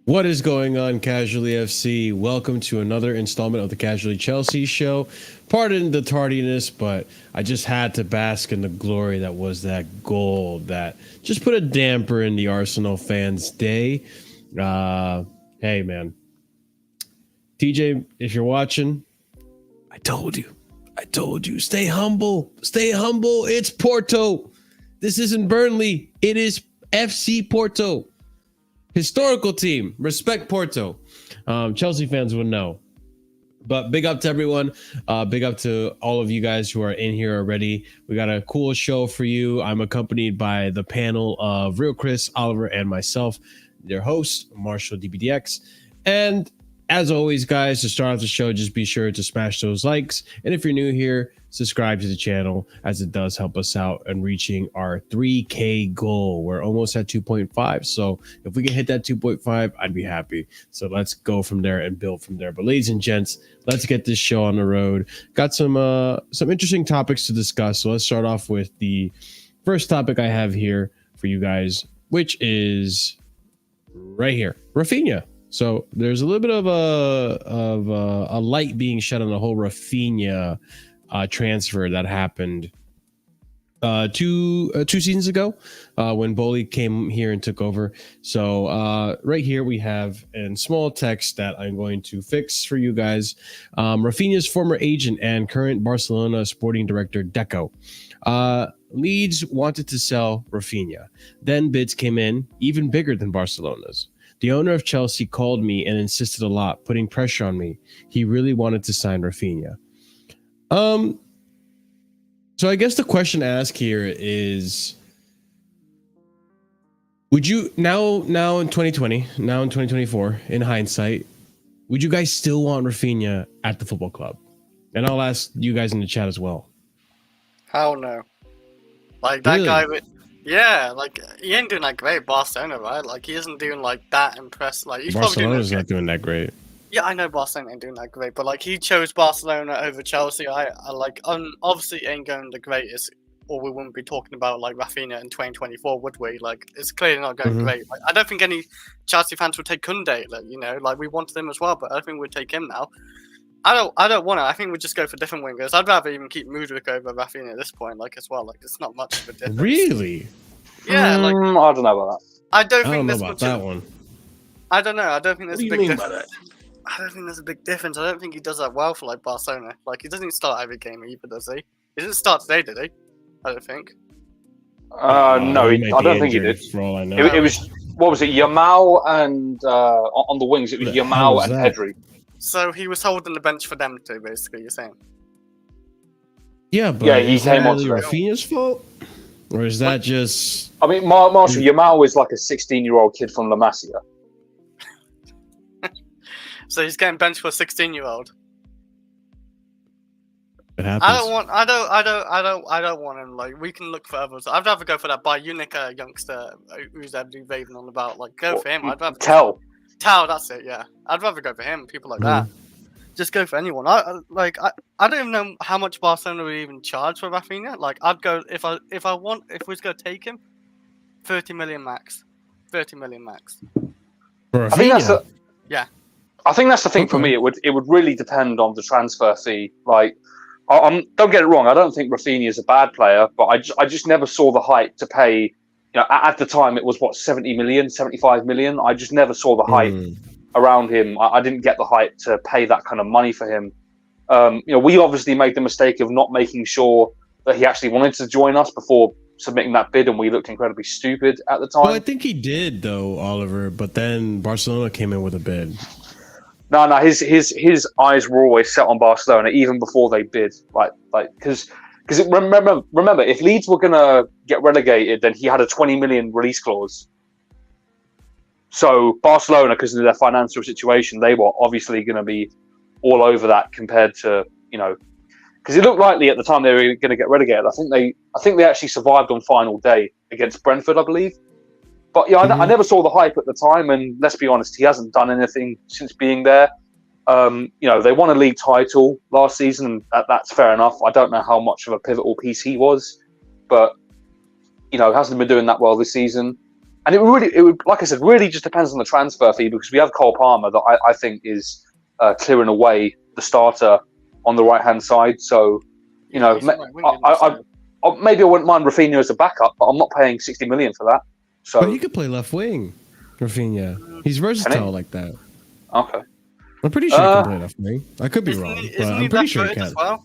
What is going on, Casually FC? Welcome to another installment of the Casually Chelsea show. Pardon the tardiness, but I just had to bask in the glory that was that goal that just put a damper in the Arsenal fans' day. Hey, man. TJ, if you're watching, I told you. Stay humble. It's Porto. This isn't Burnley. It is FC Porto. Historical team. Respect Porto. Chelsea fans would know. But big up to everyone. Big up to all of you guys who are in here already. We got a cool show for you. I'm accompanied by the panel of Real Chris, Oliver, and myself, their host, Marshalldbdx. And as always, guys, to start off the show, just be sure to smash those likes. And if you're new here, subscribe to the channel, as it does help us out in reaching our 3K goal. We're almost at 2.5. So if we can hit that 2.5, I'd be happy. So let's go from there and build from there. But ladies and gents, let's get this show on the road. Got some interesting topics to discuss. So let's start off with the first topic I have here for you guys, which is right here, Raphina. So there's a little bit of a light being shed on the whole Raphina transfer that happened two seasons ago when Boli came here and took over. So right here we have in small text that I'm going to fix for you guys. Raphina's former agent and current Barcelona sporting director Deco. Leeds wanted to sell Raphina. Then bids came in even bigger than Barcelona's. The owner of Chelsea called me and insisted a lot, putting pressure on me. He really wanted to sign Raphina. So I guess the question to ask here is, would you now in 2020, now in 2024, in hindsight, would you guys still want Raphina at the football club? And I'll ask you guys in the chat as well. Hell no. Like that guy with... Yeah, like he ain't doing that great at Barcelona, right? Like he isn't doing like that impressive. Like he's Barcelona's not doing that great. Yeah, I know Barcelona ain't doing that great, but like he chose Barcelona over Chelsea. I like obviously ain't going the greatest, or we wouldn't be talking about like Raphina in 2024, would we? Like it's clearly not going great. Like I don't think any Chelsea fans would take Koundé. Like like we wanted him as well, but I don't think we'd take him now. I don't want to. I think we'd just go for different wingers. I'd rather even keep Mudryk over Raphina at this point, like as well. Like it's not much of a difference. Really? Yeah, like I don't know about that. I don't think know there's about much that one. I don't know. I don't think there's a big difference. That? I don't think there's a big difference. I don't think he does that well for like Barcelona. Like he doesn't start every game either, does he? He didn't start today, did he? I don't think. No, I don't think he did. For all I know. It was, what was it, Yamal and on the wings, it was Yamal and Pedri. So he was holding the bench for them too, basically, you're saying? Yeah, but he came on to Raphina's fault? Or is that just... I mean, Marshall, Yamal is like a 16-year-old kid from La Masia. So he's getting benched for a 16-year-old. It happens. I don't want him. Like we can look for others. I'd rather go for that Bayunica youngster who's everybody raving on about. Like go for him. I'd rather Tell, that's it. Yeah, I'd rather go for him. People like that. Just go for anyone. I don't even know how much Barcelona would even charge for Raphina. Like I'd go if we was gonna take him, 30 million max. 30 million max. For Raphina? Yeah. I think that's the thing for me. It would really depend on the transfer fee. Like, don't get it wrong. I don't think Raphina is a bad player, but I just never saw the hype to pay. At the time it was 70 million, 75 million. I just never saw the hype around him. I didn't get the hype to pay that kind of money for him. We obviously made the mistake of not making sure that he actually wanted to join us before submitting that bid, and we looked incredibly stupid at the time. Well, I think he did though, Oliver. But then Barcelona came in with a bid. No, his eyes were always set on Barcelona even before they bid. Because remember, if Leeds were gonna get relegated, then he had a 20 million release clause. So Barcelona, because of their financial situation, they were obviously going to be all over that compared to because it looked likely at the time they were going to get relegated. I think they actually survived on final day against Brentford, I believe. But yeah, I never saw the hype at the time, and let's be honest, he hasn't done anything since being there. They won a league title last season, and that's fair enough. I don't know how much of a pivotal piece he was, but hasn't been doing that well this season. And it would, like I said, really just depends on the transfer fee, because we have Cole Palmer that I think is clearing away the starter on the right hand side. So, you know, maybe I wouldn't mind Raphina as a backup, but I'm not paying 60 million for that. So, but he could play left wing, Raphina. He's versatile like that. Okay. I'm pretty sure he can play left wing. I could be wrong, but I'm pretty sure he can. Well?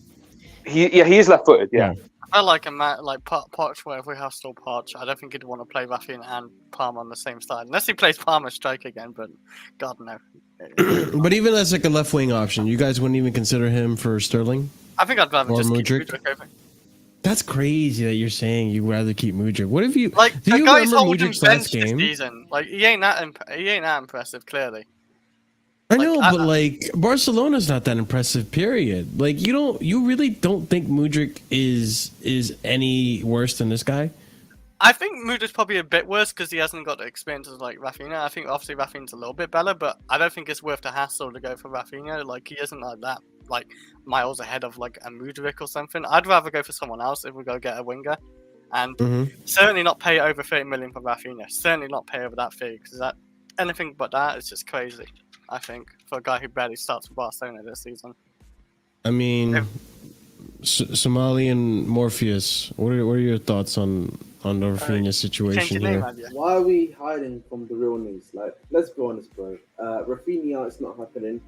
He is left-footed. Yeah. I like a Poch, wherever we have still Poch. I don't think he'd want to play Raphina and Palmer on the same side, unless he plays Palmer strike again. But God no. But even as like a left wing option, you guys wouldn't even consider him for Sterling? I think I'd rather or just Mudryk? keep Mudryk over. That's crazy that you're saying you'd rather keep Mudryk. What if you like? Do you guy's remember holding Mudryk's bench last this game? season. Like he ain't that impressive. Clearly. I know, but like Barcelona's not that impressive. Period. Like you really don't think Mudryk is any worse than this guy? I think Mudryk's probably a bit worse because he hasn't got the experience as like Raphina. I think obviously Raphina's a little bit better, but I don't think it's worth the hassle to go for Raphina. Like he isn't like that, like miles ahead of like a Mudryk or something. I'd rather go for someone else if we go get a winger, and certainly not pay over 30 million for Raphina. Certainly not pay over that fee, because that anything but that is just crazy. I think for a guy who barely starts for Barcelona this season. I mean, Somali and Morpheus. What are your thoughts on the Raphina situation here? Why are we hiding from the real news? Like, let's be honest, bro. Raphina, it's not happening.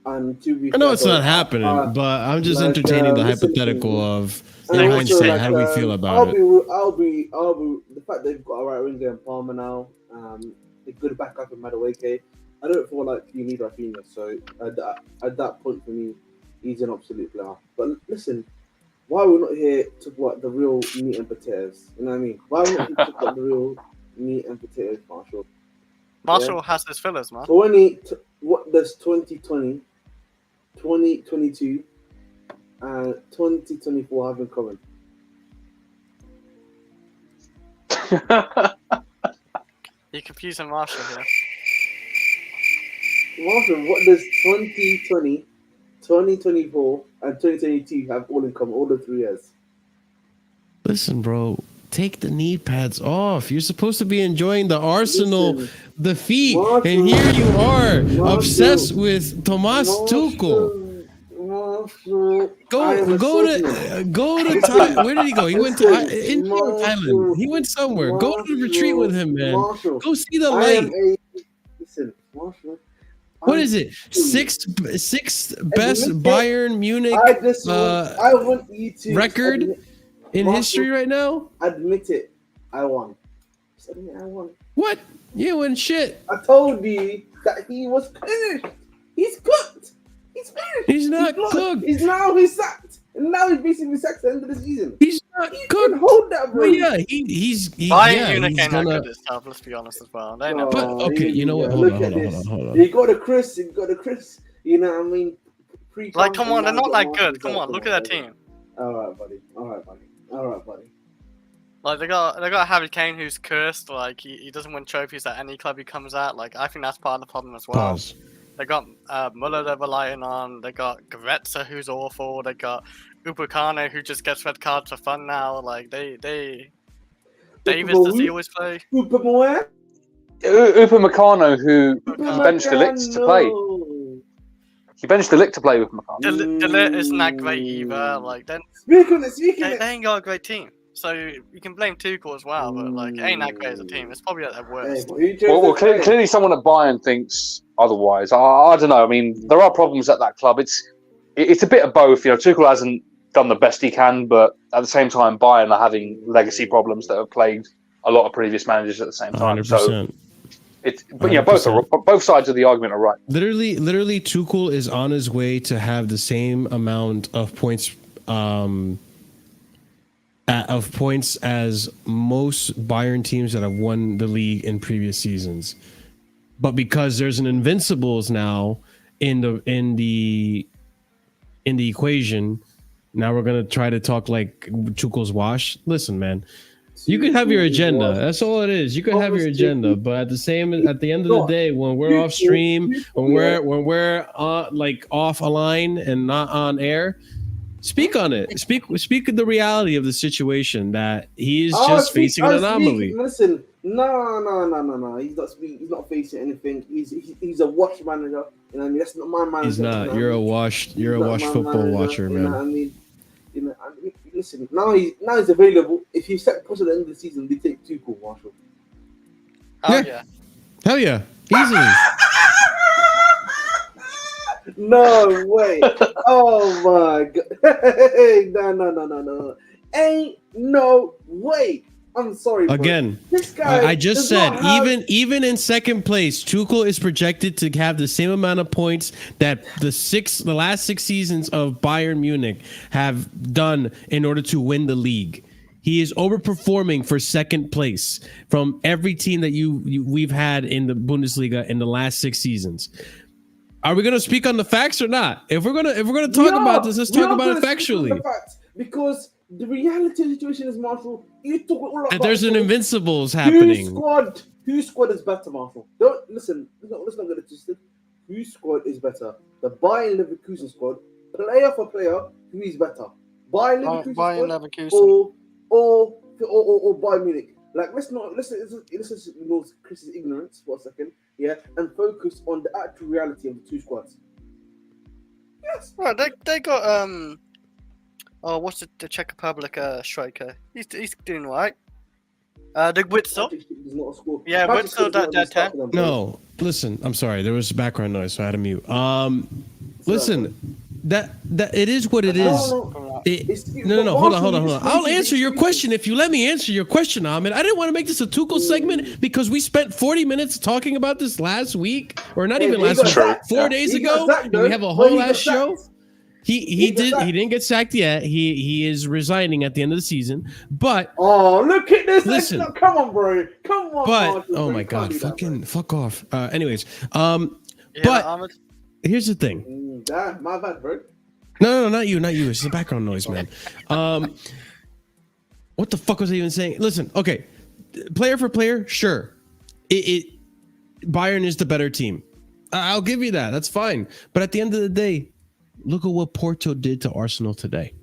And I know it's not happening, but I'm just entertaining the hypothetical of in hindsight. How do we feel about it? I'll be. The fact they've got a right winger in Palmer now, a good backup in Madueke. I don't feel like you need Raphina, so at that point for me, he's an absolute player. But listen, why are we not here to talk about the real meat and potatoes? You know what I mean? Why are we not here to talk about the real meat and potatoes, Marshall? Marshall has his fillers, man. What does 2020, 2022, and 2024 have in common? You're confusing Marshall here. Marshall, what does 2020, 2024, and 2022 have all in common, all the 3 years? Listen, bro, take the knee pads off. You're supposed to be enjoying the Arsenal defeat, and here you are, obsessed with Thomas Tuchel. Go to Thailand. Where did he go? He went to Thailand. He went somewhere. Go to the retreat with him, man. Go see the light. Listen, Marshall. What is it? Sixth best Bayern Munich I want you to record in history right now? Admit it. I won. Just admit I won. What? You win shit. I told you that he was finished. He's cooked. He's finished. He's not cooked. He's sacked. And now he's basically sacked at the end of the season. He's not cooked. Can hold that, bro. Well, yeah, he's Bayern Munich ain't that good itself, let's be honest as well. They know. But okay, you know what? Hold on. You got a Chris. You know what I mean? Like, come on, they're not that good. Come on, look at that team. All right, buddy. Like they got Harry Kane, who's cursed. Like he doesn't win trophies at any club he comes at. Like I think that's part of the problem as well. Pause. They got Muller they're relying on. They got Goretzka, who's awful. They got Upamecano, who just gets red cards for fun now. Like they Davis, does he always play? Upamecano, who benched the Licks to play. He benched the Lick to play with Upamecano. The Lit isn't that great either. Like then they ain't got a great team. So you can blame Tuchel as well, but like ain't that great as a team. It's probably at their worst. Well, clearly someone at Bayern thinks otherwise. I don't know. I mean, there are problems at that club. It's a bit of both. You know, Tuchel hasn't done the best he can, but at the same time, Bayern are having legacy problems that have plagued a lot of previous managers at the same time. 100%. So but yeah, both sides of the argument are right. Literally, Tuchel is on his way to have the same amount of points. Of points as most Bayern teams that have won the league in previous seasons, but because there's an Invincibles now in the equation, now we're gonna try to talk like Tuchel's wash. Listen, man, you can have your agenda. That's all it is. You can have your agenda, but at the end of the day, when we're off stream, when we're like off a line and not on air. Speak on it. Speak the reality of the situation that he is just facing an anomaly. Listen, No. He's not speaking. He's not facing anything. He's a watch manager. You know what I mean? That's not my manager. He's not. You You're know a washed football manager, watcher, you know man. what I mean? Listen. Now he's available. If you set push at the end of the season, we take Tuchel, Marshall. Oh, Yeah. yeah. Hell yeah, easily. No way. Oh my god. No. Ain't no way. I'm sorry. Bro. Again, This guy I just does said not have- even in second place, Tuchel is projected to have the same amount of points that the last 6 seasons of Bayern Munich have done in order to win the league. He is overperforming for second place from every team that we've had in the Bundesliga in the last 6 seasons. Are we going to speak on the facts or not? If we're gonna talk about this, let's talk about it factually. Because the reality of the situation is, Marshall, you talk all about There's an Invincibles happening. Whose squad is better, Marshall? Don't listen. Let's not get it twisted. Whose squad is better? The Bayern Leverkusen squad, player for player, who is better? Bayern Leverkusen Bayern squad Leverkusen. or Bayern Munich? Like, let's ignore Chris's ignorance for a second, yeah, and focus on the actual reality of the two squads. Yes. Right, they got what's the Czech Republic striker? He's doing all right. The Witzel. Yeah, Witzel that 10. No, listen, I'm sorry. There was background noise, so I had to mute. Listen, that it is what it is. No. Hold on. I'll answer your question if you let me answer your question, Ahmed. I didn't want to make this a Tuchel segment because we spent 40 minutes talking about this last week, or not even last week, 4 days ago. And we have a whole last show. He didn't get sacked yet. He is resigning at the end of the season. But look at this! Listen, come on, bro. Come on. But Marshall, oh bro. my You can't god, do that, fuck off. Anyways, Yeah, but Ahmed. here's the thing. Damn, my bad, bro. No, not you. It's the background noise, man. What the fuck was I even saying? Listen, okay, player for player, sure. Bayern is the better team. I'll give you that. That's fine. But at the end of the day, look at what Porto did to Arsenal today.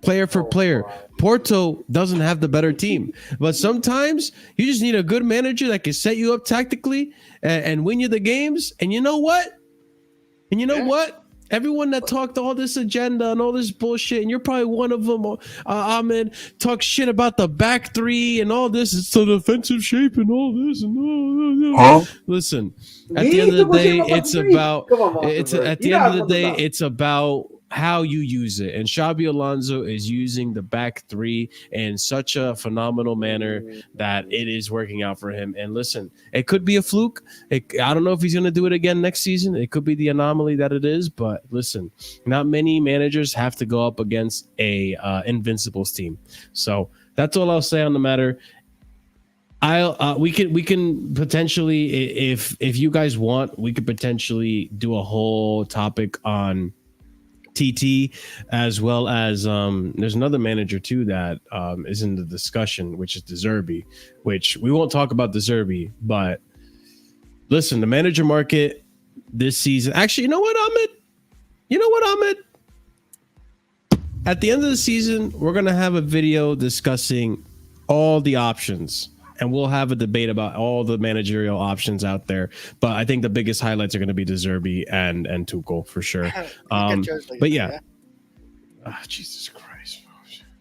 Player for player, Porto doesn't have the better team. But sometimes you just need a good manager that can set you up tactically and win you the games. And you know what? What? Everyone that talked all this agenda and all this bullshit, and you're probably one of them, Ahmed, talk shit about the back three and all this. It's the defensive shape and all this. And Listen, at the end of the day, it's about. It's about how you use it. And Xabi Alonso is using the back three in such a phenomenal manner that it is working out for him. And listen, it could be a fluke. I don't know if he's going to do it again next season. It could be the anomaly that it is. But listen, not many managers have to go up against a Invincibles team. So that's all I'll say on the matter. We can potentially, if you guys want, we could potentially do a whole topic on TT, as well as there's another manager too that is in the discussion, which is De Zerbi, which we won't talk about De Zerbi. But listen, the manager market this season, actually, you know what, Ahmed? At the end of the season, we're gonna have a video discussing all the options, and we'll have a debate about all the managerial options out there. But I think the biggest highlights are going to be De Zerbi and Tuchel for sure. But yeah. Jesus Christ.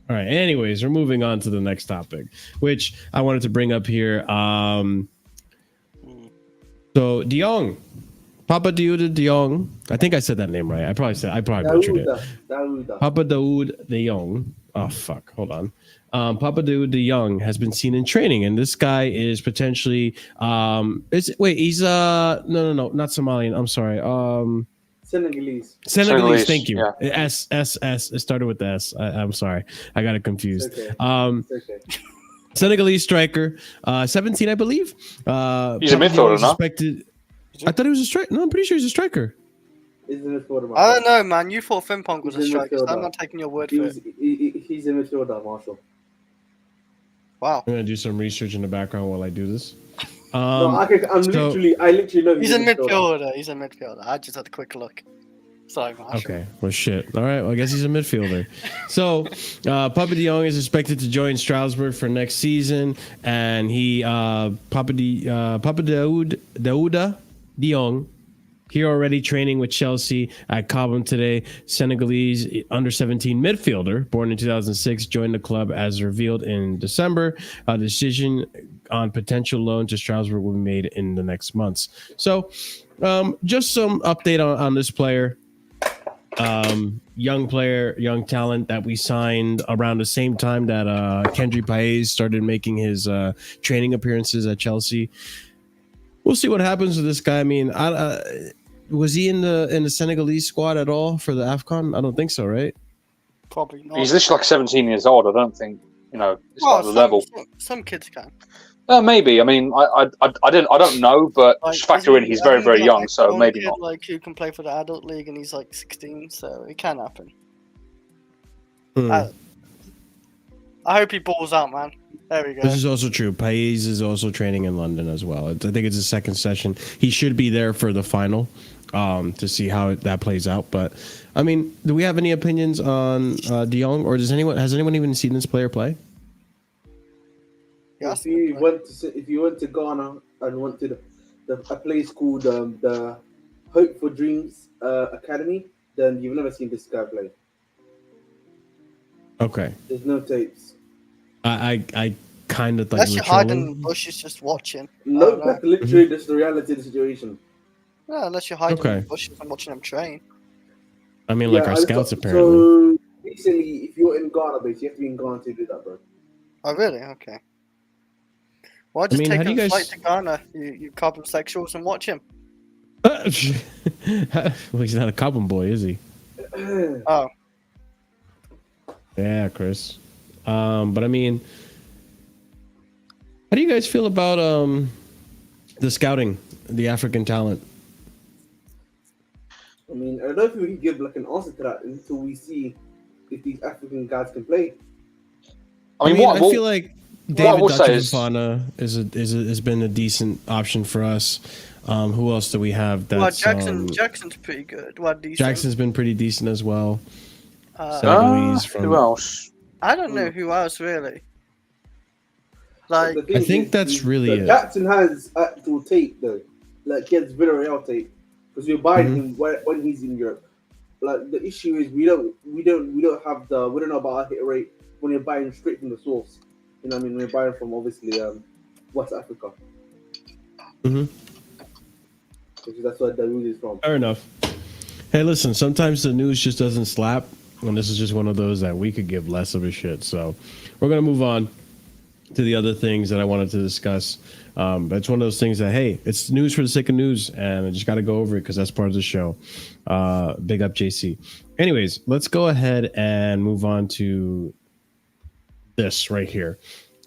All right. Anyways, we're moving on to the next topic, which I wanted to bring up here. So Diong, Papa Daoud Diong. I think I said that name right. I probably butchered it. Papa Daoud Diong. Oh fuck. Hold on. Papa Daoud Diong has been seen in training, and this guy is potentially he's no, not Somalian. I'm sorry. Senegalese. Thank you. Yeah. S. It started with the S. I'm sorry. I got it confused. It's okay. Senegalese striker, 17, I believe. He's a midfielder, no? I thought he was a striker. No, I'm pretty sure he's a striker. I don't know, man. You thought Frimpong was a striker, so I'm not taking your word for it. He's a midfielder, Marshall. Wow. I'm gonna do some research in the background while I do this. I literally know He's a midfielder. I just had a quick look. Sorry, Marshall. Okay, well, shit. All right, well, I guess he's a midfielder. So, Papa Diong is expected to join Strasbourg for next season, and Papa Daouda Diong, here already training with Chelsea at Cobham today. Senegalese under-17 midfielder, born in 2006, joined the club as revealed in December. A decision on potential loan to Strasbourg will be made in the next months. So, just some update on this player. Young player, young talent that we signed around the same time that Kendry Paez started making his training appearances at Chelsea. We'll see what happens with this guy. I mean, was he in the Senegalese squad at all for the AFCON? I don't think so, right? Probably not. He's literally like 17 years old. I don't think it's not the some, level. Some kids can. Maybe. I mean, I don't know, but Like, just factor in he's very, very young, so maybe kid, not. Like who can play for the adult league, and he's like 16, so it can happen. I hope he balls out, man. There we go. This is also true. Paez is also training in London as well. I think it's his second session. He should be there for the final to see how that plays out. But I mean, do we have any opinions on Diong, or has anyone even seen this player play? Yes, If you went to Ghana and went to a place called the Hope for Dreams Academy, then you've never seen this guy play. Okay. There's no tapes. I kind of thought unless you you're were hiding in trolling. the bushes just watching. No, that's literally just the reality of the situation. Yeah, unless you're hiding in Okay. the bushes and watching them train. I mean, like our I scouts thought- apparently. So recently, if you're in Ghana, base, you have to be in Ghana to do that, bro. Oh, really? Okay. Well, just mean, take how do a you guys- flight to Ghana, you carbon sexuals, and watch him. Well, he's not a Cobham boy, is he? Oh, Yeah, Chris. But I mean, how do you guys feel about the scouting, the African talent? I mean, I don't think we can give like an answer to that until we see if these African guys can play. I mean, I feel like what I David will say is- Fofana has been a decent option for us. Who else do we have? That's Jackson's pretty good. Well, decent. Jackson's been pretty decent as well. Uh, Senegalese from. Who else? I don't know who else really. Like, The thing I think is, that's really it. Jackson has actual tape though, like he has Villarreal tape because we're buying him when he's in Europe. Like the issue is we don't know about our hit rate when you're buying straight from the source. You know what I mean? We're buying from obviously West Africa. Mhm. Because that's where the news is from. Fair enough. Hey, listen, sometimes the news just doesn't slap, and this is just one of those that we could give less of a shit. So we're going to move on to the other things that I wanted to discuss. But it's one of those things that, hey, it's news for the sake of news, and I just got to go over it because that's part of the show. Big up, JC. Anyways, let's go ahead and move on to this right here.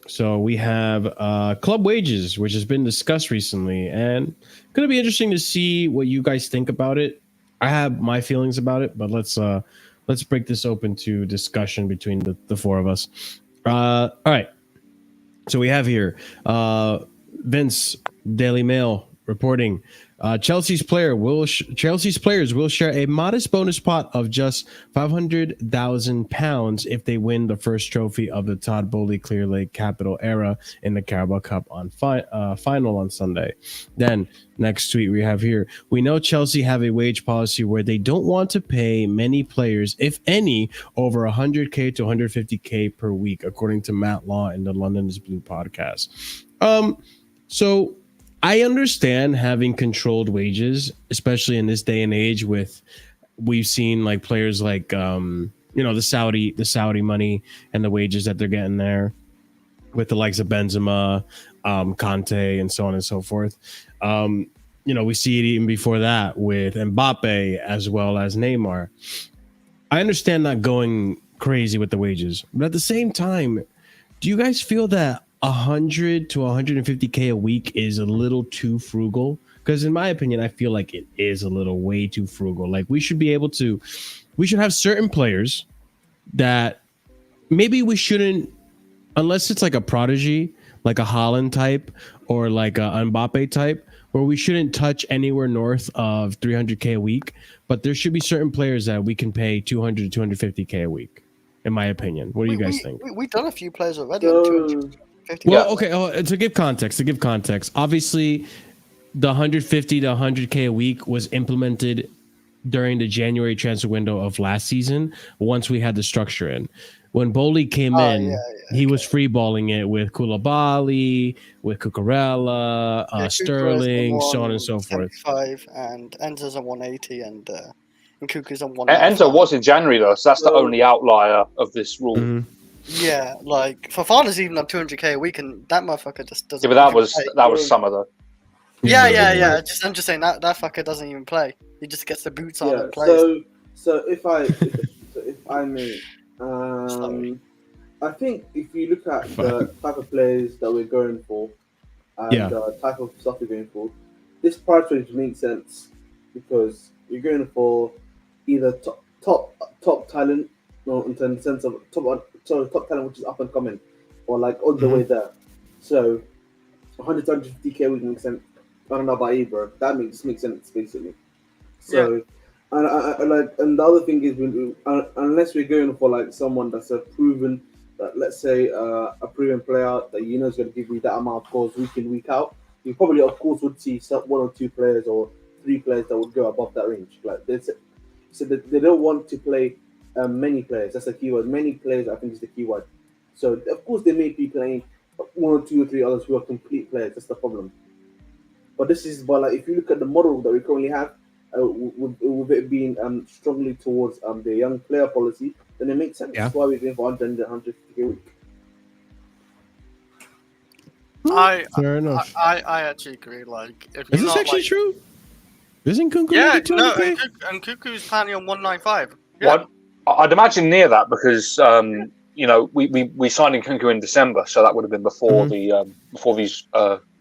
So we have club wages, which has been discussed recently, and going to be interesting to see what you guys think about it. I have my feelings about it, but let's break this open to discussion between the four of us. All right. So we have here Vince, Daily Mail reporting Chelsea's players will share a modest bonus pot of just £500,000 if they win the first trophy of the Todd Boehly Clear Lake Capital era in the Carabao Cup on final on Sunday. Then next tweet we have here: we know Chelsea have a wage policy where they don't want to pay many players, if any, over 100k to 150k per week, according to Matt Law in the London is Blue podcast. So I understand having controlled wages, especially in this day and age with we've seen like players like the Saudi money and the wages that they're getting there with the likes of Benzema, Conte, and so on and so forth. We see it even before that with Mbappe as well as Neymar. I understand not going crazy with the wages, but at the same time, do you guys feel that 100 to 150k a week is a little too frugal? Because in my opinion, I feel like it is a little way too frugal. Like we should have certain players that maybe we shouldn't, unless it's like a prodigy, like a Haaland type or like a Mbappe type, where we shouldn't touch anywhere north of 300K a week, but there should be certain players that we can pay 200 to 250K a week, in my opinion. What do you guys think? We've done a few players already on 250. Well, okay. To give context, obviously, the 150 to 100K a week was implemented during the January transfer window of last season. Once we had the structure in, when Bowley came in, he was free balling it with Koulibaly, with Cucurella, Sterling, so on and so forth. 75 and Enzo's on 180 and Nkuku's on 195. Enzo was in January though, so that's the only outlier of this rule. Mm-hmm. Yeah, like Fofana's even on 200K a week, and that motherfucker just doesn't. Yeah, but that was summer though. Yeah. I'm just saying that fucker doesn't even play. He just gets the boots on and plays. So if I may, I think if you look at the type of players that we're going for and the type of stuff we're going for, this price range makes sense because you're going for either top talent, in the sense of top talent which is up and coming, or like all the way there. So 100 to 150K would make sense. I don't know about you, bro. That makes sense basically. So, and the other thing is, unless we're going for like someone that's a proven, let's say a proven player that you know is going to give you that amount of goals week in week out, you probably of course would see one or two players or three players that would go above that range. Like they don't want to play many players. That's the keyword. Many players, I think, is the keyword. So of course they may be playing one or two or three others who are complete players. That's the problem. But like if you look at the model that we currently have, with it being strongly towards the young player policy, then it makes sense. Yeah. That's why we're going for 100 to 150K a week. Fair enough. I actually agree. Like, if is this actually true? Isn't Kunku? Yeah, no, and Kuku's planning on 195. Yeah. Well, I'd imagine near that because we signed in Kunku in December, so that would have been before before these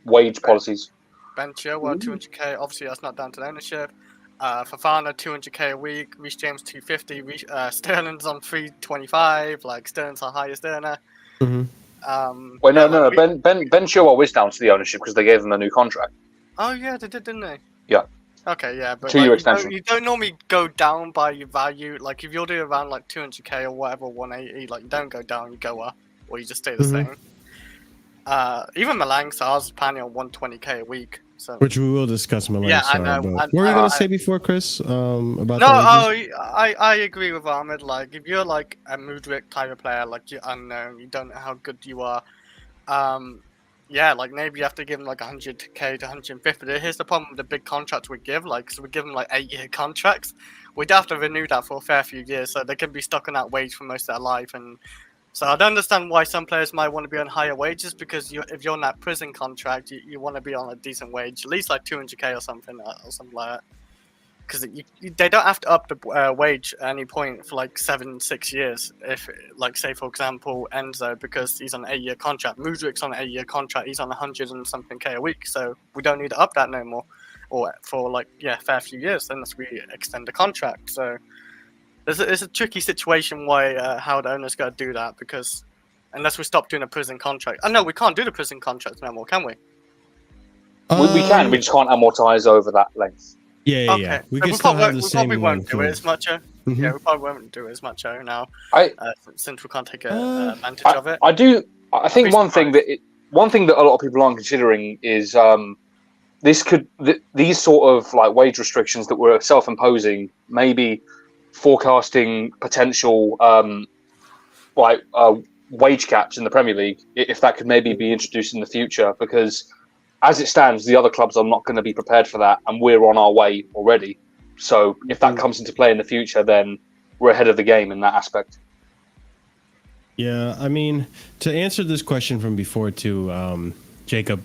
wage policies. Ben Chilwell 200K. Obviously, that's not down to the ownership. Fofana 200K a week. Reece James 250. Sterling's on 325. Like Sterling's our highest earner. Mm-hmm. No. Ben Chilwell is down to the ownership because they gave him a new contract. Oh yeah, they did, didn't they? Yeah. Okay, yeah, but 2-year extension. You don't normally go down by your value. Like if you're doing around like 200K or whatever, 180, like you don't go down, you go up, or you just stay the same. Even Malang Sarr's planning on 120K a week. So. Which we will discuss Malang Sarr. Yeah, I know. What were you going to say before, Chris? About I agree with Ahmed. Like, if you're like a Mudryk type of player, like you're unknown, you don't know how good you are. Like maybe you have to give him like 100K to 150. Here's the problem with the big contracts we give. Like, so we give them like 8-year contracts. We'd have to renew that for a fair few years, so they can be stuck on that wage for most of their life. And so I don't understand why some players might want to be on higher wages because if you're on that prison contract, you want to be on a decent wage, at least like 200K or something like that. Because they don't have to up the wage at any point for like 6 years. If, like, say for example, Enzo, because he's on an 8-year contract, Mudryk's on an 8-year contract, he's on 100 and something K a week, so we don't need to up that no more, or for a fair few years unless we extend the contract. So. It's a tricky situation why how the owner's got to do that, because unless we stop doing a prison contract. Oh, no, we can't do the prison contracts no more, can we? We can, we just can't amortize over that length. Yeah. Okay. We can still have the same. We probably won't do it as much. Yeah, we probably won't do it as much now. Since we can't take advantage of it. I think one thing that a lot of people aren't considering is these sort of like wage restrictions that we're self-imposing, maybe forecasting potential wage caps in the Premier League, if that could maybe be introduced in the future, because as it stands, the other clubs are not going to be prepared for that, and we're on our way already. So if that comes into play in the future, then we're ahead of the game in that aspect. Yeah, I mean, to answer this question from before to Jacob,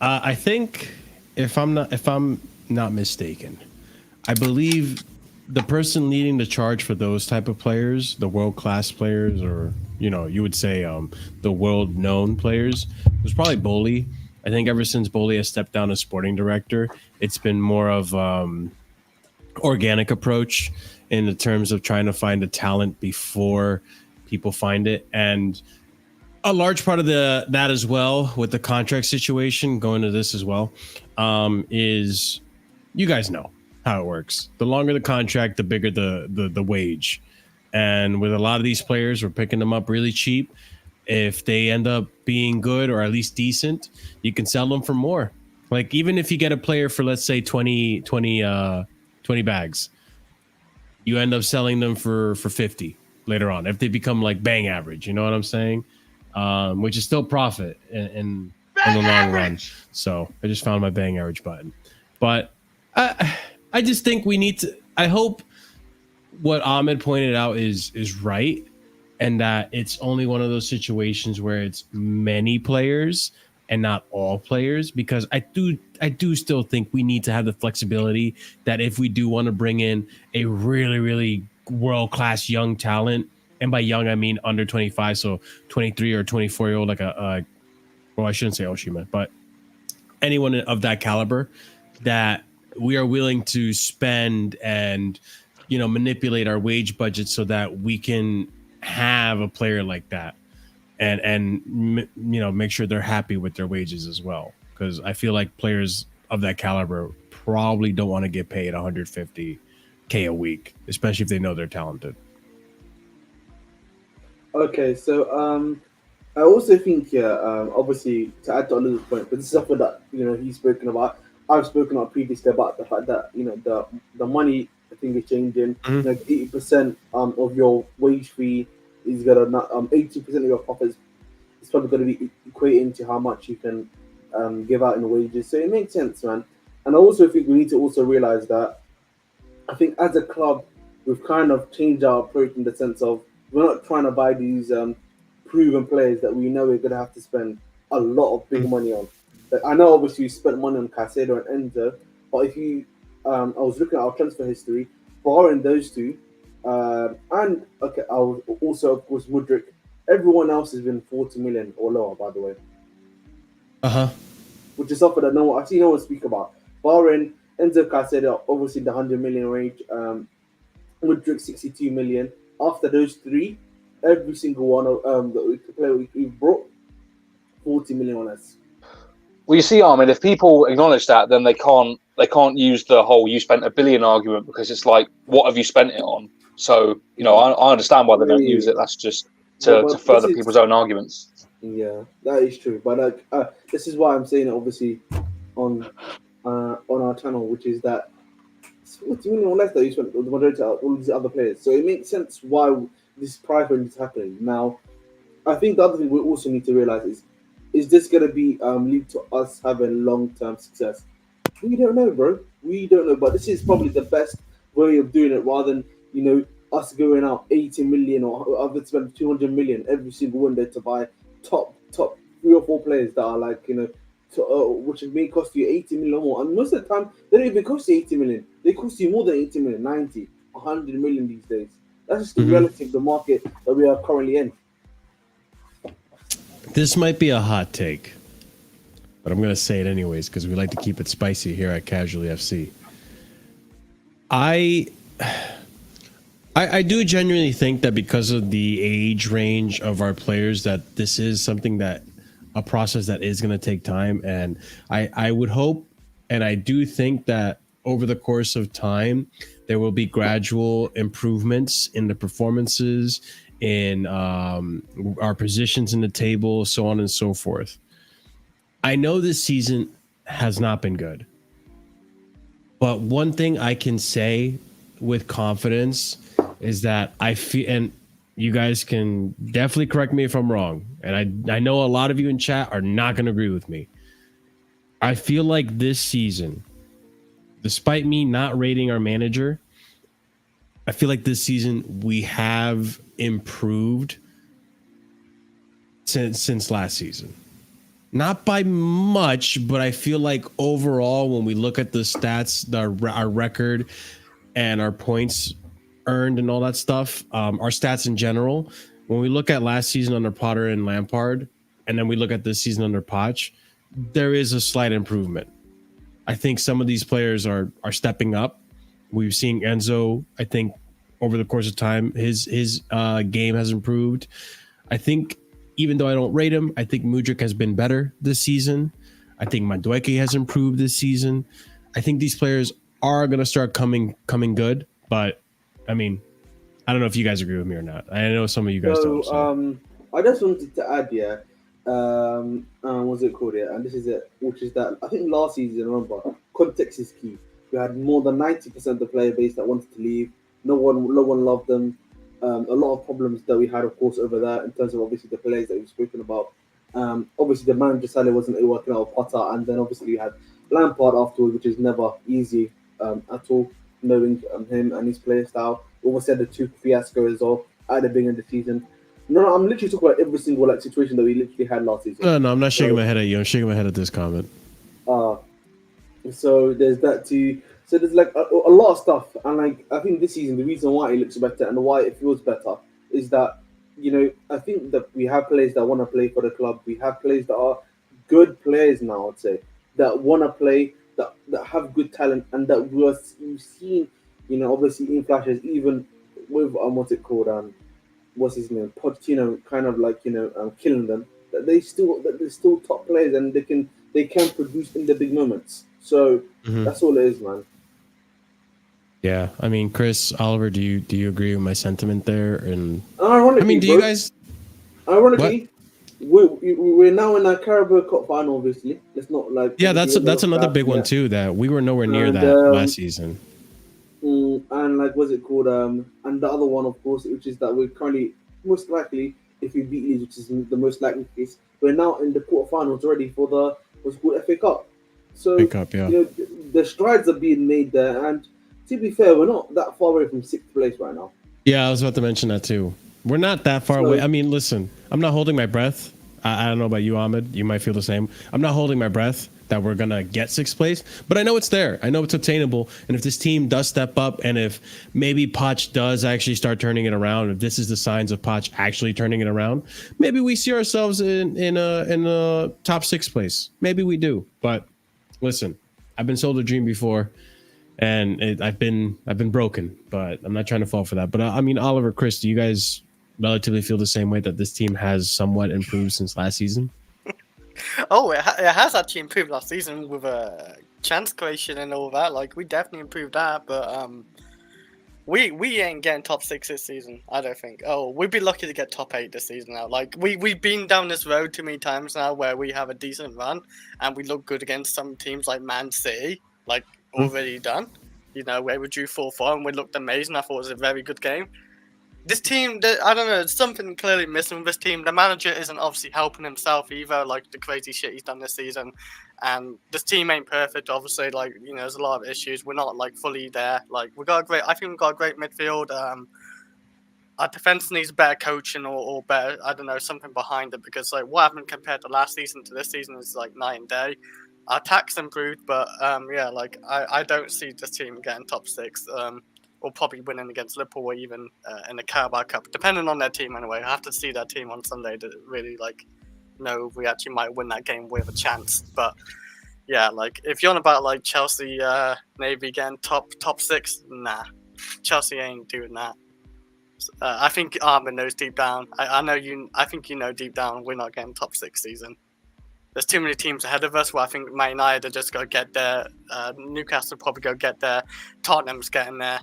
I think if I'm not mistaken, I believe the person leading the charge for those type of players, the world-class players, or you would say the world-known players, was probably Bowley. I think ever since Bowley has stepped down as sporting director, it's been more of organic approach in the terms of trying to find the talent before people find it. And a large part of that as well with the contract situation going to this as well is you guys know how it works. The longer the contract, the bigger the wage. And with a lot of these players, we're picking them up really cheap. If they end up being good or at least decent, you can sell them for more. Like even if you get a player for, let's say 20 bags, you end up selling them for 50 later on if they become like bang average. You know what I'm saying? Which is still profit in the long run. So I just found my bang average button. But I just think we need to. I hope what Ahmed pointed out is right, and that it's only one of those situations where it's many players and not all players, because I do still think we need to have the flexibility that if we do want to bring in a really, really world-class young talent, and by young I mean under 25, so 23 or 24-year-old, like well, I shouldn't say Osimhen, but anyone of that caliber, that we are willing to spend and manipulate our wage budget so that we can have a player like that and make sure they're happy with their wages as well, because I feel like players of that caliber probably don't want to get paid 150K a week, especially if they know they're talented. Okay, so I also think obviously to add to Oliver's point, but this is something that he's spoken about. I've spoken about previously about the fact that the money I think is changing. Mm-hmm. Like 80% of your wage fee is gonna not 80% of your profits is probably gonna be equating to how much you can give out in wages. So it makes sense, man. And I also think we need to also realize that I think as a club we've kind of changed our approach in the sense of we're not trying to buy these proven players that we know we're gonna have to spend a lot of big money on. Like, I know obviously you spent money on Caicedo and Enzo, but if you I was looking at our transfer history, barring those two, and okay, I was also of course Mudryk. Everyone else has been 40 million or lower, by the way. Which is something that I see no one speak about. Barring Enzo, Caicedo, obviously the 100 million range. Mudryk 62 million. After those three, every single one of the player we brought 40 million on us. Well, you see, Ahmed, if people acknowledge that, then they can't use the whole "you spent $1 billion" argument, because it's like, what have you spent it on? So I understand why they don't use it. That's just to further people's own arguments. Yeah, that is true. But this is why I'm saying it obviously on our channel, which is that it's 40 million or less that you spent on the majority of all these other players. So it makes sense why this price range is happening. Now, I think the other thing we also need to realize is this going to be lead to us having long-term success? We don't know, bro. We don't know. But this is probably the best way of doing it, rather than us going out 80 million or other spend 200 million every single window to buy top 3 or 4 players that are like which may cost you 80 million or more. And most of the time they don't even cost you 80 million. They cost you more than 80 million, 90, 100 million these days. That's just the relative the market that we are currently in. This might be a hot take, but I'm going to say it anyways because we like to keep it spicy here at Casually FC. I do genuinely think that because of the age range of our players, that this is something that a process that is going to take time. And I would hope, and I do think that over the course of time, there will be gradual improvements in the performances, in our positions in the table, so on and so forth. I know this season has not been good, but one thing I can say with confidence is that I feel, and you guys can definitely correct me if I'm wrong, and I know a lot of you in chat are not going to agree with me. I feel like this season, despite me not rating our manager, I feel like this season we have improved since last season. Not by much, but I feel like overall, when we look at the stats, our record and our points earned and all that stuff, our stats in general, when we look at last season under Potter and Lampard, and then we look at this season under Poch, there is a slight improvement. I think some of these players are stepping up. We've seen Enzo, I think, over the course of time, his game has improved. I think even though I don't rate him, I think Mudryk has been better this season. I think Madueke has improved this season. I think these players are going to start coming good, but I mean, I don't know if you guys agree with me or not. I know some of you guys don't. So. I just wanted to add, what's it called? Yeah, and this is it, which is that I think last season, remember, context is key. We had more than 90% of the player base that wanted to leave. No one loved them. A lot of problems that we had, of course, over there in terms of obviously the players that we've spoken about. Obviously, the manager Salah wasn't working out with Potter, and then obviously we had Lampard afterwards, which is never easy at all, knowing him and his play style. We almost had the 2 fiasco as well at the beginning of the season. No, I'm literally talking about every single situation that we literally had last season. No, I'm not shaking my head at you. I'm shaking my head at this comment. So there's that too. So there's like a lot of stuff, and like I think this season the reason why it looks better and why it feels better is that I think that we have players that want to play for the club. We have players that are good players now, I'd say, that want to play, that have good talent, and that we've seen, obviously in flashes, even with what's his name, Pochettino, kind of like killing them. That they're still top players, and they can produce in the big moments. So that's all it is, man. Yeah, I mean, Chris, Oliver, do you agree with my sentiment there? And ironically, I mean, do you guys? Ironically, we're now in our Carabao Cup final. Obviously, it's not like that's another big one too. That we were nowhere near that last season. And like, what's it called? And the other one, of course, which is that we're currently most likely, if we beat Leeds, which is the most likely case, we're now in the quarterfinals already for the what's called FA Cup. So the strides are being made there, and to be fair, we're not that far away from 6th place right now. Yeah, I was about to mention that too. We're not that far away. I mean, listen, I'm not holding my breath. I don't know about you, Ahmed. You might feel the same. I'm not holding my breath that we're going to get 6th place, but I know it's there. I know it's obtainable. And if this team does step up, and if maybe Poch does actually start turning it around, if this is the signs of Poch actually turning it around, maybe we see ourselves in a top 6th place. Maybe we do. But listen, I've been sold a dream before. And I've been broken, but I'm not trying to fall for that. But I mean, Oliver, Chris, do you guys relatively feel the same way that this team has somewhat improved since last season? It has actually improved last season with a chance creation and all that. Like, we definitely improved that, but we ain't getting top 6 this season, I don't think. We'd be lucky to get top 8 this season now. Like, we've been down this road too many times now where we have a decent run and we look good against some teams like Man City, like already done. Where we drew 4-4 and we looked amazing. I thought it was a very good game. This team, I don't know, there's something clearly missing with this team. The manager isn't obviously helping himself either, like the crazy shit he's done this season. And this team ain't perfect, obviously. Like, there's a lot of issues. We're not like fully there. Like, I think we've got a great midfield. Our defense needs better coaching or better, I don't know, something behind it, because like what happened compared to last season to this season is like night and day. Our attack's improved, but I don't see this team getting top 6. Or probably winning against Liverpool or even in the Carabao Cup, depending on their team anyway. I have to see their team on Sunday to really know if we actually might win that game with a chance. But yeah, like if you're on about like Chelsea, maybe getting top 6, nah, Chelsea ain't doing that. I think Ahmed knows deep down. I know you. I think you know deep down we're not getting top 6 season. There's too many teams ahead of us where I think Man United are just going to get there. Newcastle probably go get there. Tottenham's getting there.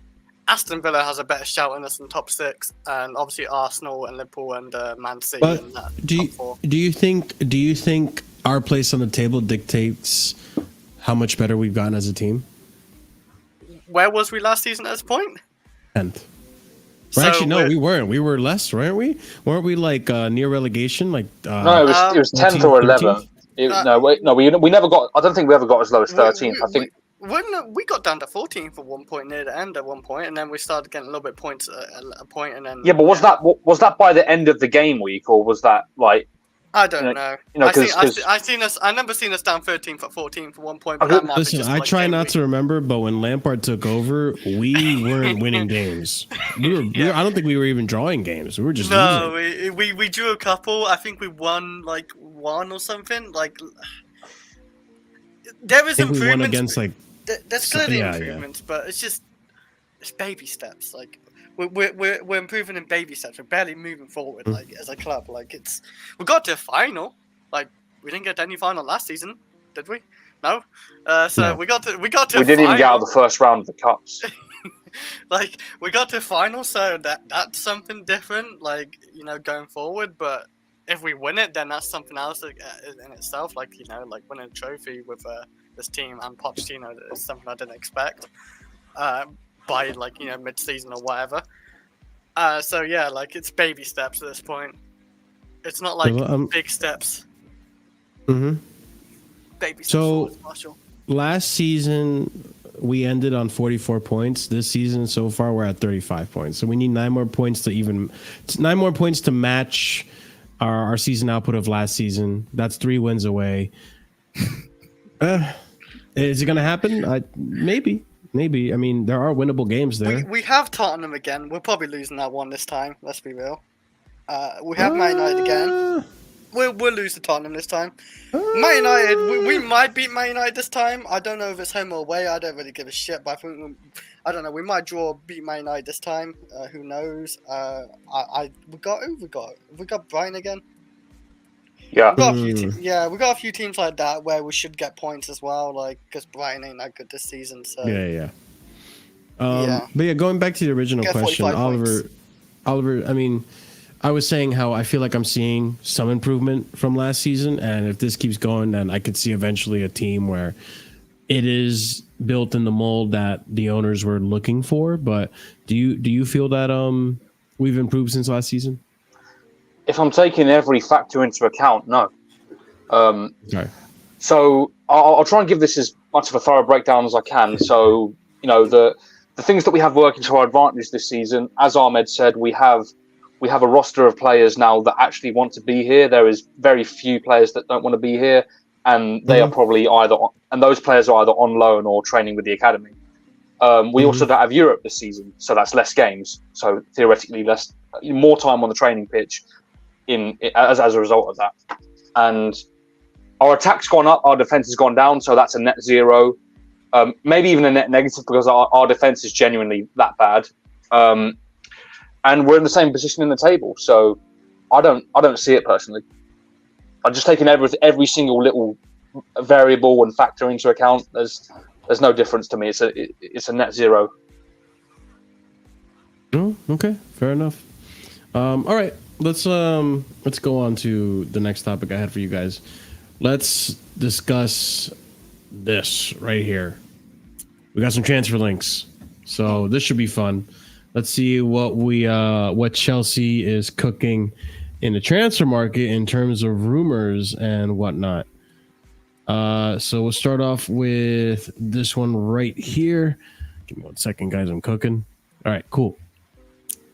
Aston Villa has a better shout in us than top 6, and obviously Arsenal and Liverpool and Man City. But and top 4. Do you think our place on the table dictates how much better we've gotten as a team? Where was we last season at this point? 10th. Actually, no, we weren't. We were less, weren't we? Weren't we like near relegation? Like no, it was 10th or 11th. We never got. I don't think we ever got as low as 13th. I think. We got down to 14th at one point near the end at one point, and then we started getting a little bit points a point, and then. Yeah, but was that by the end of the game week, or was that like? I don't know. I remember seeing us down 13th at 14th at one point. But listen, I try not to remember, but when Lampard took over, we weren't winning games. I don't think we were even drawing games. We were just losing. We drew a couple. I think we won like 1 or something. Like there is improvements. We won against like. There's clearly improvements, but it's just it's baby steps. Like we're improving in baby steps. We're barely moving forward. Like as a club, like we got to a final. Like we didn't get to any final last season, did we? No. So No. we got to. We didn't even get out of the first round of the cups. Like we got to a final, so that's something different. Like going forward, but. If we win it, then that's something else in itself. Like like winning a trophy with this team and Pochettino is something I didn't expect. By like mid-season or whatever. So yeah, like it's baby steps at this point. It's not like big steps. Mm-hmm. Baby steps. So Marshall. last season we ended on 44 points. This season so far we're at 35 points. So we need 9 more points to match our season output of last season. That's 3 wins away. Is it going to happen? Maybe. I mean, there are winnable games there. We have Tottenham again. We're probably losing that one this time. Let's be real. We have Man United again. We'll lose to Tottenham this time. Man United, we might beat Man United this time. I don't know if it's home or away. I don't really give a shit. But I don't know. We might beat Man United this time. Who knows? We got Brighton again. Yeah. We got we got a few teams like that where we should get points as well. Like because Brighton ain't that good this season. So Yeah. But yeah, going back to the original question, Oliver. I mean, I was saying how I feel like I'm seeing some improvement from last season, and if this keeps going, then I could see eventually a team where it is built in the mold that the owners were looking for. But do you feel that we've improved since last season? If I'm taking every factor into account, no. Okay. So I'll try and give this as much of a thorough breakdown as I can. So the things that we have working to our advantage this season, as Ahmed said, we have a roster of players now that actually want to be here. There is very few players that don't want to be here, and they are probably and those players are either on loan or training with the academy. We also don't have Europe this season, so that's less games. So theoretically, more time on the training pitch as a result of that. And our attack's gone up, our defense has gone down, so that's a net 0. Maybe even a net negative because our defense is genuinely that bad. And we're in the same position in the table, so I don't see it personally. I've just taken every single little variable and factor into account. There's no difference to me. It's a net 0. Oh, okay, fair enough. All right, let's go on to the next topic I had for you guys. Let's discuss this right here. We got some transfer links, so this should be fun. Let's see what Chelsea is cooking in the transfer market in terms of rumors and whatnot. So we'll start off with this one right here. Give me 1 second, guys. I'm cooking. All right, cool.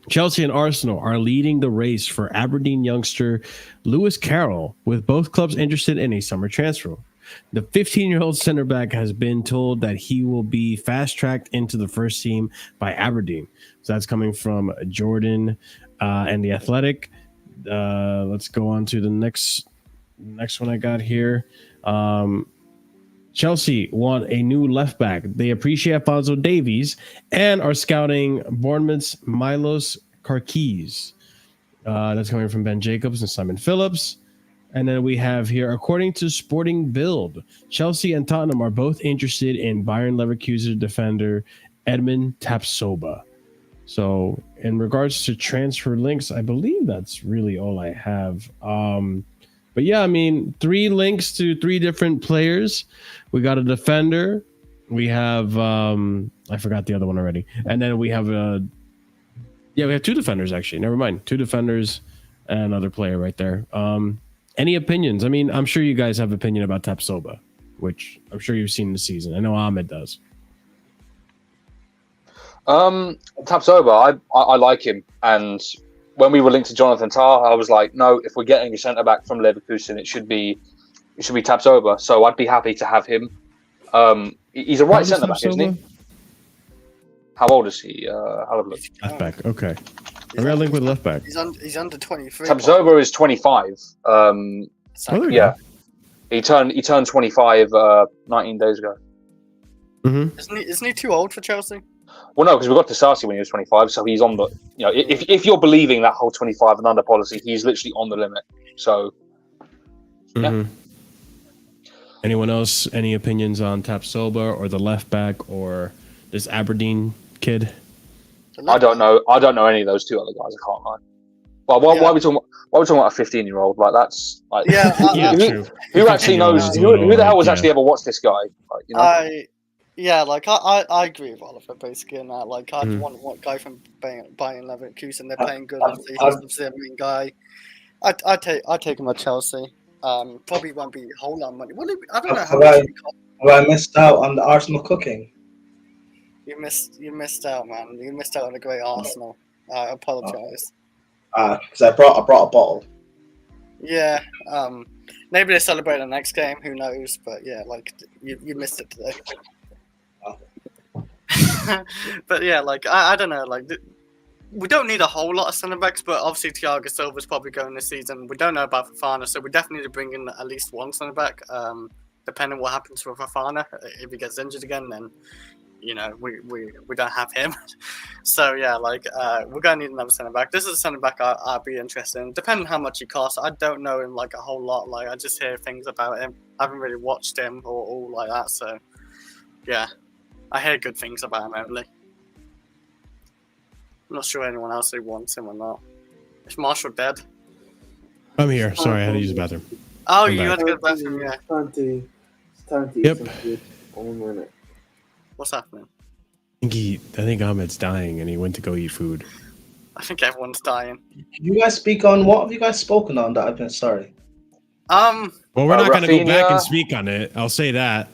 Chelsea and Arsenal are leading the race for Aberdeen youngster Lewis Carroll, with both clubs interested in a summer transfer. The 15-year-old center back has been told that he will be fast-tracked into the first team by Aberdeen. So that's coming from Jordan and The Athletic. Let's go on to the next one I got here. Chelsea want a new left back. They appreciate Alphonso Davies and are scouting Bournemouth's Milos Karkis. That's coming from Ben Jacobs and Simon Phillips. And then we have here, according to Sporting Bild, Chelsea and Tottenham are both interested in Bayern Leverkusen defender Edmund Tapsoba. So in regards to transfer links, I believe that's really all I have. But yeah, I mean, 3 links to 3 different players. We got a defender. We have, I forgot the other one already. And then we have we have 2 defenders, actually. Never mind. 2 defenders and another player right there. Any opinions? I mean, I'm sure you guys have opinion about Tapsoba, which I'm sure you've seen this season. I know Ahmed does. Tapsoba, I like him. And when we were linked to Jonathan Tah, I was like, no, if we're getting a centre back from Leverkusen, it should be Tapsoba. So I'd be happy to have him. He's a right centre back, isn't he? How old is he? I'll have a look. Left back. Okay. I got a link with left back. He's under 23. Tapsoba is 25. Yeah. He turned 25 19 days ago. Mm-hmm. Isn't he too old for Chelsea? Well, no, because we got to Sarsi when he was 25, so he's on the. If you're believing that whole 25 and under policy, he's literally on the limit. So, yeah. Anyone else? Any opinions on Tapsoba or the left back or this Aberdeen kid? I don't know. I don't know any of those two other guys. I can't lie. Well, why are we talking? Why are we talking about a 15-year-old? Like that's like who actually knows? Who the hell has actually ever watched this guy? Like, I agree with Oliver basically in that. Like, I want one guy from Bayern Leverkusen. They're playing good. He's the main guy. I take him at Chelsea. Probably won't be a whole lot of money. I don't know how much. Have I missed out on the Arsenal cooking? You missed out, man. You missed out on a great Arsenal. I apologize. Because I brought a bottle. Yeah. Maybe they celebrate the next game. Who knows? But yeah, like you missed it today. But yeah, like I don't know. Like we don't need a whole lot of centre backs, but obviously Thiago Silva's probably going this season. We don't know about Fofana, so we definitely need to bring in at least one centre back. Depending on what happens with Fofana, if he gets injured again, then we don't have him. So yeah, like we're gonna need another centre back. This is a centre back I'd be interested in, depending on how much he costs. I don't know him like a whole lot. Like I just hear things about him. I haven't really watched him or all like that. So yeah, I hear good things about him only. I'm not sure anyone else who wants him or not. Is Marshall dead? I'm here. Sorry, I had to use the bathroom. Oh, you had to go to the bathroom, yeah. It's time to eat some food. 1 minute. What's happening? I think Ahmed's dying and he went to go eat food. I think everyone's dying. Can you guys speak on what have you guys spoken on that I've been sorry? Well, we're not going to go back and speak on it. I'll say that.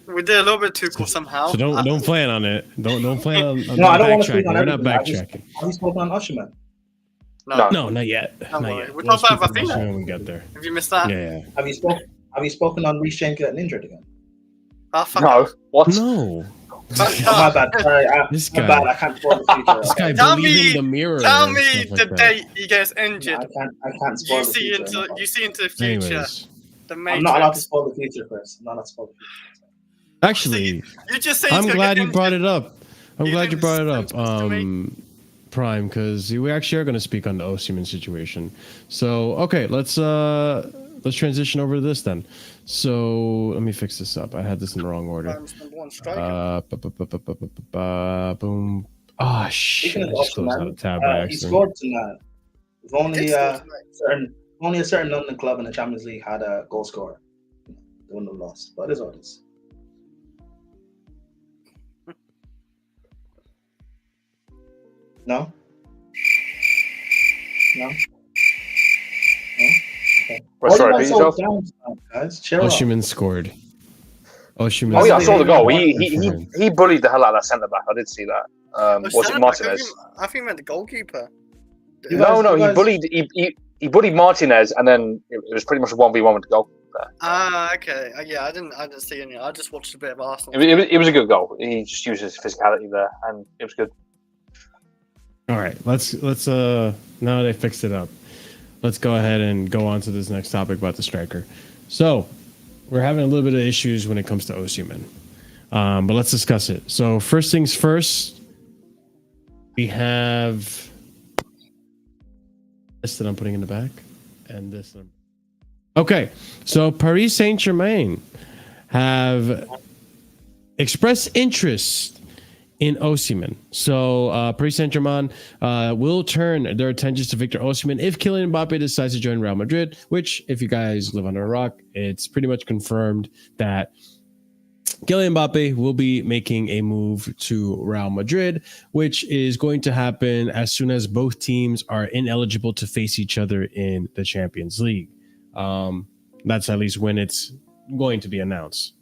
We did a little bit too cool somehow. So don't plan on it. Don't plan on No, I don't want to speak on We're not everything. backtracking. Have you spoken on Osimhen? No, not yet. Not Not worry. yet. We're We'll talking about speak on this Raphina. when we get there. Have you missed that? Yeah. Have you spoken on Reece James getting injured again? Oh, fuck no. off. What? No. My bad. Sorry, This my guy. bad. I can't spoil the future. This guy Tell believe me- in the mirror. Tell and me stuff the like that. date he gets injured. I can't spoil You the see future. into the future. Anyways. The I'm not allowed to Matrix. spoil the future, Chris. I'm not allowed to spoil the future. Actually, You just say I'm glad you brought it up. I'm You glad think you brought it up, it's supposed to be? Prime, because we actually are going to speak on the Osimhen situation. So, okay, let's transition over to this then. So, let me fix this up. I had this in the wrong order. Number one striker. Boom. Ah, shit. Speaking I of just closed out a tab by he accident. scored tonight. If only Did score tonight. only a certain London club in the Champions League had a goal scorer. They wouldn't have lost, but it is what it is. No? No? No? Okay. Well, sorry, Why repeat are you yourself. guys so down tonight, guys? Cheer up. Osimhen scored. Osimhen. Oh yeah, I saw the goal. Good for He him. he bullied the hell out of that centre back. I did see that. Was it Martinez? I think he meant the goalkeeper. You guys- No, you guys- he bullied Martinez, and then it was pretty much a 1v1 with the goal. Okay. Yeah, I didn't see any. I just watched a bit of Arsenal. It was a good goal. He just used his physicality there, and it was good. All right, let's now they fixed it up. Let's go ahead and go on to this next topic about the striker. So we're having a little bit of issues when it comes to Osimhen, but let's discuss it. So first things first, we have this that I'm putting in the back, and this. Okay, so Paris Saint-Germain have expressed interest in Osimhen. So Paris Saint-Germain will turn their attentions to Victor Osimhen if Kylian Mbappe decides to join Real Madrid, which, if you guys live under a rock, it's pretty much confirmed that Kylian Mbappe will be making a move to Real Madrid, which is going to happen as soon as both teams are ineligible to face each other in the Champions League. That's at least when it's going to be announced,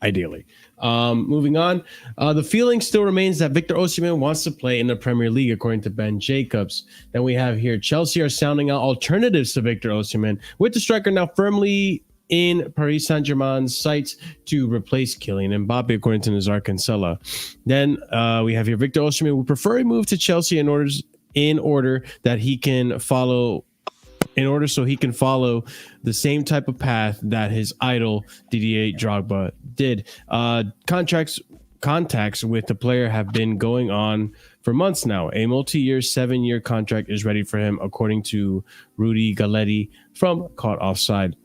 ideally. Moving on, the feeling still remains that Victor Osimhen wants to play in the Premier League, according to Ben Jacobs. Then we have here Chelsea are sounding out alternatives to Victor Osimhen, with the striker now firmly in Paris Saint-Germain's sights to replace Kylian Mbappe, according to Nazar Cancela. Then we have here Victor Osimhen would prefer a move to Chelsea in order that he can follow. So he can follow the same type of path that his idol Didier Drogba did. Contracts contacts with the player have been going on for months now. A multi-year 7-year contract is ready for him, according to Rudy Galletti from Caught Offside.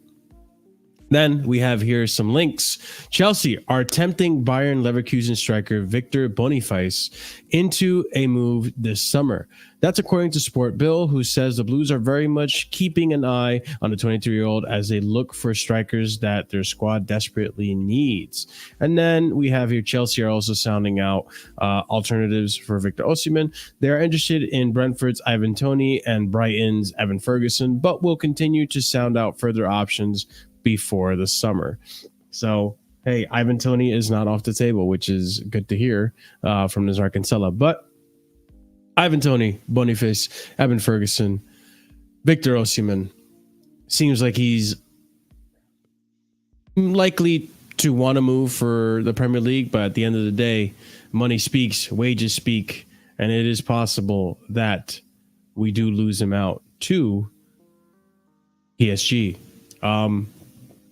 Then we have here some links. Chelsea are tempting Bayern Leverkusen striker Victor Boniface into a move this summer. That's according to Sport Bill, who says the Blues are very much keeping an eye on the 23-year-old as they look for strikers that their squad desperately needs. And then we have here Chelsea are also sounding out alternatives for Victor Osimhen. They are interested in Brentford's Ivan Toney and Brighton's Evan Ferguson, but will continue to sound out further options before the summer. So, hey, Ivan Toney is not off the table, which is good to hear from Nazar Kinsella. But Ivan Toney, Boniface, Evan Ferguson, Victor Osimhen seems like he's likely to want to move for the Premier League, but at the end of the day, money speaks, wages speak, and it is possible that we do lose him out to PSG.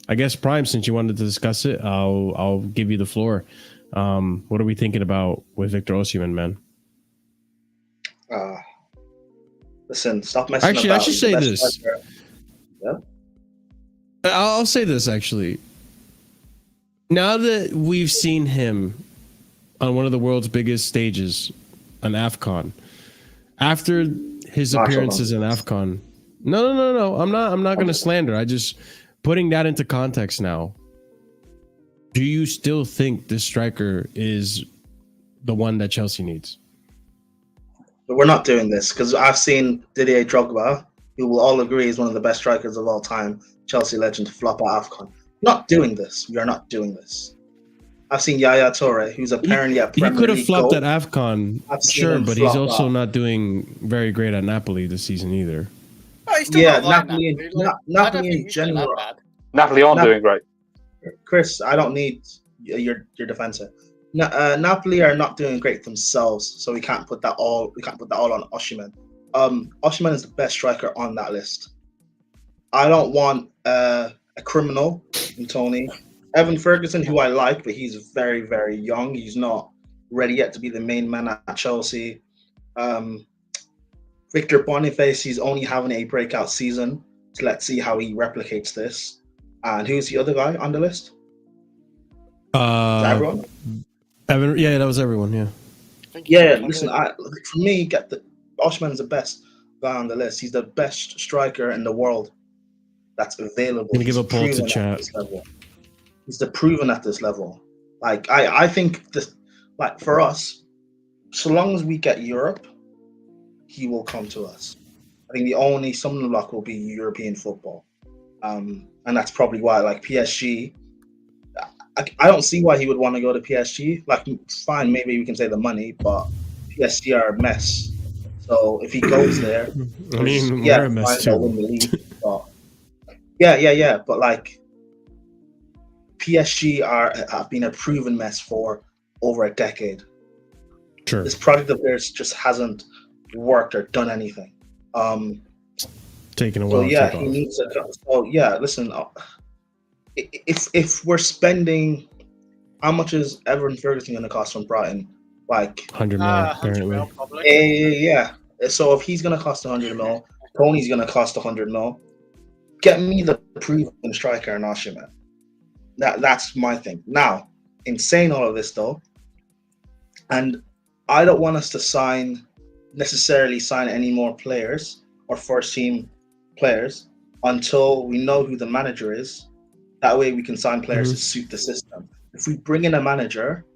I guess Prime, since you wanted to discuss it, I'll give you the floor. What are we thinking about with Victor Osimhen, man? Listen, stop messing Actually, about. I should say this. Yeah? I'll say this, actually. Now that we've seen him on one of the world's biggest stages, an AFCON, after his appearances in AFCON, no. I'm not going to slander. I just putting that into context now. Do you still think this striker is the one that Chelsea needs? But we're not doing this because I've seen Didier Drogba, who will all agree is one of the best strikers of all time, Chelsea legend, flop at AFCON. Not doing this. We are not doing this. I've seen Yaya Toure, who's apparently at Premier League. He could have flopped goal. at AFCON, sure, but he's also not doing very great at Napoli this season either. Oh, he's still not right, Napoli in general. Napoli aren't doing great. Chris, I don't need your defensive. Napoli are not doing great themselves, so we can't put that all on Osimhen. Osimhen is the best striker on that list. I don't want a criminal in Toney. Evan Ferguson, who I like, but he's very, very young. He's not ready yet to be the main man at Chelsea. Victor Boniface, he's only having a breakout season. So let's see how he replicates this. And who's the other guy on the list? Everyone? Evan, yeah, that was everyone, yeah. Yeah, listen, for me, Osimhen is the best guy on the list. He's the best striker in the world that's available. I'm gonna give a poll to chat. He's the proven at this level. Like I think this, like for us, so long as we get Europe, he will come to us. I think the only stumbling block will be European football, and that's probably why, like PSG, I don't see why he would want to go to PSG. Like, fine, maybe we can say the money, but PSG are a mess. So if he goes there, I mean, we're a mess too. Win the league, but yeah. But like, PSG have been a proven mess for over a decade. Sure. This product of theirs just hasn't worked or done anything. Taking a while. So yeah, he needs to. So yeah, listen. If we're spending, how much is Evan Ferguson going to cost from Brighton? Like 100 mil, apparently. Yeah. So if he's going to cost 100 mil, Tony's going to cost 100 mil. Get me the proven striker in Osimhen. That's my thing. Now, in saying all of this though, and I don't want us to necessarily sign any more players or first team players until we know who the manager is. That way we can sign players to suit the system. If we bring in a manager,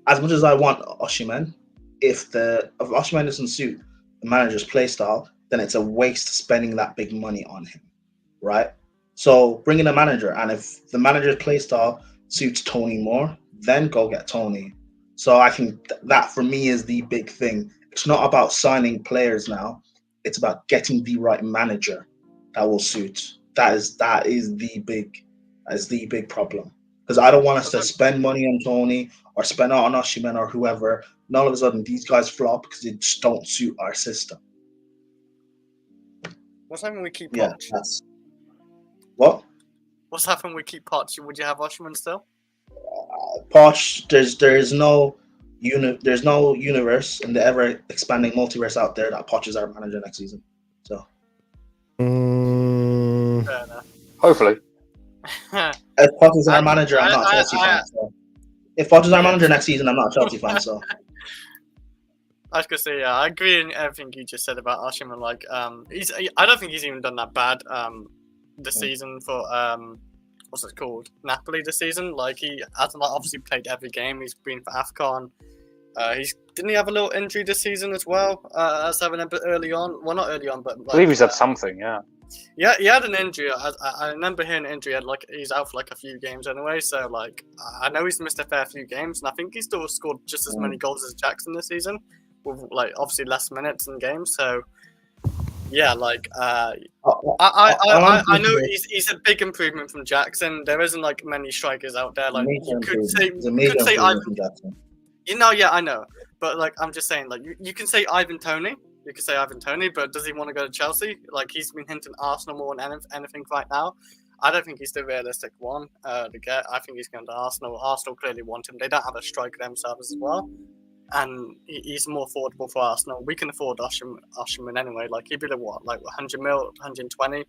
as much as I want Osimhen, if Osimhen doesn't suit the manager's play style, then it's a waste spending that big money on him, right? So bring in a manager, and if the manager's play style suits Toney more, then go get Toney. So I think that for me is the big thing. It's not about signing players now. It's about getting the right manager that will suit. That is the big problem. Because I don't want us to spend money on Toney or spend it on Osimhen or whoever. And all of a sudden, these guys flop because they just don't suit our system. What's happening when we keep Poch? That's what? What's happening when we keep Poch? Would you have Osimhen still? Poch, there's no universe in the ever expanding multiverse out there that Poch is our manager next season. So Fair enough. Hopefully. if Poch is our manager, I'm not a Chelsea fan. So if Poch is our manager next season, I'm not a Chelsea fan. So I was gonna say, yeah, I agree in everything you just said about Osimhen. Like, I don't think he's even done that bad this season for what's it called, Napoli this season. Like, he hasn't obviously played every game. He's been for AFCON. Didn't he have a little injury this season as well? As having a bit early on. Well, not early on, but like, I believe he's had something, yeah. Yeah, he had an injury. I remember hearing an injury. He's out for like a few games anyway. So like, I know he's missed a fair few games, and I think he still scored just as many goals as Jackson this season, with like obviously less minutes in games. So yeah, like I know he's a big improvement from Jackson. There isn't like many strikers out there. Like you could say Ivan. Yeah, I know, but like I'm just saying, like you can say Ivan Toney. You could say Ivan Toney, but does he want to go to Chelsea? Like, he's been hinting Arsenal more than anything right now. I don't think he's the realistic one to get. I think he's going to Arsenal. Arsenal clearly want him. They don't have a striker themselves as well. And he's more affordable for Arsenal. We can afford Osimhen anyway. Like, he'd be like 100 mil, 120.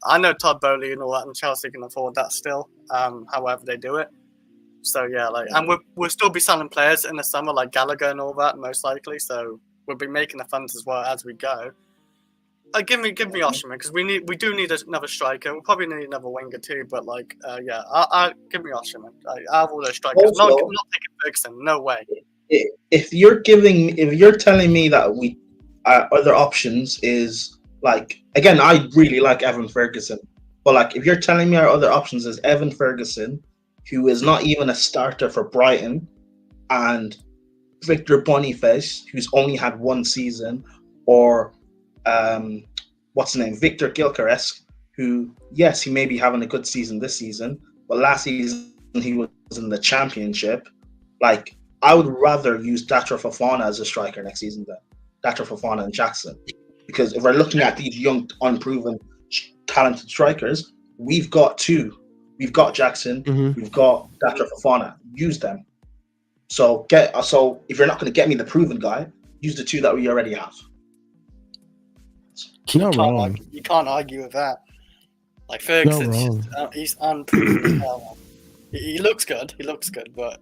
I know Todd Bowley and all that, and Chelsea can afford that still, however they do it. So, yeah, like, and we'll still be selling players in the summer, like Gallagher and all that, most likely. So, we'll be making the funds as well as we go. Give me Osimhen, because we do need another striker. We'll probably need another winger too. But like, I give me Osimhen. I have all those strikers. Also, not taking Ferguson. No way. If you're telling me that we other options is like, again, I really like Evan Ferguson, but like if you're telling me our other options is Evan Ferguson, who is not even a starter for Brighton, and Victor Boniface, who's only had one season, or what's his name, Victor Gyökeres, who, yes, he may be having a good season this season, but last season he was in the Championship. Like, I would rather use Datro Fofana as a striker next season than Datro Fofana and Jackson, because if we're looking at these young, unproven, talented strikers, we've got two. We've got Jackson. We've got Datro Fofana. Use them. So if you're not going to get me the proven guy, use the two that we already have. You can't argue with that. Like Ferguson, he's unproven as well. He looks good. But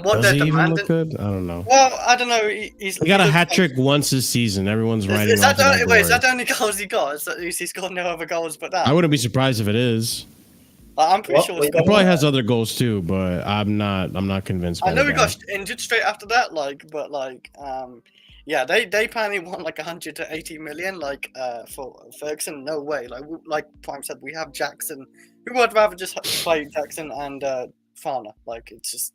what they're demanding. Look good? I don't know. Well, I don't know. He got a hat trick once this season. Everyone's writing. Is that the only goals he got? He's got no other goals but that. I wouldn't be surprised if it is. I'm pretty sure he probably has other goals too, but I'm not convinced. I know he got injured straight after that, yeah, they apparently want like 180 million, for Ferguson. No way. Like Prime said, we have Jackson. We would rather just play Jackson and Fana. Like, it's just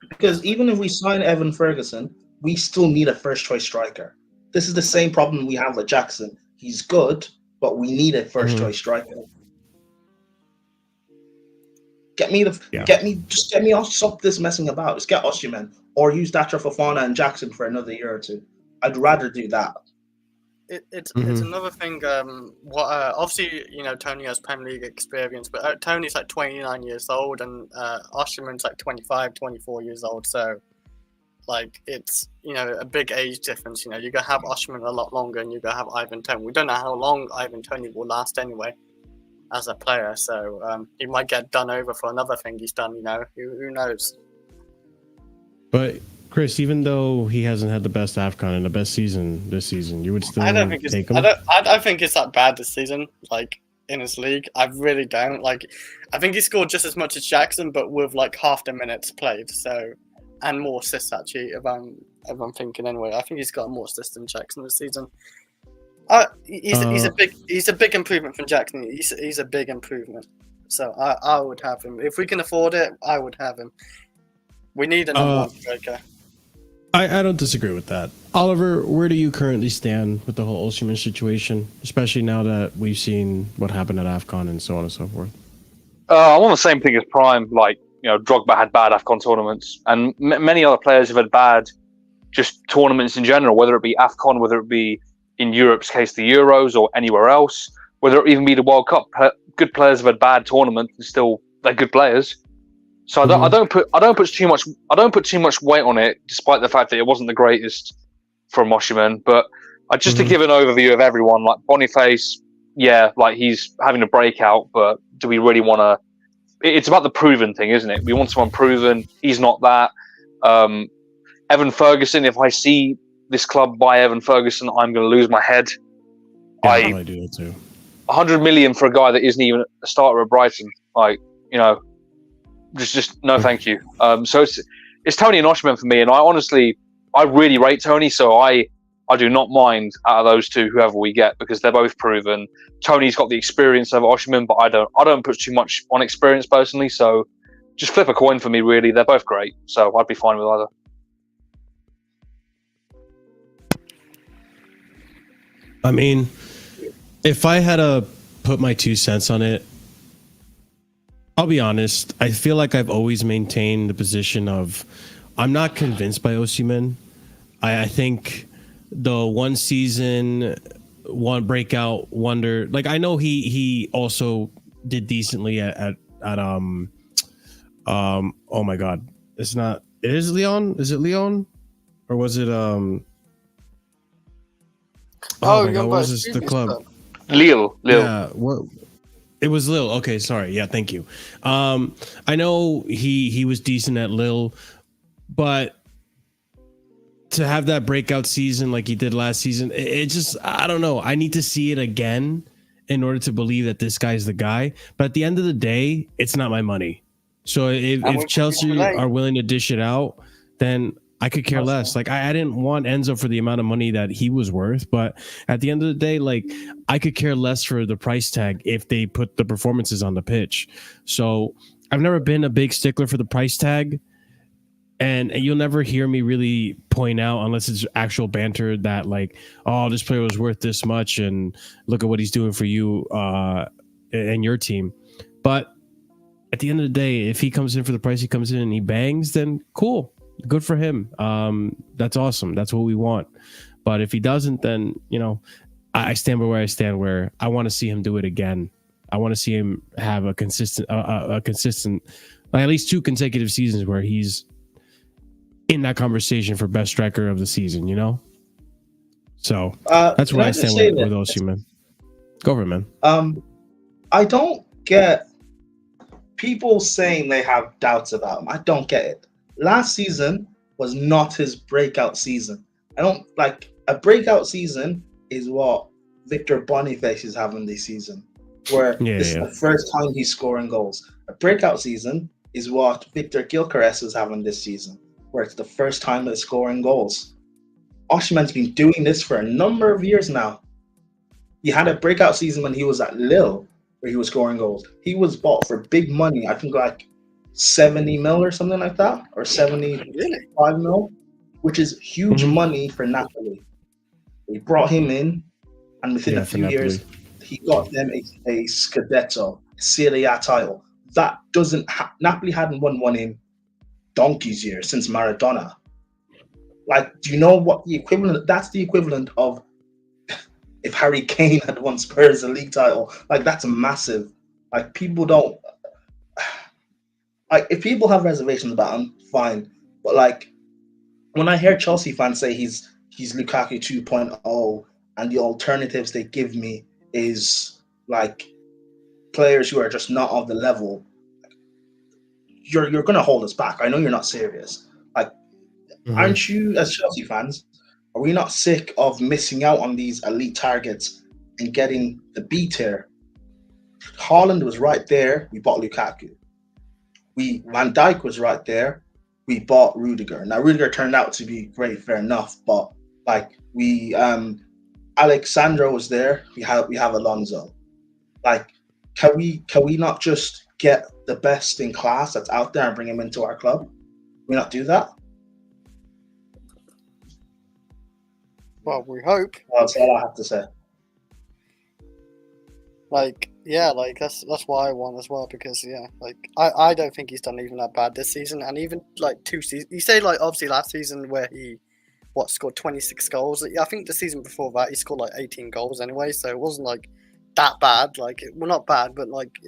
because even if we sign Evan Ferguson, we still need a first choice striker. This is the same problem we have with Jackson. He's good, but we need a first choice striker. Get me off. Stop this messing about. Just get Osimhen or use Datro Fofana and Jackson for another year or two. I'd rather do that. It's another thing. Obviously, Tony has Premier League experience, but Tony's like 29 years old, and Osimhen's like 25, 24 years old. So, like, it's a big age difference. You're gonna have Osimhen a lot longer, and you're gonna have Ivan Toney. We don't know how long Ivan Toney will last anyway as a player, so he might get done over for another thing he's done. Who knows? But Chris, even though he hasn't had the best AFCON and the best season this season, you would still take him? I don't think it's that bad this season, like, in his league. I really don't. Like, I think he scored just as much as Jackson, but with like half the minutes played, so, and more assists actually, if I'm thinking anyway. I think he's got more assists than Jackson this season. He's a big improvement from Jackson. He's a big improvement. So I would have him. If we can afford it, I would have him. We need another one striker. I don't disagree with that. Oliver, where do you currently stand with the whole Osimhen situation, especially now that we've seen what happened at AFCON and so on and so forth? I'm on the same thing as Prime. Like, Drogba had bad AFCON tournaments, and many other players have had bad just tournaments in general, whether it be AFCON, whether it be in Europe's case the Euros, or anywhere else, whether it even be the World Cup. Good players have had bad tournaments and still they're good players. So I don't put too much weight on it, despite the fact that it wasn't the greatest from Osimhen. But just to give an overview of everyone, like Boniface, yeah, like he's having a breakout, but do we really want to? It's about the proven thing, isn't it? We want someone proven. He's not that. Evan Ferguson. If I see this club buy Evan Ferguson, I'm going to lose my head. Yeah, I do that too. 100 million for a guy that isn't even a starter at Brighton, like, you know, just no, thank you. So it's Tony and Osimhen for me, and I really rate Tony, so I do not mind out of those two whoever we get, because they're both proven. Tony's got the experience over Osimhen, but I don't put too much on experience personally. So just flip a coin for me, really. They're both great, so I'd be fine with either. I mean, if I had to put my 2 cents on it, I'll be honest. I feel like I've always maintained the position of I'm not convinced by Osimhen. I think the one season, one breakout wonder. Like, I know he also did decently at oh my god, it's not. It is Lyon. Is it Lyon, or was it Oh my god, what was this, the club? Lille. Yeah, what? It was Lille. Okay, sorry. Yeah, thank you. I know he was decent at Lille, but to have that breakout season like he did last season, it just, I don't know. I need to see it again in order to believe that this guy's the guy. But at the end of the day, it's not my money. So if Chelsea are willing to dish it out, then I could care less. Like, I didn't want Enzo for the amount of money that he was worth, but at the end of the day, like, I could care less for the price tag if they put the performances on the pitch. So I've never been a big stickler for the price tag, and you'll never hear me really point out, unless it's actual banter, that like, oh, this player was worth this much and look at what he's doing for you and your team. But at the end of the day, if he comes in for the price he comes in and he bangs, then cool. Good for him. That's awesome. That's what we want. But if he doesn't, then, you know, I stand by where I stand, where I want to see him do it again. I want to see him have a consistent, like at least 2 consecutive seasons where he's in that conversation for best striker of the season, you know? So that's where I stand with Osimhen. Go for it, man. I don't get people saying they have doubts about him. I don't get it. Last season was not his breakout season. I don't like a breakout season is what Victor Boniface is having this season, where this is the first time he's scoring goals. A breakout season is what Victor Gyökeres is having this season, where it's the first time they're scoring goals. Osimhen's been doing this for a number of years now. He had a breakout season when he was at Lille, where he was scoring goals. He was bought for big money, I think like 70 mil or something like that, or 75 mil, which is huge money for Napoli. They brought him in, and within a few years, he got them a Scudetto, a Serie A title. That doesn't Napoli hadn't won one in donkey's years since Maradona. Like, do you know what the equivalent? That's the equivalent of if Harry Kane had won Spurs a league title. Like, that's massive. Like, people don't. Like, if people have reservations about him, fine. But like, when I hear Chelsea fans say he's Lukaku 2.0, and the alternatives they give me is like players who are just not of the level, you're gonna hold us back. I know you're not serious. Like, aren't you, as Chelsea fans, are we not sick of missing out on these elite targets and getting the B tier? Haaland was right there. We bought Lukaku. Van Dijk was right there. We bought Rudiger. Now Rudiger turned out to be great, fair enough. But like Alexandro was there. We have Alonso. Like, can we not just get the best in class that's out there and bring him into our club? Can we not do that? Well, we hope. Well, that's all I have to say. Like, yeah, like that's why I want as well, because like I don't think he's done even that bad this season, and even like 2 seasons. You say like obviously last season where he scored 26 goals. I think the season before that he scored like 18 goals anyway, so it wasn't like that bad. Like, well, not bad, but like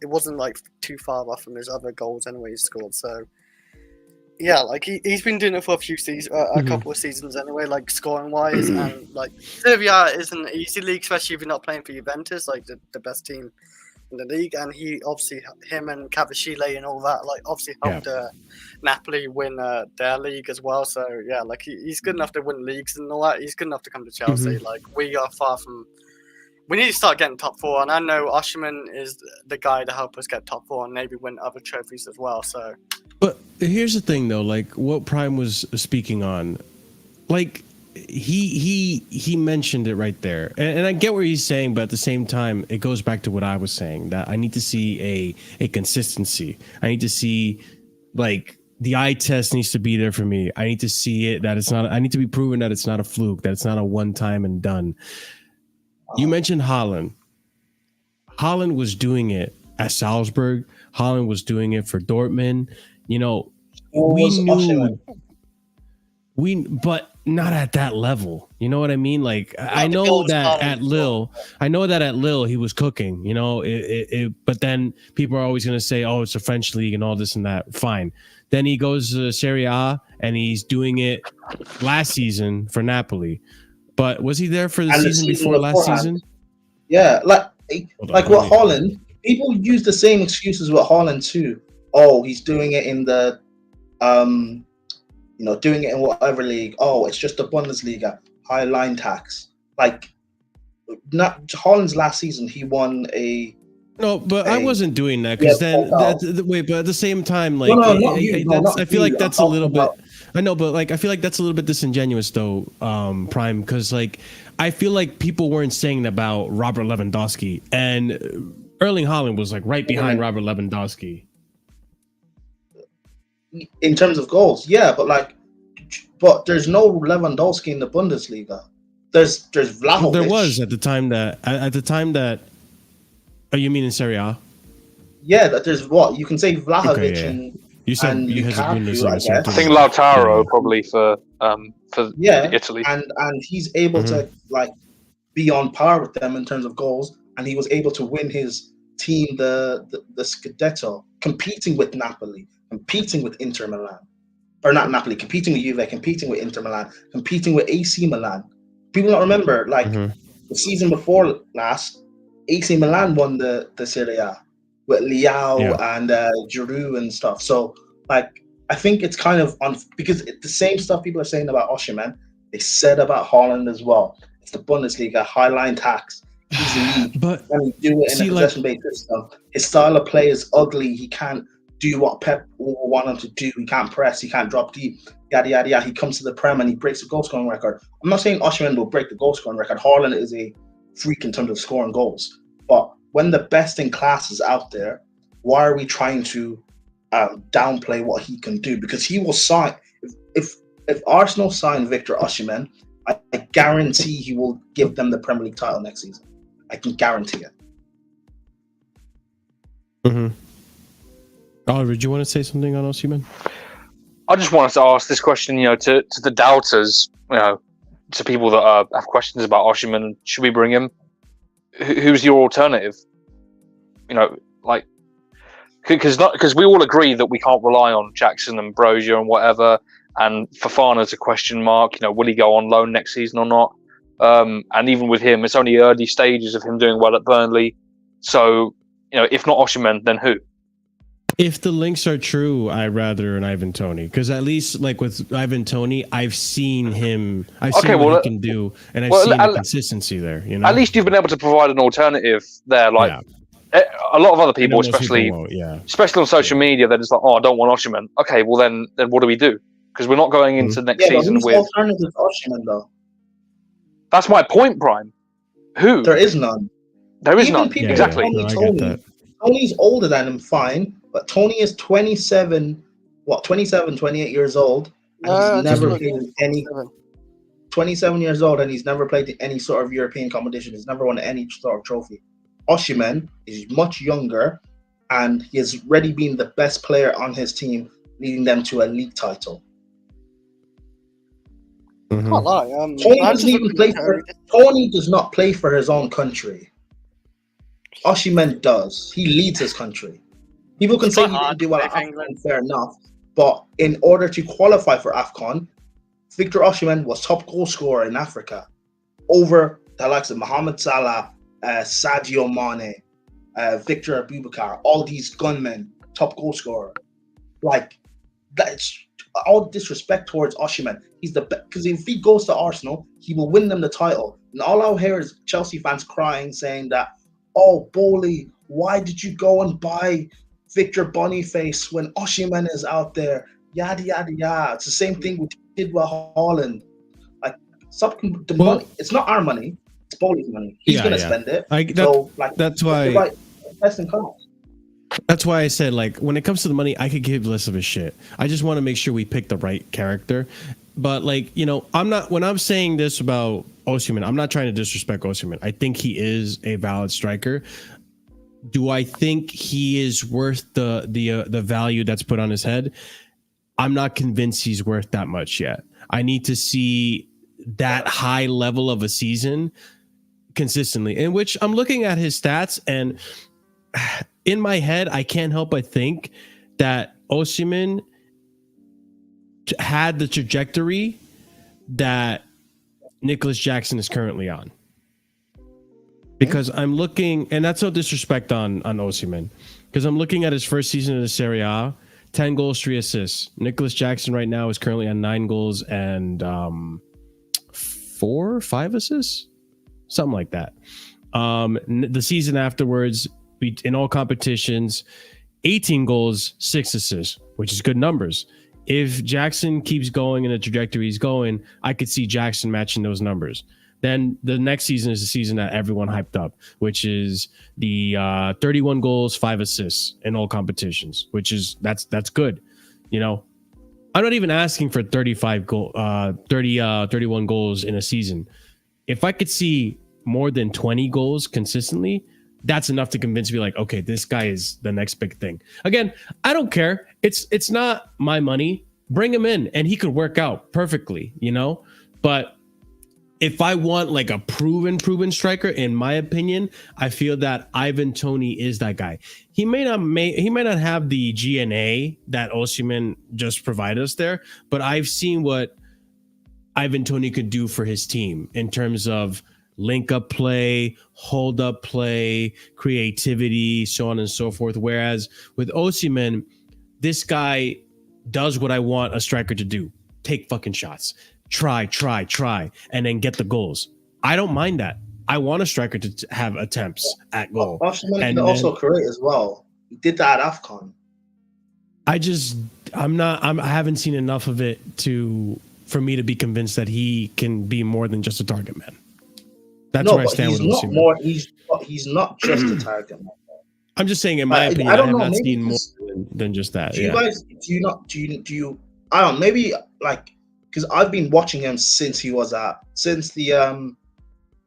it wasn't like too far off from his other goals anyway he scored. So yeah, like he's been doing it for a few seasons, a couple of seasons anyway, like scoring wise, and like Serie A isn't an easy league, especially if you're not playing for Juventus, like the best team in the league. And he obviously, him and Cavachile and all that, like obviously helped Napoli win their league as well. So yeah, like he's good enough to win leagues and all that. He's good enough to come to Chelsea. Like we are far from. We need to start getting top four, and I know Osimhen is the guy to help us get top four and maybe win other trophies as well. So. But here's the thing, though, like what Prime was speaking on, like he mentioned it right there, and I get what he's saying, but at the same time, it goes back to what I was saying, that I need to see a consistency. I need to see, like, the eye test needs to be there for me. I need to see it, that it's not. I need to be proven that it's not a fluke, that it's not a one time and done. You mentioned Haaland. Haaland was doing it at Salzburg. Haaland was doing it for Dortmund. You know, but not at that level. You know what I mean? Like, I know that at Lille he was cooking. You know, but then people are always going to say, "Oh, it's a French league and all this and that." Fine. Then he goes to Serie A and he's doing it last season for Napoli. But was he there for the season before last season? Yeah, like with Haaland, people use the same excuses with Haaland too. Oh, he's doing it in the, doing it in whatever league. Oh, it's just the Bundesliga, high line tax. Like, not Haaland's last season, he won a. No, but I wasn't doing that because wait, but at the same time, like, I feel like that's a little bit. I know, but like, I feel like that's a little bit disingenuous though, Prime, because like, I feel like people weren't saying about Robert Lewandowski, and Erling Haaland was like right behind Robert Lewandowski. In terms of goals, yeah, but there's no Lewandowski in the Bundesliga. There's Vlahovic. There was at the time that. Oh, you mean in Serie A? Yeah, that there's what you can say Vlahovic and you said and you Lukaku, I think Lautaro probably for Italy, and he's able to like be on par with them in terms of goals, and he was able to win his team the Scudetto, competing with Napoli, competing with Inter Milan, or not Napoli, competing with Juve, competing with Inter Milan, competing with AC Milan. People don't remember, like the season before last, AC Milan won the Serie A with Leao and Giroud and stuff. So, like, I think it's kind of because the same stuff people are saying about Osimhen, they said about Haaland as well. It's the Bundesliga, high line tax, easy league. But when you do it in a possession-based system, his style of play is ugly. He can't do what Pep will want him to do. He can't press. He can't drop deep. Yada yada yada. He comes to the Prem and he breaks the goal scoring record. I'm not saying Osimhen will break the goal scoring record. Haaland is a freak in terms of scoring goals. But when the best in class is out there, why are we trying to downplay what he can do? Because he will sign. If Arsenal sign Victor Osimhen, I guarantee he will give them the Premier League title next season. I can guarantee it. Oliver, do you want to say something on Osimhen? I just wanted to ask this question, to the doubters, to people that have questions about Osimhen. Should we bring him? Who's your alternative? Because we all agree that we can't rely on Jackson and Brozier and whatever, and Fofana's a question mark. Will he go on loan next season or not? And even with him, it's only early stages of him doing well at Burnley. So, if not Osimhen, then who? If the links are true, I'd rather an Ivan Toney, because at least like with Ivan Toney, I've seen him. I've seen what he can do, and I've seen the consistency there. At least you've been able to provide an alternative there. Like a lot of other people, especially on social media, they're just like, "Oh, I don't want Osimhen." Okay, well then what do we do? Because we're not going into next season with alternative Osimhen though. That's my point, Prime. Who? There is none. There is none. Exactly. Tony's older than him, fine. But Tony is 27, 28 years old, and he's never played in any. 27 years old, and he's never played in any sort of European competition. He's never won any sort of trophy. Osimhen is much younger, and he has already been the best player on his team, leading them to a league title. Can't lie. Tony does not play for his own country. Osimhen does. He leads his country. People can It's say quite he hard didn't do well to at play for AFCON, England. fair enough. But in order to qualify for AFCON, Victor Osimhen was top goal scorer in Africa over the likes of Mohamed Salah, Sadio Mane, Victor Abubakar, all these gunmen, top goal scorer. Like, that's all disrespect towards Osimhen. He's the best, because if he goes to Arsenal, he will win them the title. And all I'll hear is Chelsea fans crying, saying that, oh, Bowley, why did you go and buy Victor Boniface when Osimhen is out there? Yada, yada, yada. It's the same thing we did with Haaland. Like, money, it's not our money, it's Bowley's money. He's going to spend it. That's why. Right, best in class. That's why I said, like, when it comes to the money, I could give less of a shit. I just want to make sure we pick the right character. But, like, you know, when I'm saying this about Osimhen, I'm not trying to disrespect Osimhen. I think he is a valid striker. Do I think he is worth the value that's put on his head? I'm not convinced he's worth that much yet. I need to see that high level of a season consistently, in which I'm looking at his stats, and in my head, I can't help but think that Osimhen had the trajectory that Nicholas Jackson is currently on. Because I'm looking, and that's no disrespect on Osimhen, because I'm looking at his first season in the Serie A, 10 goals, 3 assists. Nicholas Jackson right now is currently on 9 goals and 5 assists, something like that. The season afterwards, in all competitions, 18 goals, 6 assists, which is good numbers. If Jackson keeps going in the trajectory he's going, I could see Jackson matching those numbers. Then the next season is the season that everyone hyped up, which is the 31 goals, 5 assists in all competitions, which is that's good. You know, I'm not even asking for 31 goals in a season. If I could see more than 20 goals consistently, that's enough to convince me, like, okay, this guy is the next big thing. Again, I don't care. It's not my money. Bring him in and he could work out perfectly, you know? But if I want like a proven striker, in my opinion, I feel that Ivan Toney is that guy. He might not have the GNA that Osimhen just provided us there, but I've seen what Ivan Toney could do for his team in terms of link up play, hold up play, creativity, so on and so forth. Whereas with Osimhen, this guy does what I want a striker to do. Take fucking shots. Try, and then get the goals. I don't mind that. I want a striker to have attempts at goal. Osimhen can also create as well. He did that at AFCON. I haven't seen enough of it for me to be convinced that he can be more than just a target man. That's where I stand with Osimhen. He's not just a target man. I'm just saying, in my opinion, I have not seen more than just that. Do you guys? Do you? I don't know. Maybe like, because I've been watching him since the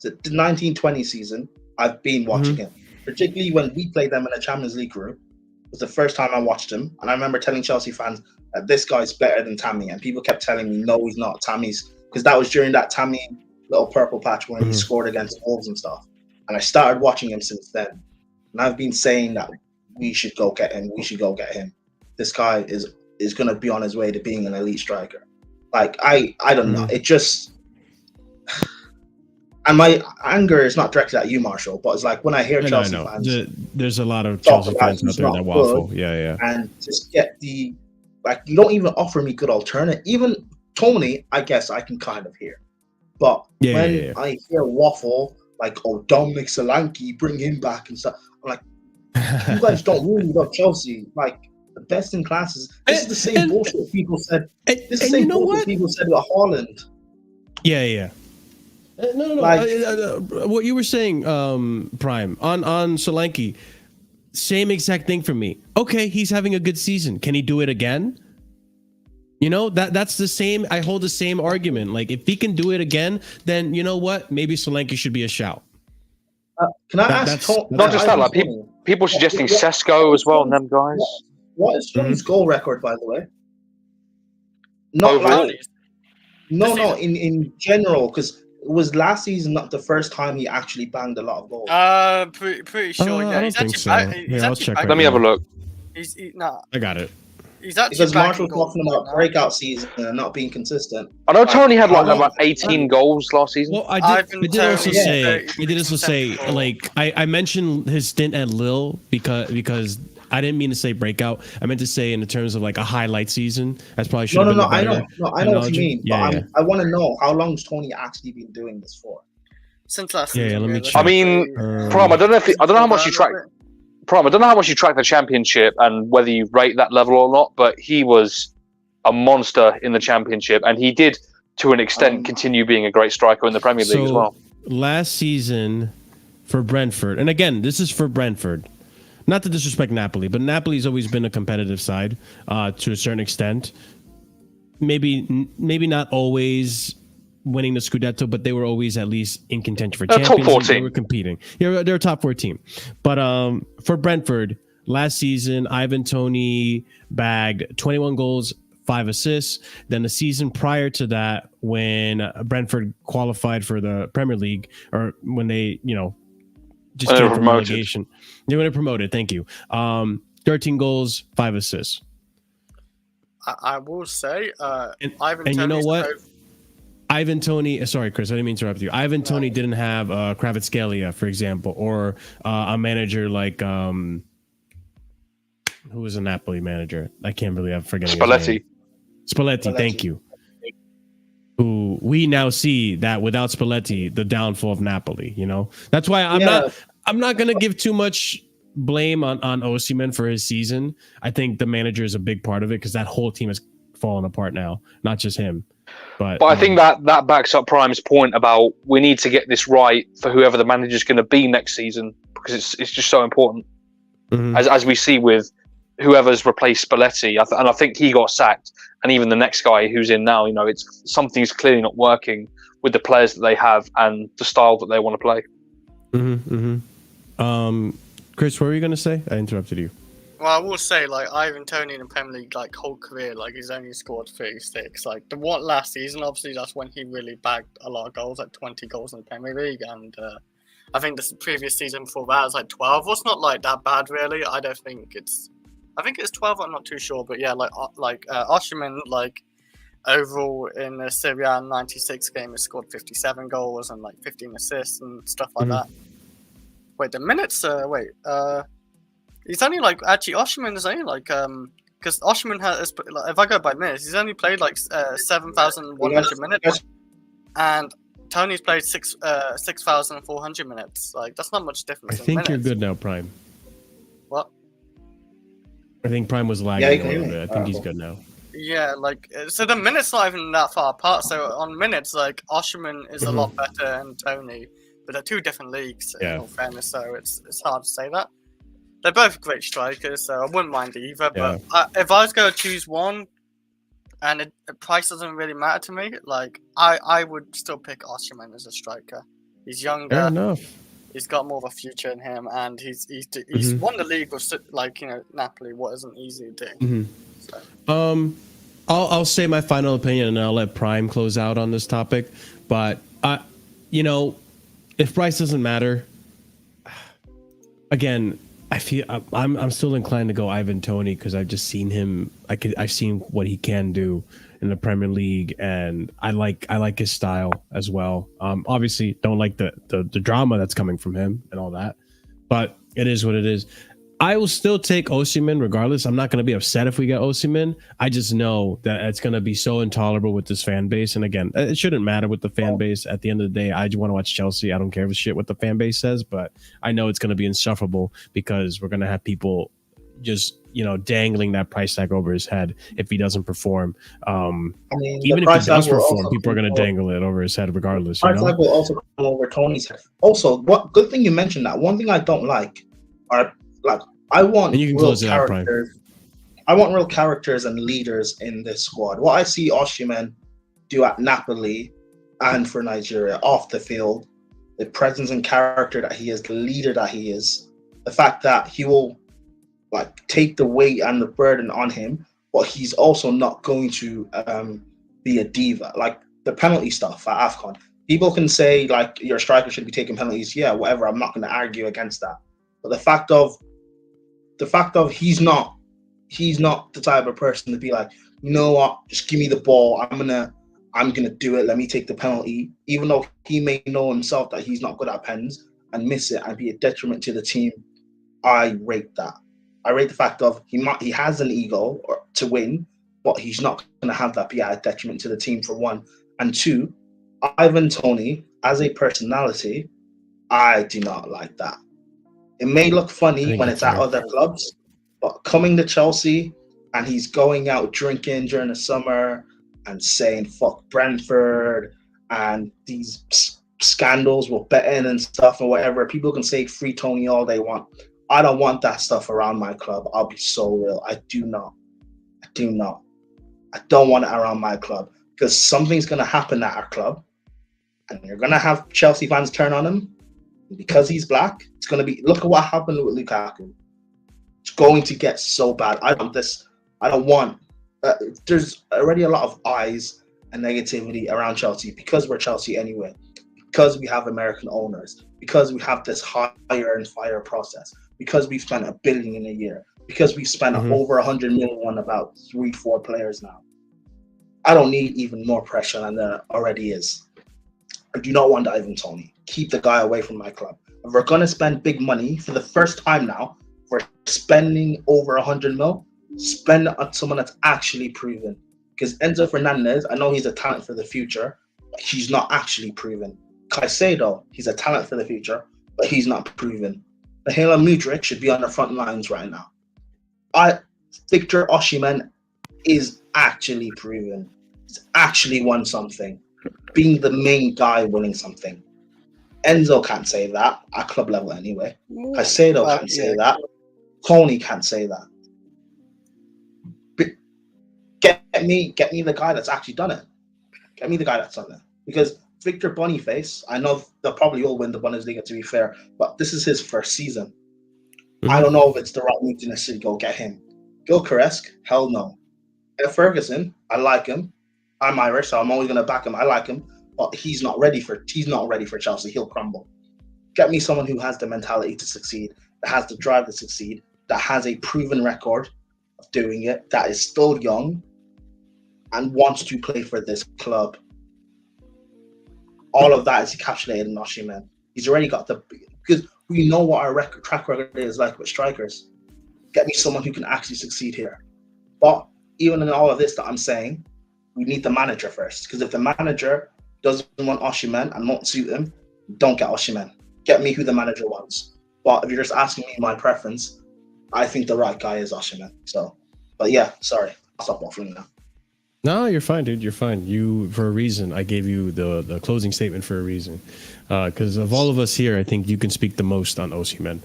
1920 season. I've been watching him, particularly when we played them in a Champions League group. It was the first time I watched him, and I remember telling Chelsea fans that this guy's better than Tammy, and people kept telling me, no, he's not. Tammy's, because that was during that Tammy little purple patch when he scored against Wolves and stuff. And I started watching him since then, and I've been saying that we should go get him. This guy is going to be on his way to being an elite striker. Like, I don't know. It just, and my anger is not directed at you, Marshall, but it's like when I hear Chelsea fans. There's a lot of Chelsea fans out there that waffle. Yeah. And just get you don't even offer me good alternative. Even Tony, I guess I can kind of hear. But I hear waffle, like, oh, Dominic Solanke, bring him back and stuff, I'm like, you guys don't really love Chelsea. Like, the best in classes. This is the same bullshit people said. This is the same bullshit people said about Haaland. Yeah. No. Like, what you were saying, Prime, on Solanke, same exact thing for me. Okay, he's having a good season. Can he do it again? You know, that's the same. I hold the same argument. Like, if he can do it again, then you know what? Maybe Solanke should be a shout. Can I ask? Not just that, like people suggesting Sesko as well, and them guys. What is Tony's goal record, by the way? Not overall. like, no, in general, because was last season not the first time he actually banged a lot of goals? Pretty sure. Yeah, I don't he's think actually so. back. He's I'll actually check back. right Let me have a look. Nah, I got it. he's actually Because back Marshall in goals talking right about now. breakout season and not being consistent. I know Tony had like how long- about 18 goals last season. Well, I Ivan did also Toney, say, 74. like, I mentioned his stint at Lille because I didn't mean to say breakout. I meant to say in the terms of like a highlight season. That's probably should No, have been I the better know. No, I know what you analogy. mean. Yeah, But I want to know, how long has Tony actually been doing this for? Since last Yeah, season. let me that's check. I mean, probably- Prom, I don't know how much you track. Little bit. Prom, I don't know how much you track the championship and whether you rate that level or not, but he was a monster in the championship, and he did, to an extent, continue being a great striker in the Premier League as well. Last season for Brentford, and again, this is for Brentford. Not to disrespect Napoli, but Napoli's always been a competitive side to a certain extent. Maybe not always winning the Scudetto, but they were always at least in contention for Champions top League. 4 They team. were competing. Yeah, they're a top 4 team. But for Brentford, last season, Ivan Toney bagged 21 goals, 5 assists. Then the season prior to that, when Brentford qualified for the Premier League, or when they, just When they came were from promoted. relegation. They were promoted. Thank you. 13 goals, 5 assists. I will say, And Ivan you know Toney's what? Ivan Toney, sorry, Chris, I didn't mean to interrupt you. Ivan Toney didn't have Kvaratskhelia, for example, or a manager like who was a Napoli manager? I can't believe I'm forgetting his Spalletti. name. Spalletti, thank you. Who we now see that without Spalletti, the downfall of Napoli. That's why I'm not going to give too much blame on Osimhen for his season. I think the manager is a big part of it because that whole team has fallen apart now, not just him. But I think that backs up Prime's point about we need to get this right for whoever the manager's going to be next season, because it's just so important. Mhm. As we see with whoever's replaced Spalletti, and I think he got sacked, and even the next guy who's in now, it's something's clearly not working with the players that they have and the style that they want to play. Chris, what were you going to say? I interrupted you. Well, I will say, like, Ivan Toney in the Premier League, like, whole career, like, he's only scored 36. Like, the one last season, obviously, that's when he really bagged a lot of goals, like 20 goals in the Premier League. And I think the previous season before that was like 12. Well, it's not like that bad, really. I think it's 12. I'm not too sure, but yeah, Osimhen, like, overall in the Serie A 96 game, has scored 57 goals and like 15 assists and stuff like that. Wait, the minutes? He's only like, actually, Osimhen is only like, because Osimhen has, like, if I go by minutes, he's only played like 7,100 minutes, and Tony's played 6,400 minutes. Like, that's not much difference. I think you're good now, Prime. What? I think Prime was lagging a little bit. I think he's good now. Yeah, like, so the minutes not even that far apart. So on minutes, like, Osimhen is a lot better than Tony, but they're two different leagues, in all fairness, so it's hard to say that. They're both great strikers, so I wouldn't mind either. But if I was going to choose one, and the price doesn't really matter to me, like, I would still pick Osimhen as a striker. He's younger. Fair enough. He's got more of a future in him, and he's won the league with, like, Napoli, what isn't easy to do. So. I'll say my final opinion, and I'll let Prime close out on this topic. But if price doesn't matter, again, I feel I'm still inclined to go Ivan Toney because I've just seen him. I've seen what he can do in the Premier League, and I like his style as well. Obviously, don't like the drama that's coming from him and all that, but it is what it is. I will still take Osimhen regardless. I'm not going to be upset if we get Osimhen. I just know that it's going to be so intolerable with this fan base. And again, it shouldn't matter with the fan base. At the end of the day, I just want to watch Chelsea. I don't care if shit what the fan base says, but I know it's going to be insufferable because we're going to have people just, dangling that price tag over his head if he doesn't perform. Even if he does perform, people are going to dangle it over his head regardless. Price tag will also come over Tony's head. Also, what good thing you mentioned that. One thing I don't like are, like, I want real characters. I want real characters and leaders in this squad. What I see Osimhen do at Napoli and for Nigeria off the field, the presence and character that he is, the leader that he is, the fact that he will, like, take the weight and the burden on him, but he's also not going to be a diva. Like the penalty stuff at AFCON, People can say like your striker should be taking penalties. Yeah, whatever. I'm not going to argue against that. But the fact of he's not the type of person to be like, you know what, just give me the ball. I'm gonna do it. Let me take the penalty. Even though he may know himself that he's not good at pens and miss it and be a detriment to the team, I rate that. I rate the fact of he has an ego to win, but he's not going to have that be at a detriment to the team, for one. And two, Ivan Toney, as a personality, I do not like that. It may look funny when it's at other clubs, but coming to Chelsea and he's going out drinking during the summer and saying fuck Brentford and these scandals with betting and stuff and whatever. People can say free Toney all they want. I don't want that stuff around my club. I'll be so real. I do not. I don't want it around my club because something's going to happen at our club and you're going to have Chelsea fans turn on him because he's black. It's going to be, look at what happened with Lukaku. It's going to get so bad. I don't want, there's already a lot of eyes and negativity around Chelsea because we're Chelsea anyway, because we have American owners, because we have this hire and fire process, because we've spent $1 billion in a year, because we've spent over 100 million on about 3-4 players now. I don't need even more pressure than there already is. I do not want Ivan Toney. Keep the guy away from my club. If we're going to spend big money for the first time now, we're spending over 100 mil, spend it on someone that's actually proven. Because Enzo Fernandez, I know he's a talent for the future, but he's not actually proven. Caicedo, he's a talent for the future, but he's not proven. Mihailo Mudryk should be on the front lines right now. Victor Osimhen is actually proven. He's actually won something, being the main guy winning something. Enzo can't say that at club level anyway. Caicedo can't say that. Toney can't say that. But get me the guy that's actually done it. Get me the guy that's done it. Because Victor Boniface, I know they'll probably all win the Bundesliga, to be fair, but this is his first season. I don't know if it's the right move to necessarily go get him. Gilchrist, hell no. Ferguson, I like him. I'm Irish, so I'm always going to back him. I like him, but he's not ready for Chelsea. He'll crumble. Get me someone who has the mentality to succeed, that has the drive to succeed, that has a proven record of doing it, that is still young and wants to play for this club. All of that is encapsulated in Osimhen. He's already got because we know what our track record is like with strikers. Get me someone who can actually succeed here. But even in all of this that I'm saying, we need the manager first. Because if the manager doesn't want Osimhen and won't suit him, don't get Osimhen. Get me who the manager wants. But if you're just asking me my preference, I think the right guy is Osimhen. So, but yeah, sorry. I'll stop waffling now. No, you're fine, dude. You're fine. You, for a reason, I gave you the closing statement for a reason. Because of all of us here, I think you can speak the most on Osimhen.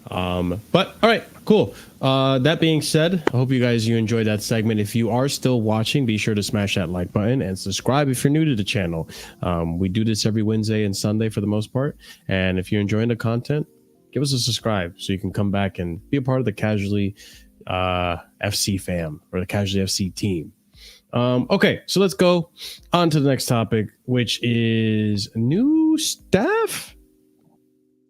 But all right, cool. That being said, I hope you enjoyed that segment. If you are still watching, be sure to smash that like button and subscribe if you're new to the channel. We do this every Wednesday and Sunday for the most part. And if you're enjoying the content, give us a subscribe so you can come back and be a part of the Casually FC fam or the Casually FC team. Okay, so let's go on to the next topic, which is new staff.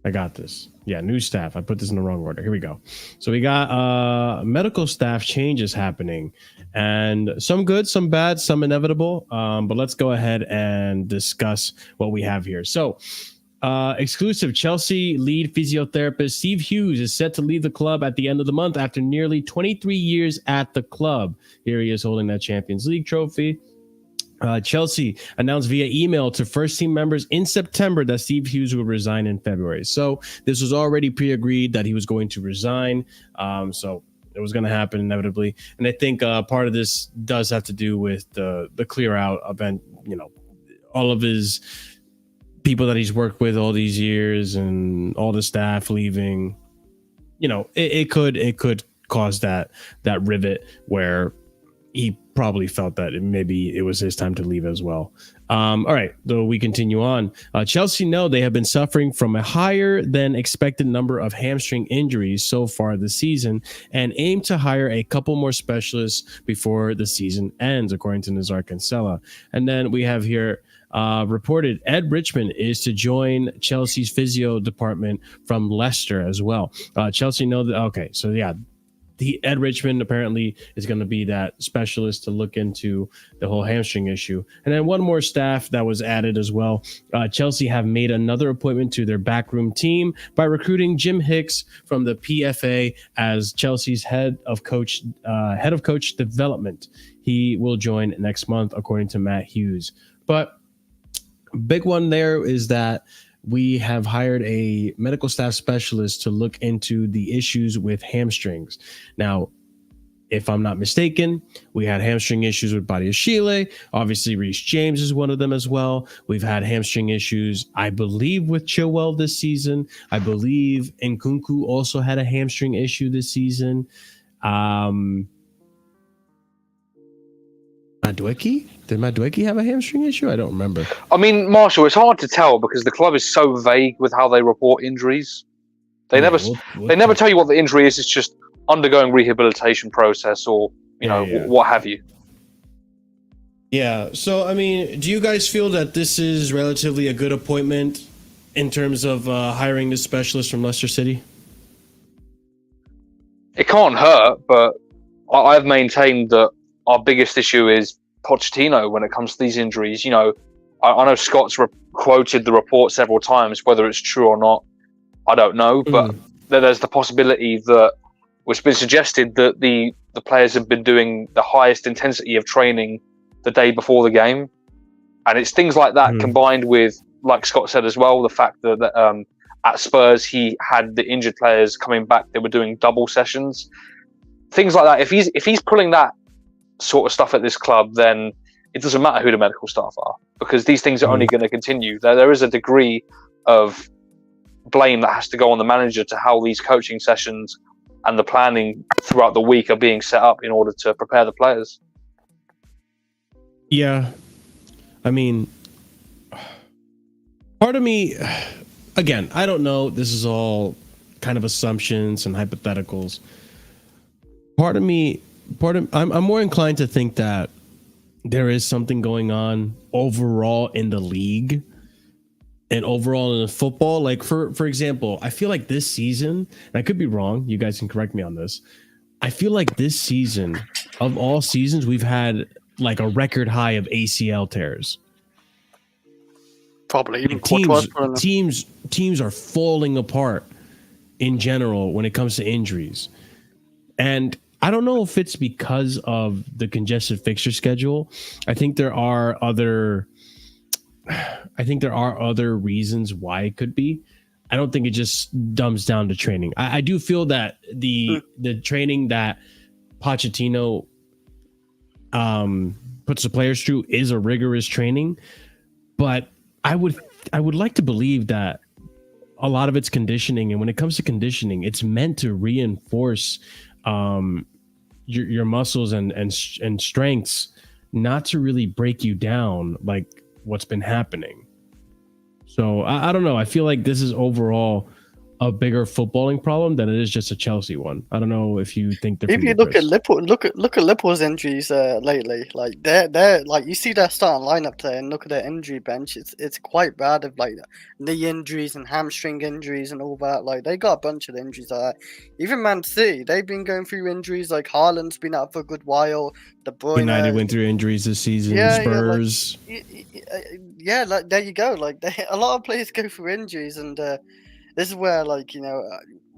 I got this. Yeah, new staff. I put this in the wrong order. Here we go. So we got medical staff changes happening, and some good, some bad, some inevitable. But let's go ahead and discuss what we have here. So exclusive Chelsea lead physiotherapist Steve Hughes is set to leave the club at the end of the month after nearly 23 years at the club. Here he is holding that Champions League trophy. Chelsea announced via email to first team members in September that Steve Hughes will resign in February. So this was already pre-agreed that he was going to resign. So it was going to happen inevitably. And I think part of this does have to do with the clear out event, all of his people that he's worked with all these years and all the staff leaving. It could cause that rivet where he probably felt that maybe it was his time to leave as well. All right, though we continue on. Chelsea know they have been suffering from a higher than expected number of hamstring injuries so far this season and aim to hire a couple more specialists before the season ends, according to Nazar Cancella. And then we have here reported Ed Richmond is to join Chelsea's physio department from Leicester as well. Chelsea know that. Okay, so yeah, Ed Richmond apparently is going to be that specialist to look into the whole hamstring issue. And then one more staff that was added as well. Chelsea have made another appointment to their backroom team by recruiting Jim Hicks from the PFA as Chelsea's head of coach development. He will join next month, according to Matt Hughes. But big one there is that we have hired a medical staff specialist to look into the issues with hamstrings. Now, if I'm not mistaken, we had hamstring issues with Badiashile. Obviously, Reece James is one of them as well. We've had hamstring issues, I believe, with Chilwell this season. I believe Nkunku also had a hamstring issue this season. Madueke? Did Madueke have a hamstring issue? I don't remember. I mean, Marshall, it's hard to tell because the club is so vague with how they report injuries. They never tell you what the injury is. It's just undergoing rehabilitation process or what have you. Yeah. So, I mean, do you guys feel that this is relatively a good appointment in terms of hiring this specialist from Leicester City? It can't hurt, but I've maintained that our biggest issue is Pochettino when it comes to these injuries. You know, I know Scott's quoted the report several times. Whether it's true or not, I don't know. But there's the possibility that it's been suggested that the players have been doing the highest intensity of training the day before the game. And it's things like that combined with, like Scott said as well, the fact that at Spurs he had the injured players coming back. They were doing double sessions. Things like that. If he's pulling that sort of stuff at this club, then it doesn't matter who the medical staff are, because these things are only going to continue. There is a degree of blame that has to go on the manager to how these coaching sessions and the planning throughout the week are being set up in order to prepare the players. Yeah. I mean, part of me, again, I don't know. This is all kind of assumptions and hypotheticals. I'm more inclined to think that there is something going on overall in the league and overall in the football. Like for example, I feel like this season, and I could be wrong, you guys can correct me on this. I feel like this season, of all seasons, we've had like a record high of ACL tears. Probably even teams are falling apart in general when it comes to injuries. And I don't know if it's because of the congested fixture schedule. I think there are other reasons why it could be. I don't think it just dumbs down to training. I do feel that the training that Pochettino puts the players through is a rigorous training, but I would like to believe that a lot of it's conditioning, and when it comes to conditioning, it's meant to reinforce your muscles and strengths, not to really break you down like what's been happening. So I don't know. I feel like this is overall a bigger footballing problem than it is just a Chelsea one. I don't know if you think differently. If you look at Liverpool's injuries lately, like they're like, you see their starting lineup there and look at their injury bench. It's quite bad, of like knee injuries and hamstring injuries and all that. Like they got a bunch of injuries like that. Even Man City, they've been going through injuries. Like Haaland's been out for a good while. De Bruyne, United went through injuries this season. Spurs. Yeah, like there you go. Like a lot of players go through injuries, and this is where, like,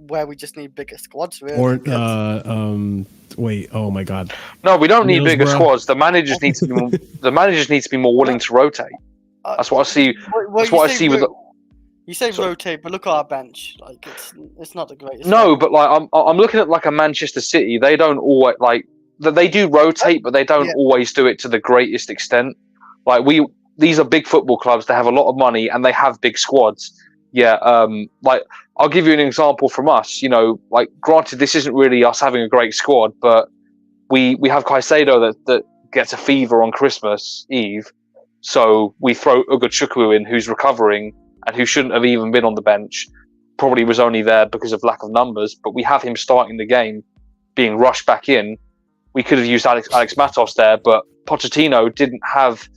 where we just need bigger squads, really. Or wait, oh my God. No, we don't need bigger squads. The managers need to be more, more willing to rotate. That's what I see. That's what I see with. You say rotate, but look at our bench. Like it's not the greatest. No, but like I'm looking at like a Manchester City. They don't always they do rotate, but they don't always do it to the greatest extent. Like these are big football clubs. They have a lot of money and they have big squads. Yeah, like I'll give you an example from us. Like granted, this isn't really us having a great squad, but we have Caicedo that gets a fever on Christmas Eve, so we throw Ugochukwu in, who's recovering and who shouldn't have even been on the bench. Probably was only there because of lack of numbers, but we have him starting the game, being rushed back in. We could have used Alex Matos there, but Pochettino didn't have.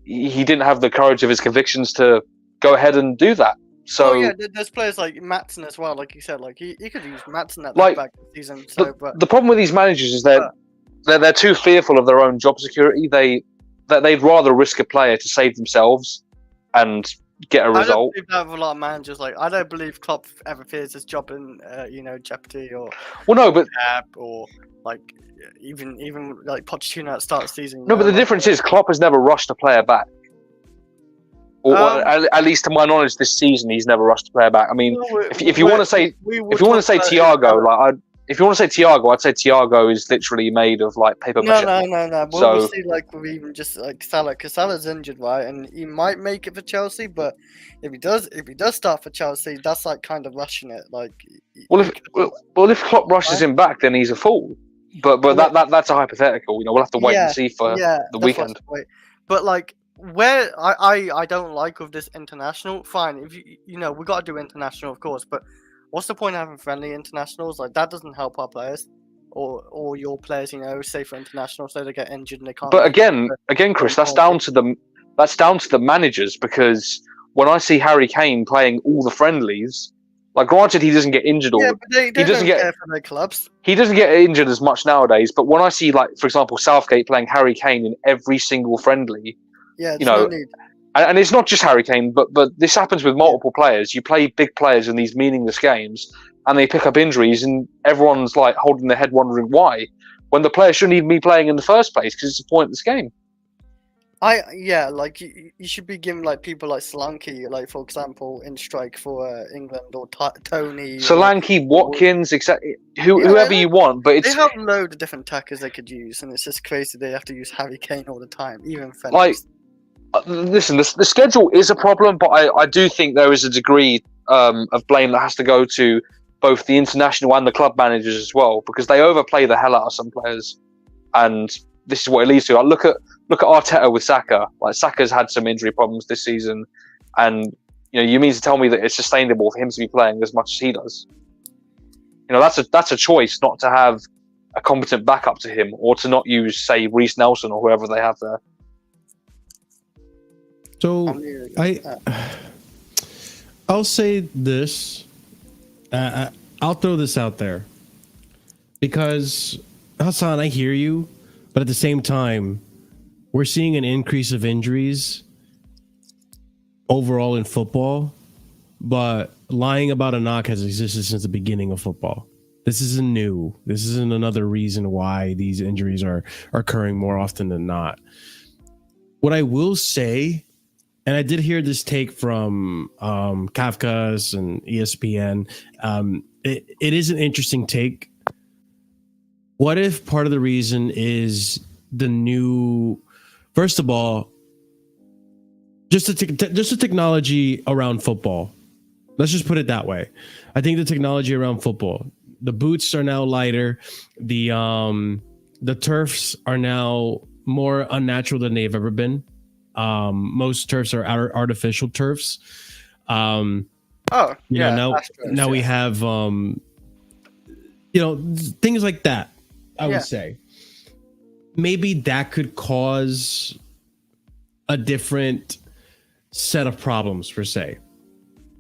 he didn't have the courage of his convictions to go ahead and do that. So there's players like Maatsen as well, like you said, like he could use Maatsen at Like, back this season. So, but the problem with these managers is they're too fearful of their own job security. They'd rather risk a player to save themselves and get a I don't result. believe that with a lot of managers. Like, I don't believe Klopp ever fears his job in, jeopardy or Well, no, but or like even like Pochettino at the start of the season. no, but the difference is Klopp has never rushed a player back. Or at least to my knowledge, this season he's never rushed a player back. I mean, if you want to say Thiago, if you want to say Thiago, I'd say Thiago is literally made of like paper mache. No. We'll see, like with even just like Salah, because Salah's injured, right, and he might make it for Chelsea, but if he does start for Chelsea, that's like kind of rushing it. Like, if Klopp rushes him back, then he's a fool. But that's a hypothetical. We'll have to wait and see for the weekend. But like, where I don't like with this international, fine, if we got to do international, of course, but what's the point of having friendly internationals? Like, that doesn't help our players or your players, say for international, so they get injured and they can't. But again, Chris, that's down to the managers, because when I see Harry Kane playing all the friendlies, like, granted he doesn't get injured all. Yeah, but they don't care for their clubs. He doesn't get injured as much nowadays. But when I see, like, for example, Southgate playing Harry Kane in every single friendly. Yeah, no need. And it's not just Harry Kane, but this happens with multiple players. You play big players in these meaningless games, and they pick up injuries, and everyone's like holding their head, wondering why, when the player shouldn't even be playing in the first place, because it's a pointless game. Like you should be giving like people like Solanke, like for example, in strike for England, or Tony. Solanke, Watkins, whoever you want, but they have a load of different attackers they could use, and it's just crazy they have to use Harry Kane all the time, even like. Listen, the schedule is a problem, but I do think there is a degree of blame that has to go to both the international and the club managers as well, because they overplay the hell out of some players, and this is what it leads to. Look at Arteta with Saka. Like, Saka's had some injury problems this season, and you mean to tell me that it's sustainable for him to be playing as much as he does? That's a choice not to have a competent backup to him, or to not use, say, Reece Nelson or whoever they have there. So I'll say this. I'll throw this out there, because Hassan, I hear you, but at the same time, we're seeing an increase of injuries overall in football. But lying about a knock has existed since the beginning of football. This isn't new. This isn't another reason why these injuries are occurring more often than not. What I will say, and I did hear this take from Kafka's and ESPN. It is an interesting take. What if part of the reason is the new, first of all, just the technology around football? Let's just put it that way. I think the technology around football, the boots are now lighter. The turfs are now more unnatural than they've ever been. Most turfs are artificial turfs. Now we have things like that. I would say maybe that could cause a different set of problems, per se,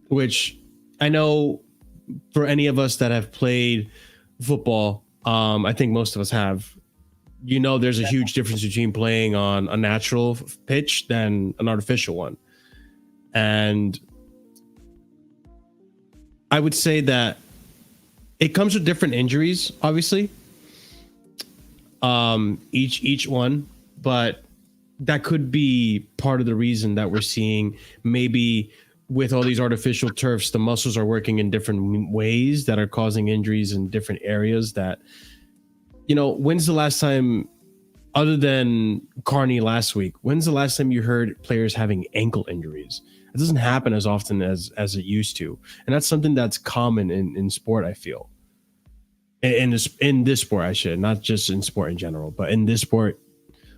which I know for any of us that have played football, I think most of us have. There's a huge difference between playing on a natural pitch than an artificial one. And I would say that it comes with different injuries, obviously. Each one, but that could be part of the reason that we're seeing, maybe with all these artificial turfs, the muscles are working in different ways that are causing injuries in different areas that, when's the last time, other than Carney last week, when's the last time you heard players having ankle injuries? It doesn't happen as often as it used to. And that's something that's common in sport, I feel. In this sport, I should, not just in sport in general, but in this sport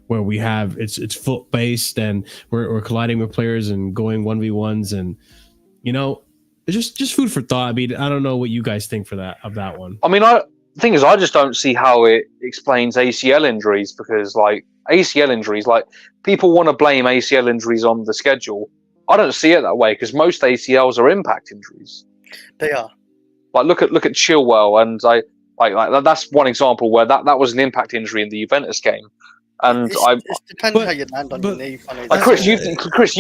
where we have, it's foot based and we're colliding with players and going 1v1s, and, it's just food for thought. I mean, I don't know what you guys think of that one. I mean, the thing is, I just don't see how it explains ACL injuries, because like ACL injuries, like people want to blame ACL injuries on the schedule. I don't see it that way, because most ACLs are impact injuries. They are. Like look at Chilwell, and like that's one example where that was an impact injury in the Juventus game. And It depends how you land on your knee. Funny. Like Chris, you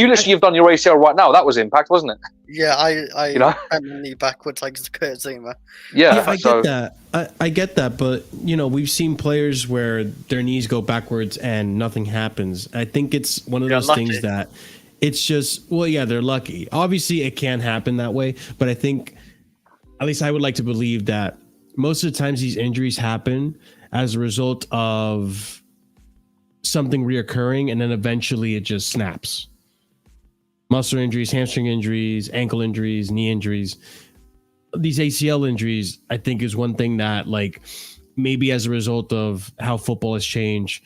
literally have done your ACL right now. That was impact, wasn't it? Yeah, I bent my knee backwards like Kurt Zuma. Yeah, I get that. I get that, but we've seen players where their knees go backwards and nothing happens. I think it's one of those things that it's just they're lucky. Obviously, it can happen that way, but I think, at least I would like to believe that most of the times these injuries happen as a result of something reoccurring, and then eventually it just snaps. Muscle injuries, hamstring injuries, ankle injuries, knee injuries. These ACL injuries, I think, is one thing that, like, maybe as a result of how football has changed,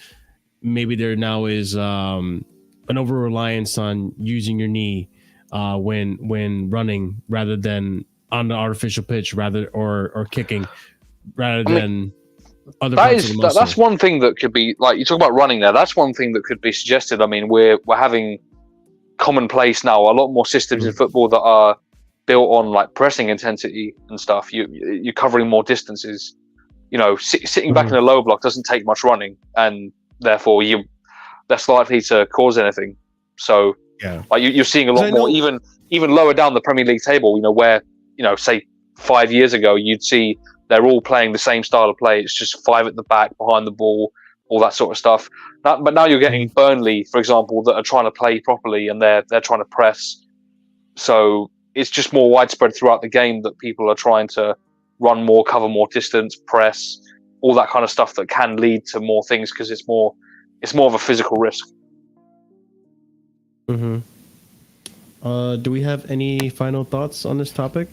maybe there now is an over-reliance on using your knee when running rather than on the artificial pitch, or kicking rather than other parts of the muscle. That's one thing that could be, like, you talk about running there. That's one thing that could be suggested. I mean, we're having commonplace now a lot more systems in football that are built on like pressing intensity and stuff. You're covering more distances. Sitting back in a low block doesn't take much running, and therefore you're less likely to cause anything. So like you're seeing a lot more, even lower down the Premier League table. Where say 5 years ago you'd see they're all playing the same style of play. It's just 5 at the back, behind the ball, all that sort of stuff. But now you're getting Burnley, for example, that are trying to play properly, and they're trying to press. So it's just more widespread throughout the game that people are trying to run more, cover more distance, press, all that kind of stuff that can lead to more things, because it's more of a physical risk. Do we have any final thoughts on this topic?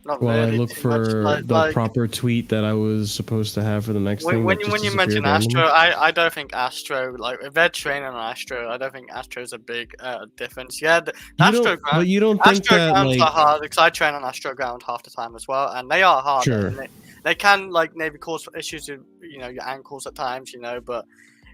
Not While really, I look for the proper tweet that I was supposed to have for the next thing. When you mention Astro, I don't think Astro, like, if they're training on Astro, I don't think Astro's a big difference. Yeah, Astro ground. But you don't think Astro that, grounds like, are hard, because I train on Astro ground half the time as well, and they are hard. Sure. They can, like, maybe cause issues with your ankles at times, but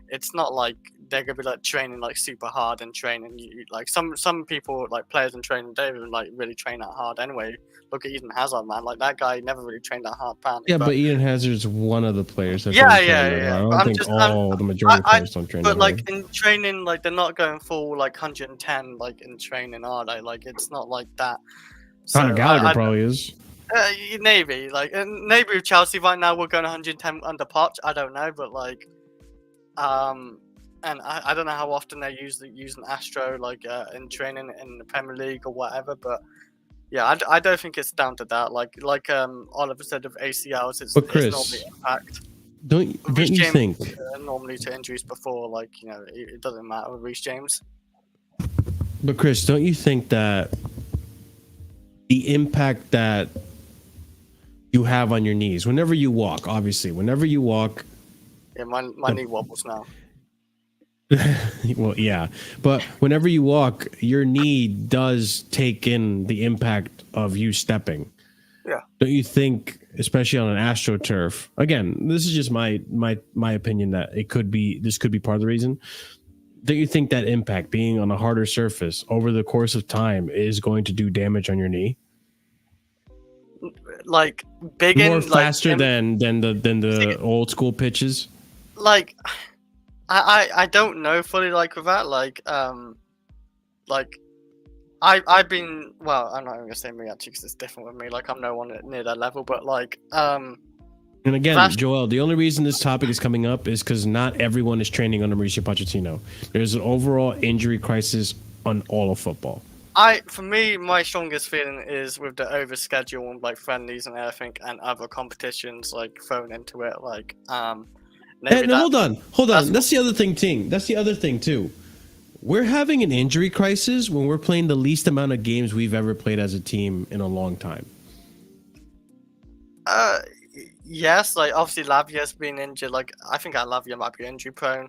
it's not like they're gonna be like training like super hard and training. Like some people, like players in training, they even like really train that hard anyway. Look at Eden Hazard, man. Like that guy never really trained that hard, apparently. Yeah, but Eden Hazard's one of the players. That's Yeah. I don't think the majority of players don't train. But like in training, like they're not going full like 110 like in training, are they? Like it's not like that. Conor Gallagher probably is. Maybe maybe with Chelsea right now we're going 110 under Poch. I don't know, but like, and I don't know how often they're using Astro like in training in the Premier League or whatever, but yeah, I don't think it's down to that. Like Oliver said of ACLs, it's normally impact. Don't you think normally to injuries before, like it doesn't matter with Reece James. But Chris, don't you think that the impact that you have on your knees whenever you walk, Yeah, my knee wobbles now. Well, yeah, but whenever you walk, your knee does take in the impact of you stepping. Yeah. Don't you think, especially on an AstroTurf? Again, this is just my opinion that this could be part of the reason. Don't you think that impact being on a harder surface over the course of time is going to do damage on your knee? Like big more faster than the old school pitches. Like I don't know fully like with that. Like I've been, well, I'm not even gonna say me actually because it's different with me. Like I'm no one near that level, but like And again, Joel, the only reason this topic is coming up is because not everyone is training under Mauricio Pochettino. There's an overall injury crisis on all of football. For me, my strongest feeling is with the overschedule and like friendlies and everything and other competitions like thrown into it. Like, hold on. That's the other thing too. We're having an injury crisis when we're playing the least amount of games we've ever played as a team in a long time. Yes, like obviously Lavia's been injured. Like I think Lavia might be injury prone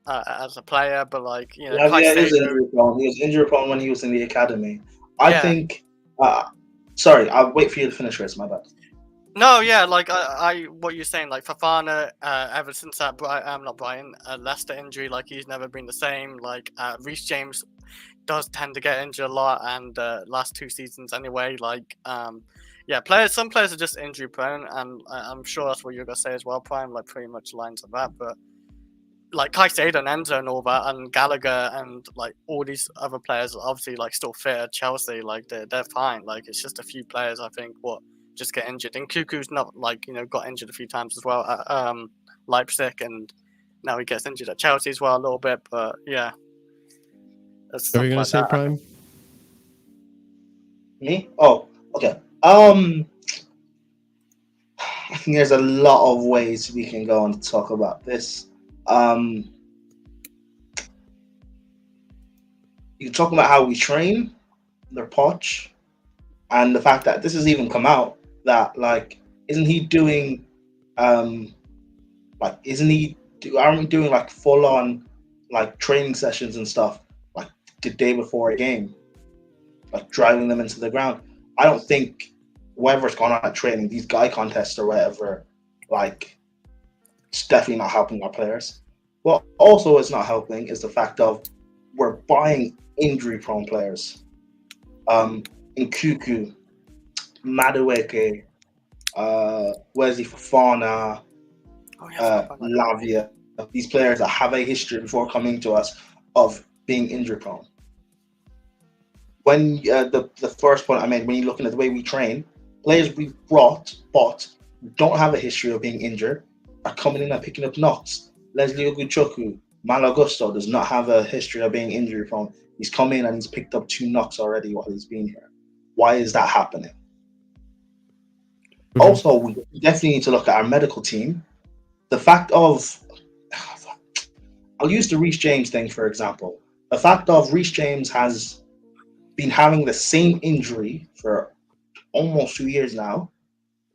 as a player, but like Lavia is injury prone. He was injury prone when he was in the academy. I think. Sorry, I'll wait for you to finish, Chris. My bad. No, yeah, like what you're saying, like Fofana, ever since that Leicester injury, like he's never been the same. Like Reece James does tend to get injured a lot, and last 2 seasons anyway. Like yeah, some players are just injury prone, and I'm sure that's what you're gonna say as well, Prime. Like pretty much lines of that, but like Caicedo and Enzo and all that, and Gallagher and like all these other players are obviously like still fit at Chelsea. Like they're fine. Like it's just a few players I think what just get injured. And Cuckoo's not like got injured a few times as well at Leipzig, and now he gets injured at Chelsea as well a little bit. But yeah, that's What are you gonna like say, that. Prime? Me? Oh, okay. I think there's a lot of ways we can go on to talk about this. You can talk about how we train, their poach, and the fact that this has even come out that like, isn't he doing, aren't we doing like full on like training sessions and stuff like the day before a game, like driving them into the ground? I don't think whoever's gone on at training, these guy contests or whatever, like it's definitely not helping our players. What also is not helping is the fact of we're buying injury-prone players. Nkuku, Madueke, Wesley Fofana, Lavia. These players that have a history before coming to us of being injury-prone. When the first point I made, when you're looking at the way we train, players we've bought don't have a history of being injured, are coming in and picking up knocks. Leslie Oguchoku, Malo Gusto does not have a history of being injury prone. He's come in and he's picked up 2 knocks already while he's been here. Why is that happening? Mm-hmm. Also, we definitely need to look at our medical team. The fact of, I'll use the Reece James thing for example. The fact of Reece James has been having the same injury for almost 2 years now,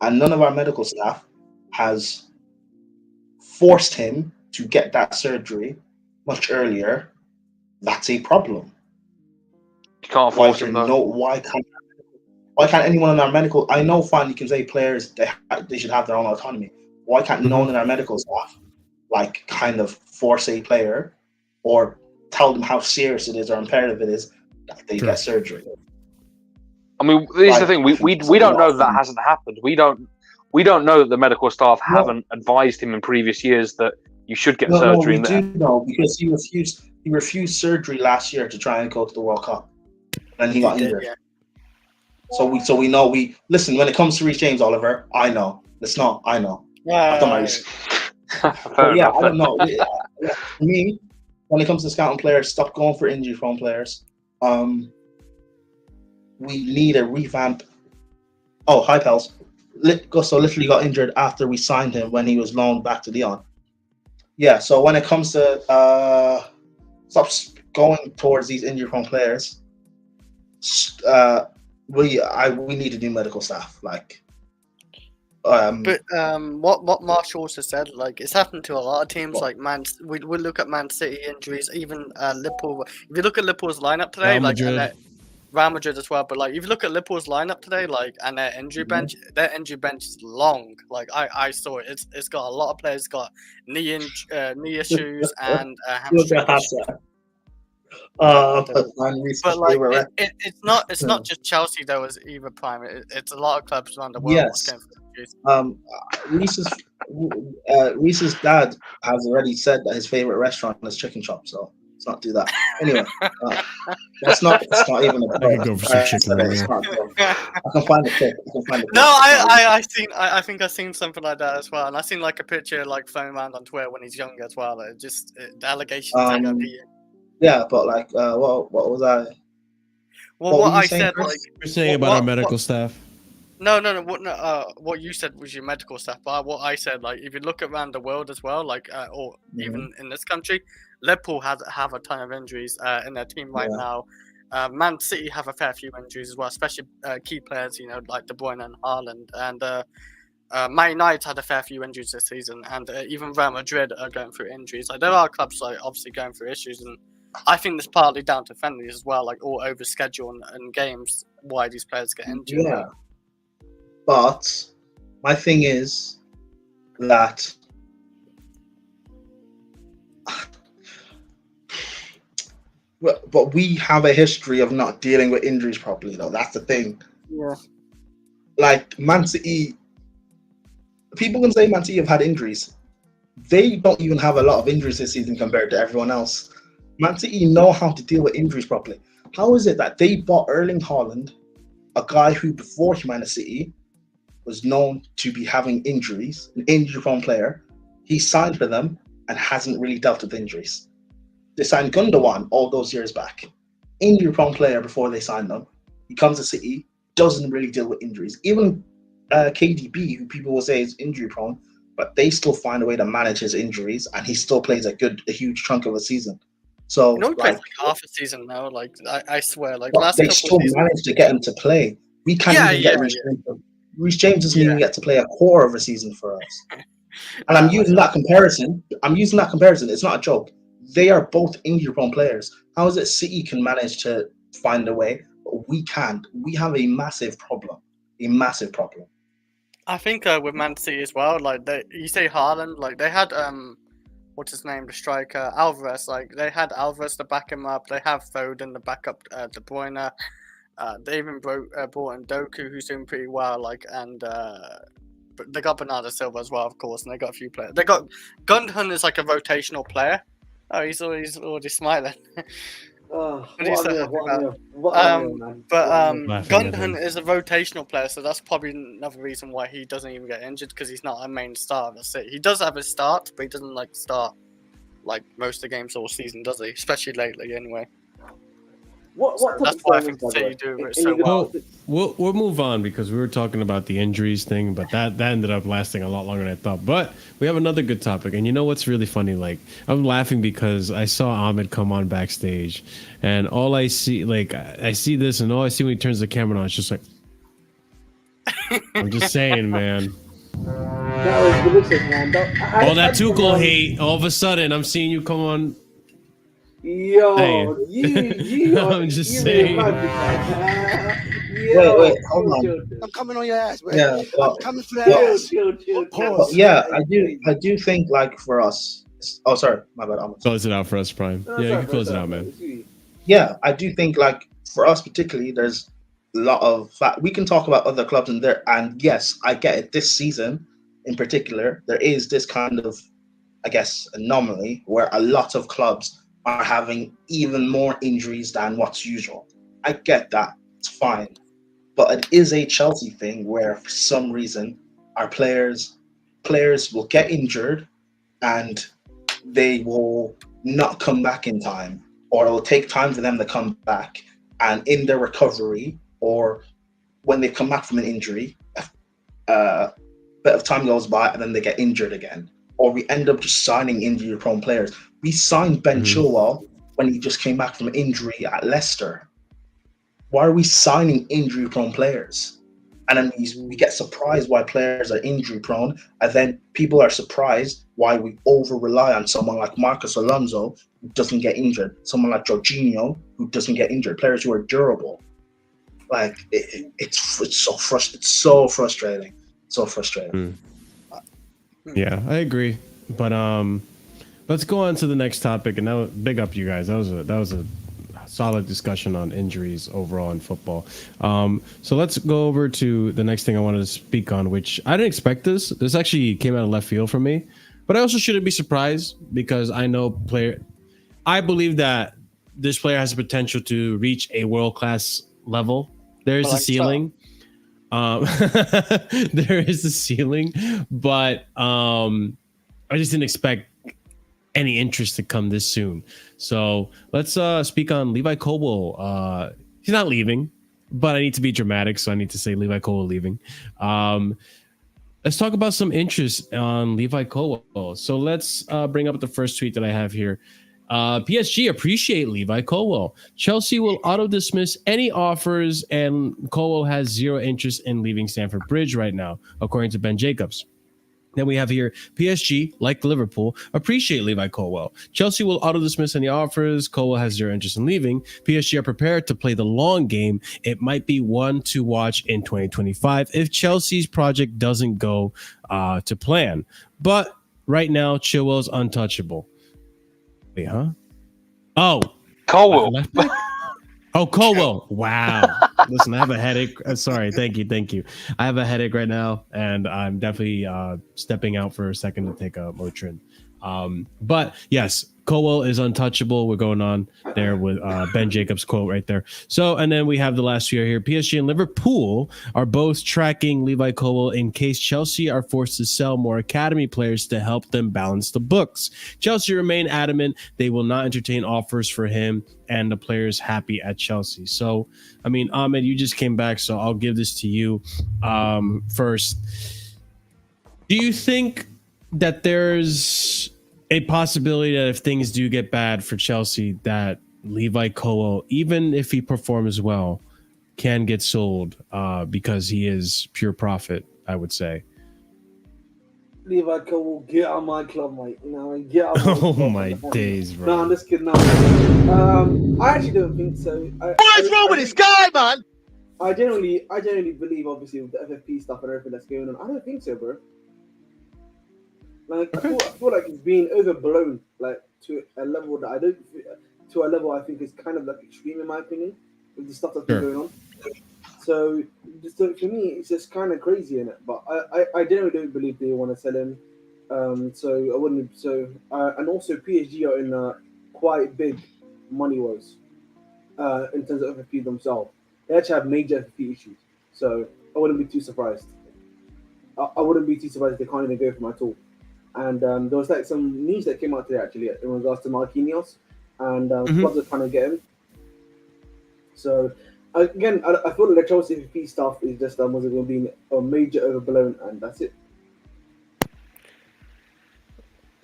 and none of our medical staff has forced him to get that surgery much earlier. That's a problem. You can't force him. Why can't anyone in our medical? I know, fine, you can say players they should have their own autonomy. Why can't no one in our medical staff like kind of force a player or tell them how serious it is or imperative it is that they get surgery? I mean, this is the thing. We don't know that hasn't happened. We don't know that the medical staff haven't advised him in previous years that you should get surgery. No, we do know because he refused surgery last year to try and go to the World Cup, and he got injured. Yeah. So we know listen. When it comes to Reece James, Oliver, I know. It's not. I know. I've done my research. I don't know. For me, when it comes to scouting players, stop going for injury-prone players. We need a revamp. Oh, hi, pals. Gusto literally got injured after we signed him when he was loaned back to Diong. Yeah, so when it comes to stop going towards these injury-prone players, we need a new medical staff. Like, but what Marshall also said, like it's happened to a lot of teams. Like we look at Man City injuries, even Liverpool. If you look at Liverpool's lineup today, Real Madrid as well. But like, if you look at Liverpool's lineup today, like, and their injury bench is long. Like I saw it. It's got a lot of players got knee issues and hamstring issues. But like, it's not just Chelsea though. As either Prime, it's a lot of clubs around the world. Yes. Reese's dad has already said that his favorite restaurant is Chicken Chop. So. Let's not do that. Anyway, that's not even a point. I can go for some chicken. I can find a clip. No, I think I've seen something like that as well, and I seen like a picture like flown around on Twitter when he's younger as well. The allegations. Yeah, but like, what was I? Well, what I said, like, you're saying about our medical staff. No. What you said was your medical staff. But what I said, like, if you look around the world as well, like, or even in this country, Liverpool have a ton of injuries in their team right now. Man City have a fair few injuries as well, especially key players, like De Bruyne and Haaland. And Man United had a fair few injuries this season, and even Real Madrid are going through injuries. Like, there are clubs like obviously going through issues, and I think it's partly down to friendlies as well, like all over schedule and games why these players get injured. Yeah. But My thing is that but we have a history of not dealing with injuries properly, though. That's the thing. Yeah. Like Man City, people can say Man City have had injuries. They don't even have a lot of injuries this season compared to everyone else. Man City know how to deal with injuries properly. How is it that they bought Erling Haaland, a guy who before he went to City was known to be having injuries, an injury-prone player? He signed for them and hasn't really dealt with injuries. They signed Gundogan all those years back, injury-prone player before they signed him. He comes to City, doesn't really deal with injuries. Even KDB, who people will say is injury-prone, but they still find a way to manage his injuries, and he still plays a huge chunk of a season. So, You know, he plays like half a season now. Like I swear, like but last they couple still seasons. manage to get him to play. We can't even get Reece James. Reece James doesn't even get to play a quarter of a season for us. And I'm using that comparison. It's not a joke. They are both injury-prone players. How is it City can manage to find a way, but we can't? We have a massive problem. A massive problem. I think with Man City as well, like you say Haaland, like they had what's his name, the striker Alvarez. Like they had Alvarez to back him up. They have Foden to back up De Bruyne. They even brought in Doku, who's doing pretty well. Like but they got Bernardo Silva as well, of course, and they got a few players. They got Gundogan is like a rotational player. Oh, he's already smiling. Gundogan is a rotational player, so that's probably another reason why he doesn't even get injured, because he's not a main star. That's it. He does have his start, but he doesn't like start like most of the games all season, does he? Especially lately, anyway. That's why I think City do it so well. We'll move on, because we were talking about the injuries thing, but that ended up lasting a lot longer than I thought. But we have another good topic, and you know what's really funny? Like, I'm laughing because I saw Ahmed come on backstage, and all I see, like, I see this, and all I see when he turns the camera on, it's just like, I'm just saying, man. That was delicious, man. All that Tuchel hate, all of a sudden, I'm seeing you come on. Yo, I'm just saying. Wait, hold on. I'm coming on your ass, man. Yeah, I'm coming for that ass. But yeah, I do think, like, for us. Oh, sorry, my bad. Close it out for us, Prime. Yeah, you can close it out, man. Yeah, I do think, like, for us particularly, there's a lot of we can talk about other clubs in there, and yes, I get it. This season, in particular, there is this kind of, I guess, anomaly where a lot of clubs are having even more injuries than what's usual. I get that. It's fine. But it is a Chelsea thing where, for some reason, our players will get injured and they will not come back in time, or it will take time for them to come back. And in their recovery, or when they come back from an injury, a bit of time goes by and then they get injured again. Or we end up just signing injury-prone players. We signed Ben Chilwell when he just came back from injury at Leicester. Why are we signing injury-prone players? And then we get surprised why players are injury-prone, and then people are surprised why we over-rely on someone like Marcus Alonso, who doesn't get injured, someone like Jorginho, who doesn't get injured, players who are durable. Like, it's so frustrating. So frustrating. Yeah, I agree. But let's go on to the next topic, and now big up you guys. That was a solid discussion on injuries overall in football. So let's go over to the next thing I wanted to speak on, which I didn't expect this. This actually came out of left field for me, but I also shouldn't be surprised, because I believe that this player has the potential to reach a world-class level. There's the ceiling. There is the ceiling, but I just didn't expect any interest to come this soon. So let's speak on Levi Colwill. He's not leaving, but I need to be dramatic, so I need to say Levi Colwill leaving. Let's talk about some interest on Levi Colwill. So let's bring up the first tweet that I have here. PSG appreciate Levi Colwill. Chelsea will auto-dismiss any offers, and Colwill has zero interest in leaving Stamford Bridge right now, according to Ben Jacobs. Then we have here PSG, like Liverpool, appreciate Levi Colwill. Chelsea will auto-dismiss any offers. Colwill has zero interest in leaving. PSG are prepared to play the long game. It might be one to watch in 2025 if Chelsea's project doesn't go to plan. But right now, Chilwell's untouchable. Wait, huh? Oh, Colwill. left back? Oh, Colwill. Wow. Listen, I have a headache. Sorry. Thank you. I have a headache right now, and I'm definitely stepping out for a second to take a Motrin. But yes, Colwill is untouchable. We're going on there with Ben Jacobs' quote right there. So, and then we have the last few here. PSG and Liverpool are both tracking Levi Colwill in case Chelsea are forced to sell more academy players to help them balance the books. Chelsea remain adamant they will not entertain offers for him, and the player's happy at Chelsea. So, I mean, Ahmed, you just came back, so I'll give this to you first. Do you think that there's a possibility that if things do get bad for Chelsea, that Levi Colwill, even if he performs well, can get sold because he is pure profit, I would say? Levi Colwill, get out of my club, mate. Get out of my Oh club. my days, bro. No, I'm just kidding. No. I actually don't think so. What is wrong with this guy, man? I genuinely believe, obviously, with the FFP stuff and everything that's going on. I don't think so, bro. Like, I feel like it's being overblown, like to a level that I think is kind of like extreme in my opinion, with the stuff that's been going on. So, for me, it's just kind of crazy in it. But I generally don't believe they want to sell him. So I wouldn't. So and also PSG are in quite big money woes in terms of FFP themselves. They actually have major FFP issues. So I wouldn't be too surprised. I wouldn't be too surprised if they can't even go for my tool. And there was like some news that came out today actually in regards to Marquinhos, and clubs are trying to get him. So again, I feel like the Chelsea FFP stuff is just was going to be a major overblown, and that's it.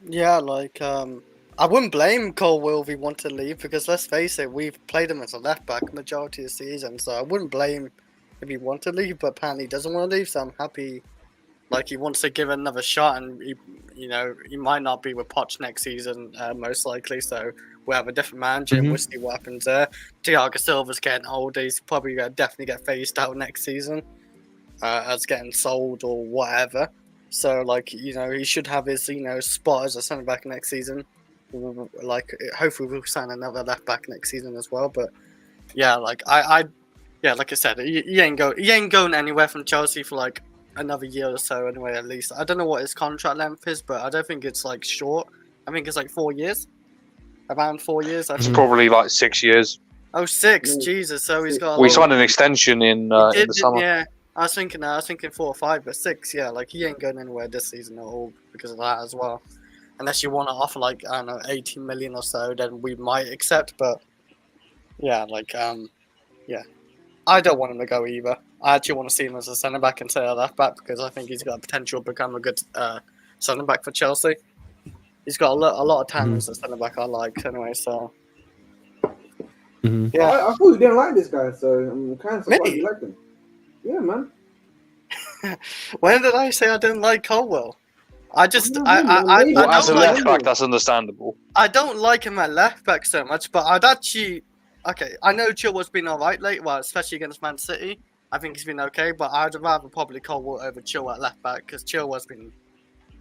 Yeah, like I wouldn't blame Colwill if he wanted to leave, because let's face it, we've played him as a left back majority of the season, so I wouldn't blame if he wanted to leave, but apparently he doesn't want to leave, so I'm happy. Like, he wants to give it another shot, and he might not be with Poch next season, most likely. So we'll have a different manager, and we'll see what happens there. Thiago Silva's getting older; he's probably going to definitely get phased out next season, as getting sold or whatever. So, like, he should have his spot as a centre back next season. Like, hopefully we'll sign another left back next season as well. But yeah, like like I said, he ain't going anywhere from Chelsea for like another year or so anyway, at least. I don't know what his contract length is, but I don't think it's like short. I think it's like 4 years. Around 4 years, I think. It's probably like 6 years. Oh, 6, Jesus. So he's got We signed an extension in the summer. Yeah, I was thinking 4 or 5, but 6, yeah, like he ain't going anywhere this season at all because of that as well. Unless you want to offer like, I don't know, 18 million or so, then we might accept, but yeah, like yeah. I don't want him to go either. I actually want to see him as a centre back instead of left back, because I think he's got potential to become a good centre back for Chelsea. He's got a lot of talent as a centre back I like anyway. So yeah, I thought you didn't like this guy, so I'm kind of surprised you liked him. Yeah, man. When did I say I didn't like Colwill? I just Well, I as a don't left like back, that's understandable. I don't like him at left back so much, but I'd actually I know Chilwell's been alright lately, well, especially against Man City. I think he's been okay, but I'd rather probably Colwill over Chilwell at left back, because Chilwell's been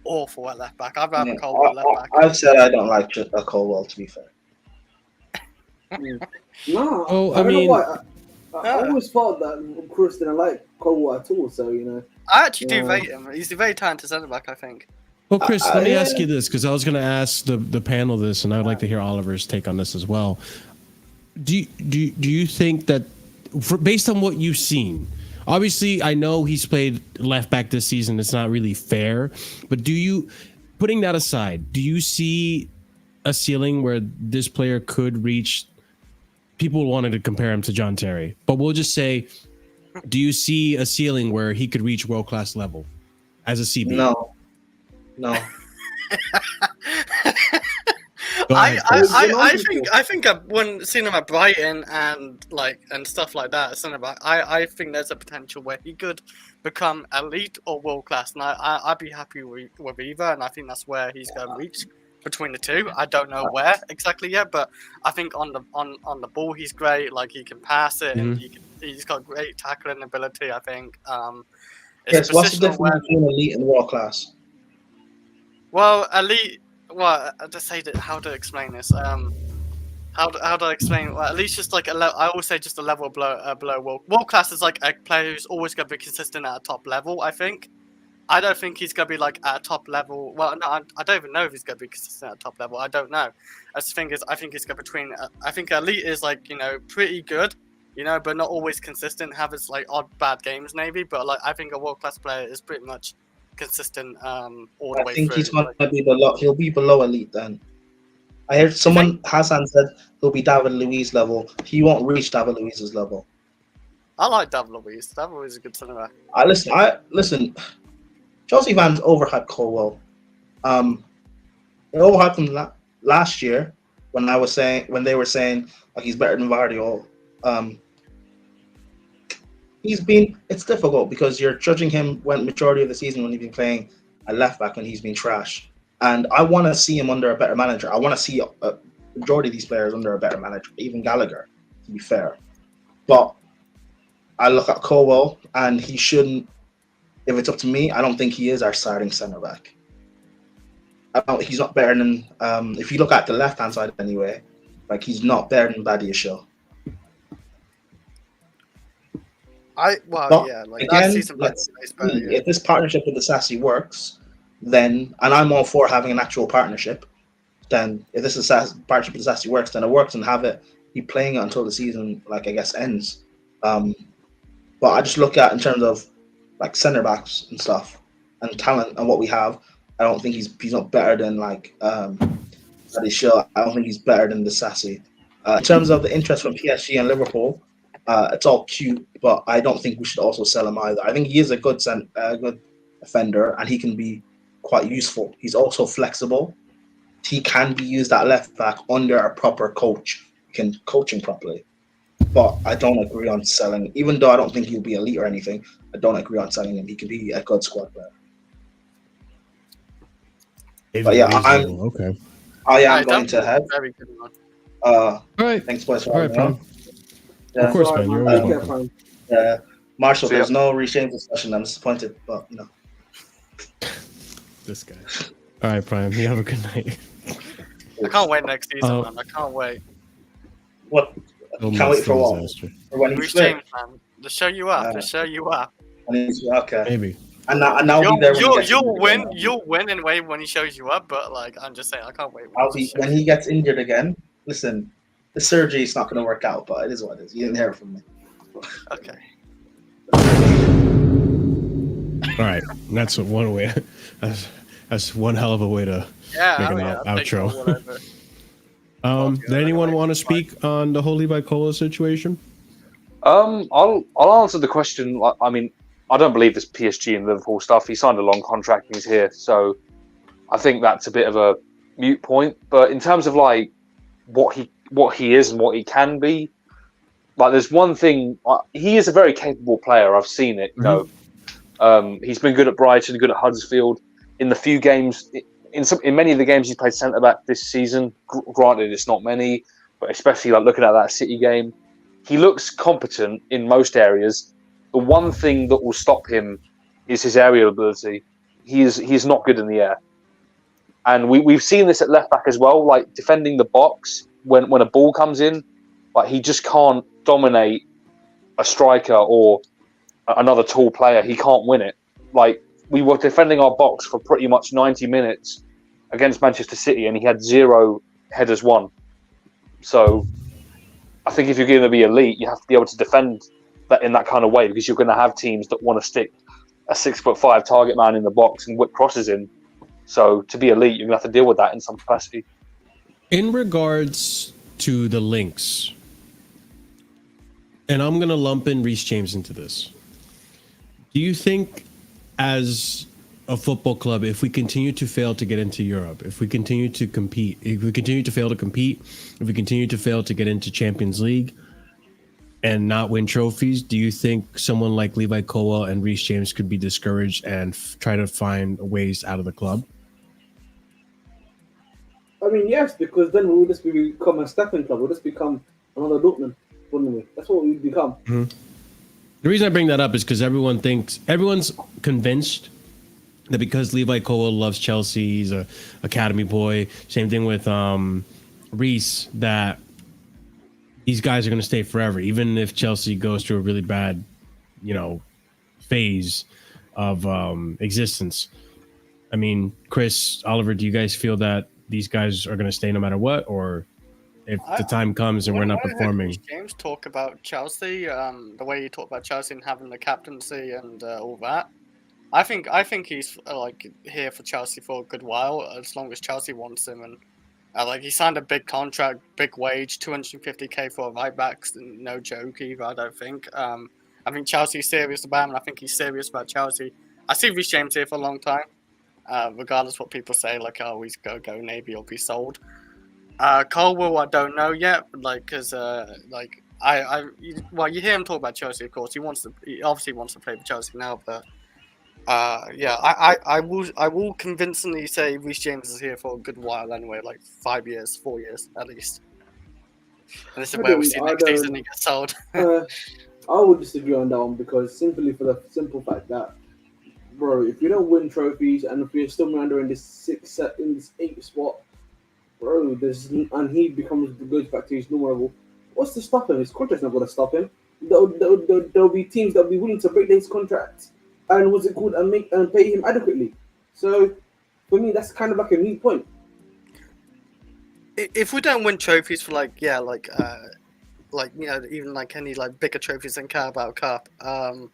awful at left back. I'd rather Colwill at left back. I've said I don't like Colwill, to be fair. No, Oh, I mean, I Yeah. always thought that Chris didn't like Colwill at all, so I actually do rate him. He's a very talented centre back, I think. Well, Chris, let me ask you this, because I was going to ask the panel this, and I would like to hear Oliver's take on this as well. Do you think that, based on what you've seen, obviously I know he's played left back this season, it's not really fair, but putting that aside, do you see a ceiling where this player could reach? People wanted to compare him to John Terry, but we'll just say, do you see a ceiling where he could reach world-class level as a CB? No. Go ahead, Chris. I think when seeing him at Brighton and stuff like that, centre back, I think there's a potential where he could become elite or world class, and I'd be happy with either, and I think that's where he's going to reach between the two. I don't know where exactly yet, but I think on the ball he's great. Like he can pass it, and he's got great tackling ability. I think. Yes. What's the difference between elite and world class? Well, elite. Well, to say that, how to explain this? How do I explain? Well, at least just like I always say just a level below world class is like a player who's always going to be consistent at a top level. I think. I don't think he's going to be like at a top level. Well, no, I don't even know if he's going to be consistent at a top level. I don't know. That's the thing is, I think he's going between. I think elite is like pretty good, but not always consistent. Have his like odd bad games maybe, but like I think a world class player is pretty much consistent all the way through. I think he's going to be below. He'll be below elite then. I heard someone Hassan said he'll be David Luiz level. He won't reach David Luiz's level. I like David Luiz. David Luiz is a good centre back. Listen. Chelsea fans overhyped Colwill. They overhyped him last year when they were saying like he's better than Vardy. It's difficult because you're judging him when majority of the season when he's been playing at left back and he's been trash. And I want to see him under a better manager. I want to see a majority of these players under a better manager, even Gallagher, to be fair. But I look at Colwill and he shouldn't. If it's up to me, I don't think he is our starting centre back. He's not better than. If you look at the left hand side anyway, like he's not better than Badiashile. If this partnership with the Sassy works, then, and I'm all for having an actual partnership, then if this partnership with the Sassy works, then it works and have it be playing it until the season, like I guess, ends. But I just look at in terms of like centre backs and stuff and talent and what we have. I don't think he's not better than like Badiashile. I don't think he's better than the Sassy. In terms of the interest from PSG and Liverpool. It's all cute, but I don't think we should also sell him either. I think he is a good defender, and he can be quite useful. He's also flexible. He can be used at left back under a proper coach. He can coach him properly. But I don't agree on selling. Even though I don't think he'll be elite or anything, I don't agree on selling him. He can be a good squad player. But yeah, I am going to head. Very good one. All right. Thanks, boys. All right, Pam. Of course, man. You're always welcome. Marshall, there's no reshame discussion. I'm disappointed, but This guy. All right, Prime. You have a good night. I can't wait next season, man. I can't wait. What? Can't wait for what? Disaster. For when he's fit? Man. To show you up. Okay. Maybe. And I'll be there. You'll win anyway when he shows you up. But like, I'm just saying, I can't wait. When he gets injured again. Listen. The surgery is not going to work out, but it is what it is. You didn't hear it from me. Okay. All right. That's one way. That's one hell of a way to make an outro. Did anyone want to speak on the whole Levi Cola situation? I'll answer the question. I mean, I don't believe this PSG and Liverpool stuff. He signed a long contract and he's here, so I think that's a bit of a moot point. But in terms of like what he is and what he can be, like there's one thing. He is a very capable player. I've seen it. He's been good at Brighton, good at Huddersfield. In the few games, in many of the games he's played centre back this season. Granted, it's not many, but especially like looking at that City game, he looks competent in most areas. The one thing that will stop him is his aerial ability. He's not good in the air, and we've seen this at left back as well. Like defending the box when a ball comes in, like he just can't dominate a striker or another tall player. He can't win it. Like we were defending our box for pretty much 90 minutes against Manchester City, and he had 0 headers won. So I think if you're going to be elite, you have to be able to defend that in that kind of way, because you're going to have teams that want to stick a 6'5" target man in the box and whip crosses in. So to be elite, you're going to have to deal with that in some capacity. In regards to the links, and I'm going to lump in Reece James into this. Do you think as a football club if we continue to fail to get into Europe, if we continue to compete, if we continue to fail to compete, if we continue to fail to get into Champions League and not win trophies, do you think someone like Levi Colwill and Reece James could be discouraged and try to find ways out of the club? I mean, yes, because then we'll just become a stepping club. We'll just become another Dortmund, wouldn't we? That's what we'd become. Mm-hmm. The reason I bring that up is because everyone's convinced that because Levi Colwill loves Chelsea, he's a academy boy. Same thing with Reece, that these guys are going to stay forever, even if Chelsea goes through a really bad, phase of existence. I mean, Chris, Oliver, do you guys feel that these guys are going to stay no matter what, or if the time comes and we're not performing? James talk about Chelsea, the way he talked about Chelsea and having the captaincy and all that. I think he's here for Chelsea for a good while, as long as Chelsea wants him. And he signed a big contract, big wage, 250k for a right back, no joke either. I don't think. I think Chelsea's serious about him, and I think he's serious about Chelsea. I see Reece James here for a long time, regardless what people say, he's gonna go Navy or be sold. Colwill, I don't know yet, because you hear him talk about Chelsea, of course. He obviously wants to play for Chelsea now, but I will convincingly say Reece James is here for a good while anyway, 5 years, 4 years at least. And this is where we see next season he gets sold. I would disagree on that one, because simply for the simple fact that, bro, if you don't win trophies and if you're still meandering in this 8th spot, bro, and he goes back to his normal level, what's to stop him? His contract's not going to stop him. There'll be teams that'll be willing to break his contract and and pay him adequately. So for me, that's kind of like a new point. If we don't win trophies for even any bigger trophies than Carabao Cup, for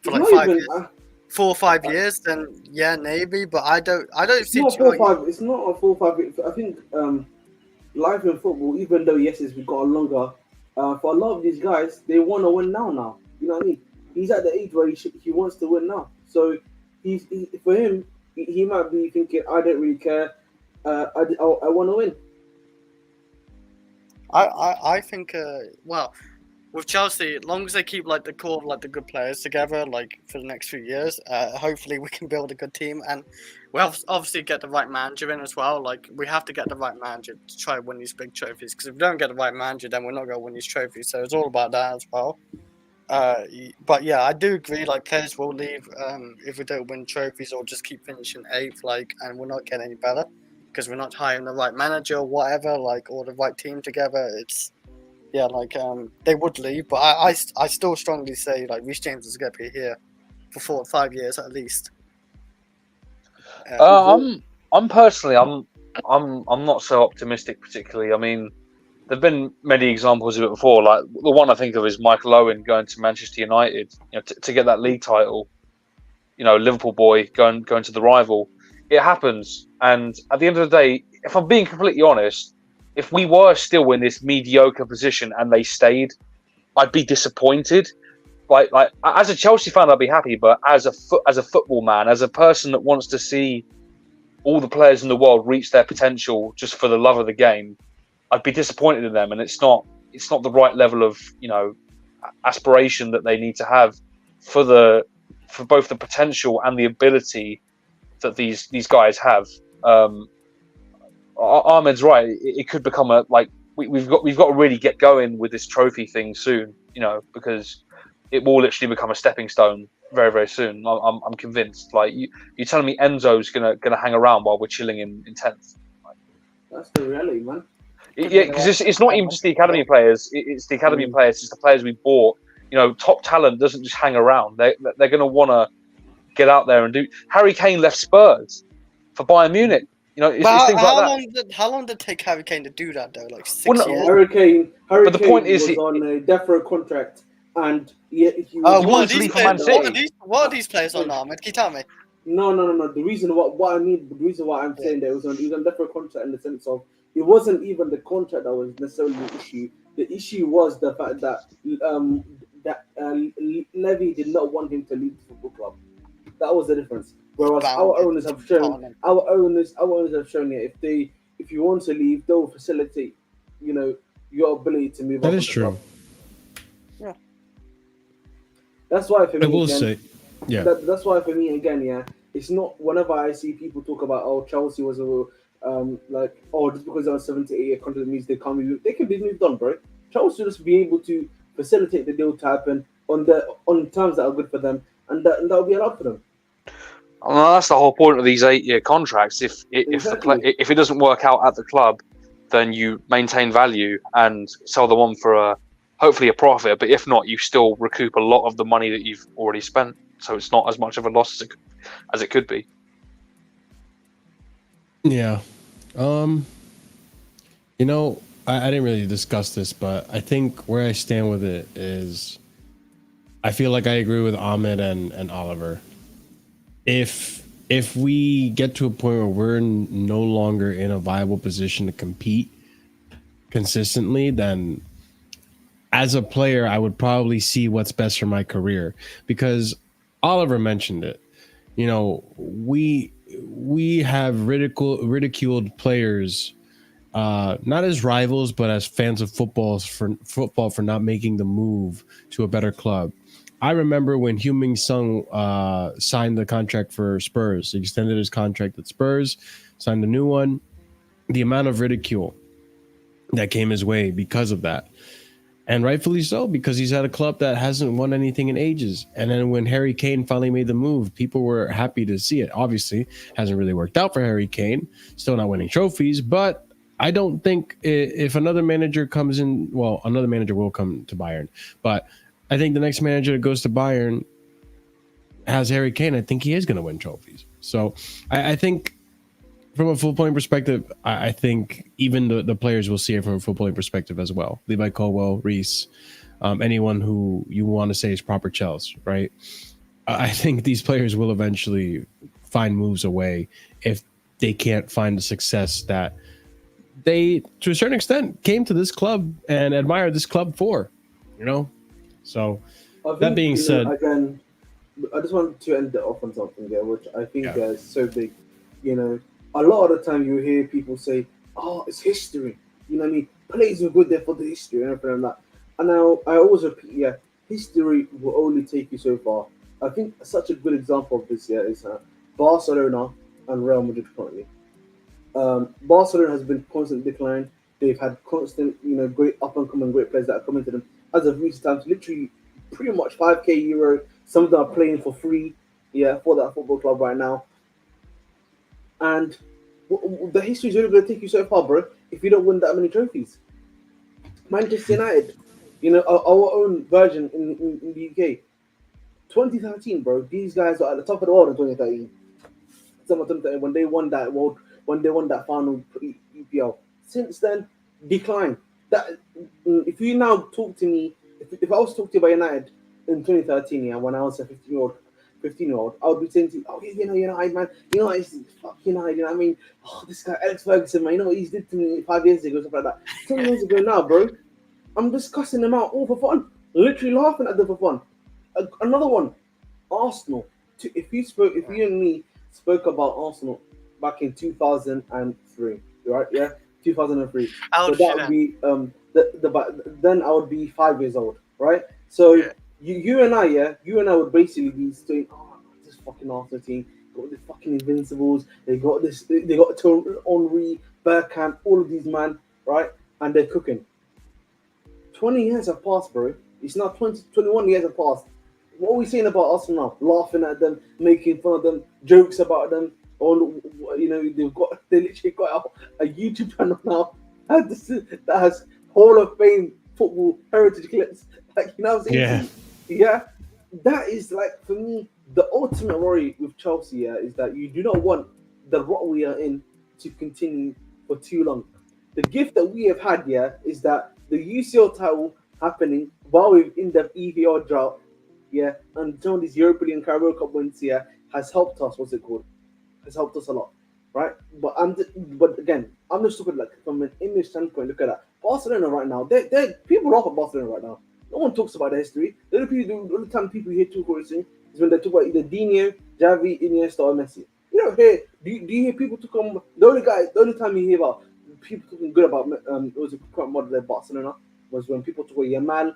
5 years, 4 or 5 years, then yeah, maybe. But I don't see. It's not 4 5. It's not a 4 5. I think life in football, even though we've got a longer. For a lot of these guys, they want to win now. You know what I mean? He's at the age where he wants to win now. So for him, he might be thinking, I don't really care. I want to win. I think with Chelsea, as long as they keep the core of the good players together for the next few years, hopefully we can build a good team, and we'll obviously get the right manager in as well. We have to get the right manager to try to win these big trophies, because if we don't get the right manager, then we're not going to win these trophies. So it's all about that as well. But yeah, I do agree. Players will leave if we don't win trophies or just keep finishing 8th, and we're not getting any better because we're not hiring the right manager or whatever, or the right team together. It's they would leave, but I still strongly say Reece James is going to be here for 4 or 5 years at least. I'm personally, I'm not so optimistic particularly. I mean, there've been many examples of it before. The one I think of is Michael Owen going to Manchester United, to get that league title. Liverpool boy going to the rival. It happens, and at the end of the day, if I'm being completely honest, if we were still in this mediocre position and they stayed, I'd be disappointed. As a Chelsea fan, I'd be happy, but as a football man, as a person that wants to see all the players in the world reach their potential just for the love of the game, I'd be disappointed in them, and it's not the right level of aspiration that they need to have for both the potential and the ability that these guys have. Ahmed's right. It could become we've got to really get going with this trophy thing soon, because it will literally become a stepping stone very, very soon. I'm convinced. You're telling me Enzo's gonna hang around while we're chilling in 10th? That's the reality, man. Yeah, because it's not even just the academy players. It's the academy players. It's the players we bought. Top talent doesn't just hang around. They're going to want to get out there and do. Harry Kane left Spurs for Bayern Munich. It's things like that. How long did it take Harry Kane to do that though? 6 Well, years. Harry Kane but the point was is, on a death row contract, and he What Man are these players on, Ahmed? Can you tell me? No. The reason why I'm saying that he was on death row contract in the sense of it wasn't even the contract that was necessarily the issue. The issue was the fact that Levy did not want him to leave the football club. That was the difference. Whereas our Bounded owners have shown, Tottenham. our owners have shown that if you want to leave, they'll facilitate, your ability to move That up is on the true. club. That's why for me, I will again, say, yeah. that's why for me again, yeah, it's not whenever I see people talk about Chelsea was just because they're on 78-year contract means they can't be moved. They can be moved on, bro. Chelsea just be able to facilitate the deal to happen on terms that are good for them, and that'll be allowed for them. Well, that's the whole point of these 8-year contracts. If Exactly. if it doesn't work out at the club, then you maintain value and sell them on for hopefully a profit. But if not, you still recoup a lot of the money that you've already spent. So it's not as much of a loss as it could be. Yeah. I didn't really discuss this, but I think where I stand with it is I feel like I agree with Ahmed and Oliver. If we get to a point where we're no longer in a viable position to compete consistently, then as a player, I would probably see what's best for my career, because Oliver mentioned it. We have ridiculed players, not as rivals, but as fans of football for not making the move to a better club. I remember when Heung-min Son signed the contract for Spurs. He extended his contract at Spurs, signed a new one. The amount of ridicule that came his way because of that. And rightfully so, because he's at a club that hasn't won anything in ages. And then when Harry Kane finally made the move, people were happy to see it. Obviously, hasn't really worked out for Harry Kane. Still not winning trophies. But I don't think if another manager comes in, well, another manager will come to Bayern. But I think the next manager that goes to Bayern has Harry Kane. I think he is going to win trophies. So I think from a full point perspective, I think even the players will see it from a full point perspective as well. Levi, Colwill, Reese, anyone who you want to say is proper Chelsea, right? I think these players will eventually find moves away if they can't find the success that they, to a certain extent, came to this club and admired this club for, So that being said, again, I just wanted to end it off on something there, which I think is so big. A lot of the time you hear people say, "Oh, it's history." You know what I mean? Players are good there for the history and everything like that. And now I always repeat, history will only take you so far. I think such a good example of this is Barcelona and Real Madrid currently. Barcelona has been constant decline. They've had constant, great up and coming great players that are coming to them. As of recent times, literally pretty much 5k euro. Some of them are playing for free, for that football club right now. And the history is only going to take you so far, bro, if you don't win that many trophies. Manchester United, our own version in the UK. 2013, bro, these guys are at the top of the world in 2013. When they won that final EPL. Since then, decline. That if you now talk to me, if I was talking to you about United in 2013, when I was a 15-year-old, I would be saying to you, "Oh, United, man, it's fuck United, you know what I mean? Oh, this guy Alex Ferguson, man, what he did to me 5 years ago, stuff like that. 10 years ago now, bro, I'm discussing them out all for fun, literally laughing at them for fun. Another one, Arsenal. If you and me spoke about Arsenal back in 2003, right? Yeah, 2003. So that would be then I would be 5 years old, right? So you and I would basically be saying, "Oh, this fucking Arsenal team got the fucking Invincibles. They got this. They got Henry, Bergkamp, all of these man, right? And they're cooking." 20 years have passed, bro. It's now 21 years have passed. What are we saying about Arsenal now? Laughing at them, making fun of them, jokes about them. They literally got a YouTube channel now that has Hall of Fame football heritage clips. Like, what I'm saying? Yeah. That is, like, for me, the ultimate worry with Chelsea is that you do not want the rot we are in to continue for too long. The gift that we have had is that the UCL title happening while we're in the EVR drought, and some of these Europa League and Carabao Cup wins has helped us. What's it called? Has helped us a lot, right? But again, I'm just looking like from an English standpoint. Look at that, Barcelona right now. They people laugh at Barcelona right now. No one talks about the history. The only time people hear talk about history is when they talk about either Diong, Xavi, Iniesta, or Messi. You don't hear. Do you hear people talk on the only time you hear about people talking good about it was a current model of Barcelona was when people talk about Yamal,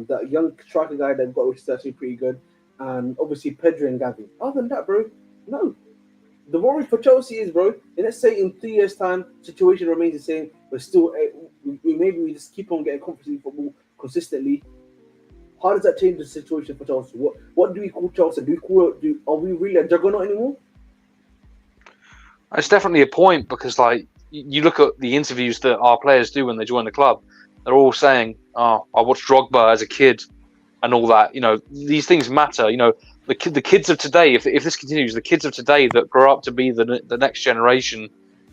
that young striker guy they've got, which is actually pretty good, and obviously Pedro and Gavi. Other than that, bro, no. The worry for Chelsea is, bro, and let's say in 3 years' time, situation remains the same, but still, we just keep on getting confidence in football consistently. How does that change the situation for Chelsea? What do we call Chelsea? Are we really a juggernaut anymore? It's definitely a point because, like, you look at the interviews that our players do when they join the club. They're all saying, "Oh, I watched Drogba as a kid," and all that. You know, these things matter. You know, the kids of today. If this continues, the kids of today that grow up to be the next generation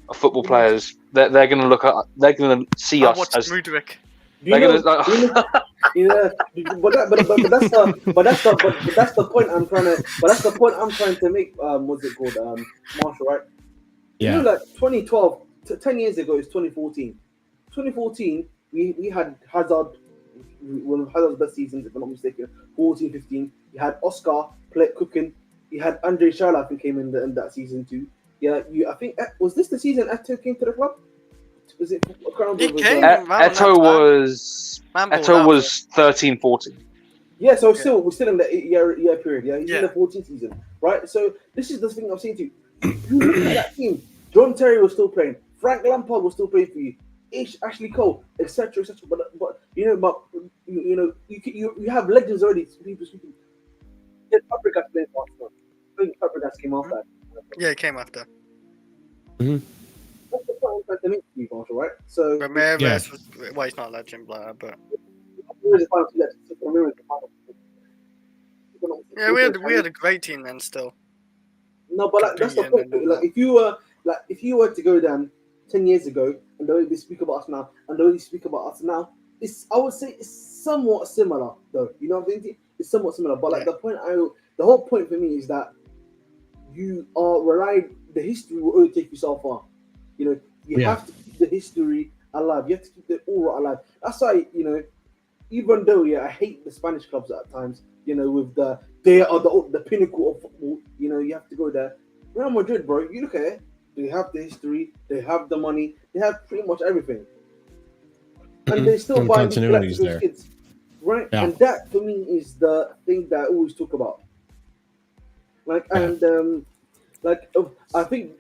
of football players, they're going to look at. They're going to see us as. Mudryk. But that's the point I'm trying to. But that's the point I'm trying to make. What's it called? Marshall, right? Yeah. You know, like 2012, 10 years ago, it's 2014. 2014, we had Hazard, one of Hazard's best seasons, if I'm not mistaken. 14, 15. You had Oscar cooking. You had Andre Schürrle, I think, came in that season too. Yeah, I think was this the season Eto came to the club? Was it? Eto was 13, 14. Yeah, so we're still in the year period. Yeah, he's in the 14th season, right? So this is the thing I'm saying to you. You look at that team. John Terry was still playing. Frank Lampard was still playing for you. Ashley Cole, etc., etc. But you have legends already. People speaking. Yeah, Fabregas playing for Arsenal. I think Fabregas came after. Yeah, he came after. Mm-hmm. That's the point I'm trying to make to you, Marshall, right? So Ramirez was, well, he's not a legend player, but yeah, we had a great team then still. No, but that's the point. Like, if you were to go down 10 years ago and the way they speak about us now, and the way they speak about us now, I would say it's somewhat similar, though. You know what I'm saying? It's somewhat similar. But like the whole point for me is that you are relying. The history will only take you so far. You know, you have to keep the history alive. You have to keep the aura alive. That's why, you know, even though I hate the Spanish clubs at times. You know, with they are the pinnacle of football. You know, you have to go there. Real Madrid, bro. You look at it. They have the history. They have the money. They have pretty much everything, and they still buy these kids, right? Yeah. And that for me is the thing that I always talk about. Like, and I think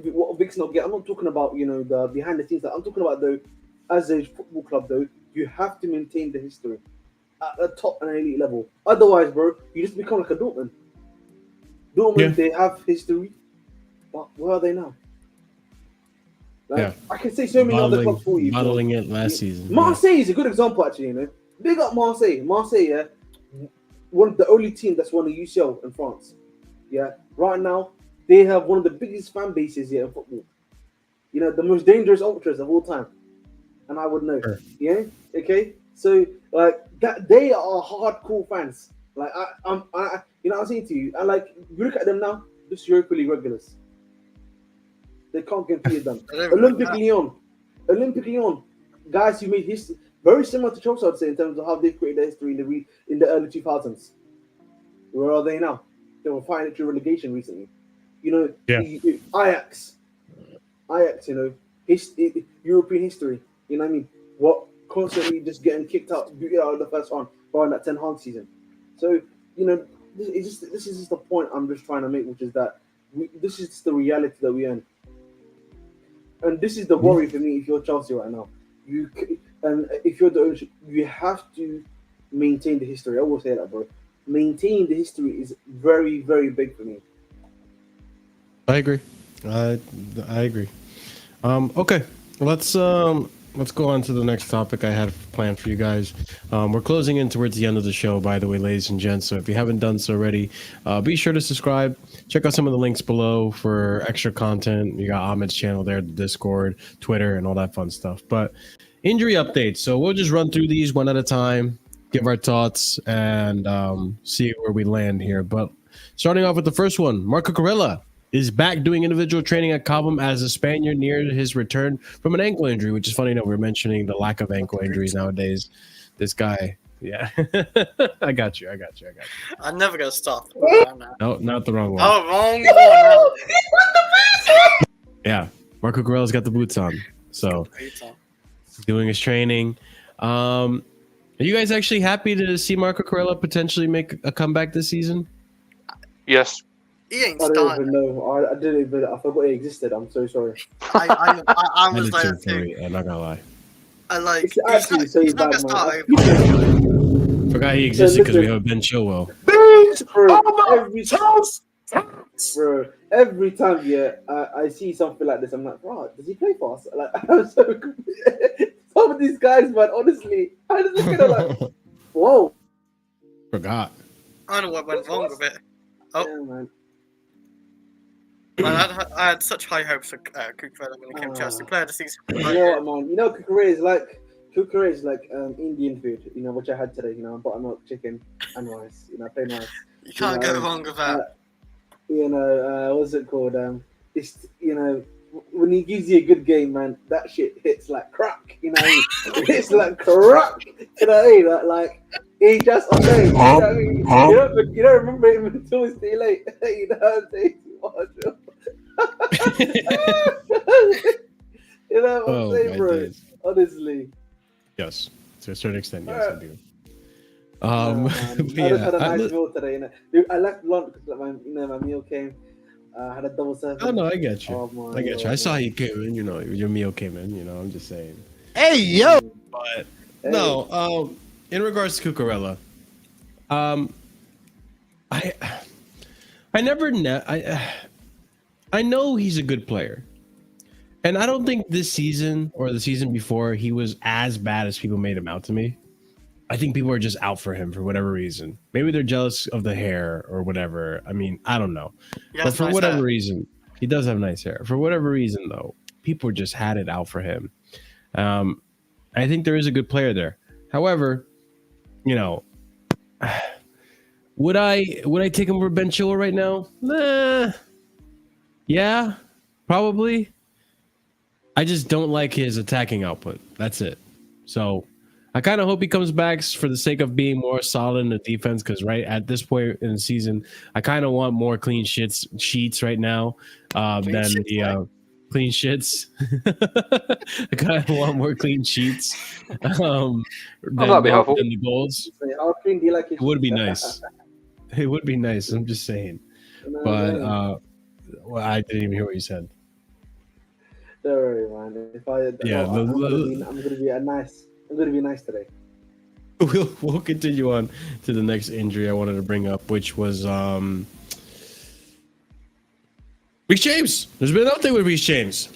what Vic's not get. I'm not talking about the behind the scenes. I'm talking about though, as a football club though, you have to maintain the history at the top and elite level. Otherwise, bro, you just become like a Dortmund. They have history, but where are they now? Like, I can say so many other clubs for you. Modeling it last season. Marseille is a good example, actually. You know, big up Marseille. Marseille, one of the only team that's won the UCL in France. Yeah, right now they have one of the biggest fan bases here in football. You know, the most dangerous ultras of all time, and I would know. Sure. Yeah, okay. So like that, they are hardcore fans. Like I you know what I'm saying to you. And like you look at them now, just Europa League regulars. They can't compete with them. Olympic Lyon, guys who made history, very similar to Chelsea, I'd say, in terms of how they created their history in the early 2000s. Where are they now? They were fighting through relegation recently. You know, Ajax, you know, European history. You know what I mean? What constantly just getting kicked out of the first round around that Ten Hag season. So you know, this is just the point I'm just trying to make, which is that this is just the reality that we earn, and this is the worry for me. If you're Chelsea right now, and if you're the ownership, you have to maintain the history. I will say that, bro. Maintaining the history is very, very big for me. I agree. I agree. Okay, let's go on to the next topic I had planned for you guys. We're closing in towards the end of the show, by the way, ladies and gents. So if you haven't done so already, be sure to subscribe. Check out some of the links below for extra content. You got Ahmeds Channel there, the Discord, Twitter, and all that fun stuff. But injury updates. So we'll just run through these one at a time, give our thoughts, and see where we land here. But starting off with the first one, Marco Cucurella is back doing individual training at Cobham as a Spaniard neared his return from an ankle injury, which is funny that we're mentioning the lack of ankle injuries nowadays. This guy Yeah. I got you. I'm never gonna stop. No, not the wrong one. Oh, wrong one. Yeah. Marco Corello's got the boots on. So he's doing his training. Are you guys actually happy to see Marco Corello potentially make a comeback this season? Yes. He ain't I don't starting. even know. I didn't even. I forgot he existed. I'm so sorry. I was did there too, too. I'm not gonna lie. I like. It's actually so He's not bad, gonna man. start. Forgot he existed because we have Ben Chilwell. Bro, every time, I see something like this, I'm like, bro, does he play for us? Like, I'm so confused. Some of these guys, man, honestly, I just look at them like, whoa. Forgot. I don't know what went wrong with it. Oh. Yeah, man. Man, I had such high hopes for Cucurella when he came to Chelsea. Player of the season. You know what, man? You know, Cucurella is like Indian food. You know, which I had today. You know, buttermilk chicken and rice. You know, plain rice. You can't go wrong with that. You know, what's it called? It's, you know, when he gives you a good game, man, that shit hits like crack. You know, it's like crack. You know what I mean? Like he just, you know what I mean? You don't remember him until it's too late. You know what I'm saying? You know what I'm saying, bro? Days. Honestly. Yes, to a certain extent, yes, I do. I just had a nice meal today. You know, I left lunch because my meal came. I had a double serving. Oh no, I get you. Oh, I get you. I saw you came in. You know, your meal came in. You know, I'm just saying. Hey, yo. But no, in regards to Cucurella, I know he's a good player, and I don't think this season or the season before he was as bad as people made him out to me. I think people are just out for him for whatever reason. Maybe they're jealous of the hair or whatever. I mean, I don't know. But for whatever reason, he does have nice hair. For whatever reason, though, people just had it out for him. I think there is a good player there. However, you know, would I take him over Ben Chilwell right now? Nah. Yeah, probably. I just don't like his attacking output. That's it. So I kind of hope he comes back for the sake of being more solid in the defense, because right at this point in the season, I kind of want more clean sheets right now than the clean shits. I kind of want more clean sheets than the goals. How clean do you like it? It would be nice. It would be nice. I'm just saying. But well, I didn't even hear what you said. Don't worry, man. I'm gonna be nice today. We'll continue on to the next injury I wanted to bring up, which was Reece James. There's been an update with Reece James.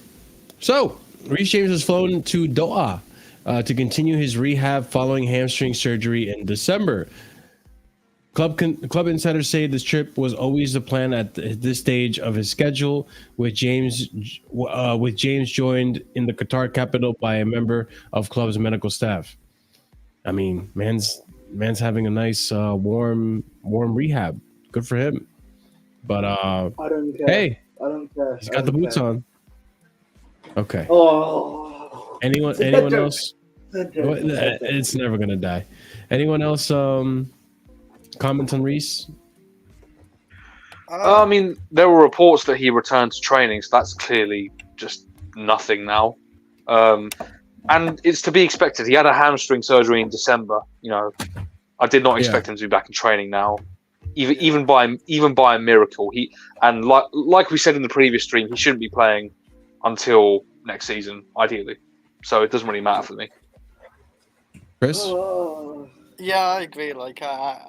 So Reece James has flown to Doha to continue his rehab following hamstring surgery in December. Club insiders say this trip was always the plan at this stage of his schedule, with James joined in the Qatar capital by a member of club's medical staff. I mean, man's having a nice warm rehab. Good for him. But I don't care. Hey, I don't care. He's got the boots on. Okay. Oh. Anyone else? It's never gonna die. Anyone else? Comments on Reece? I mean, there were reports that he returned to training, so that's clearly just nothing now. And it's to be expected. He had a hamstring surgery in December. You know, I did not expect him to be back in training now, even by a miracle. Like we said in the previous stream, he shouldn't be playing until next season, ideally. So it doesn't really matter for me. Chris? Yeah, I agree. Like,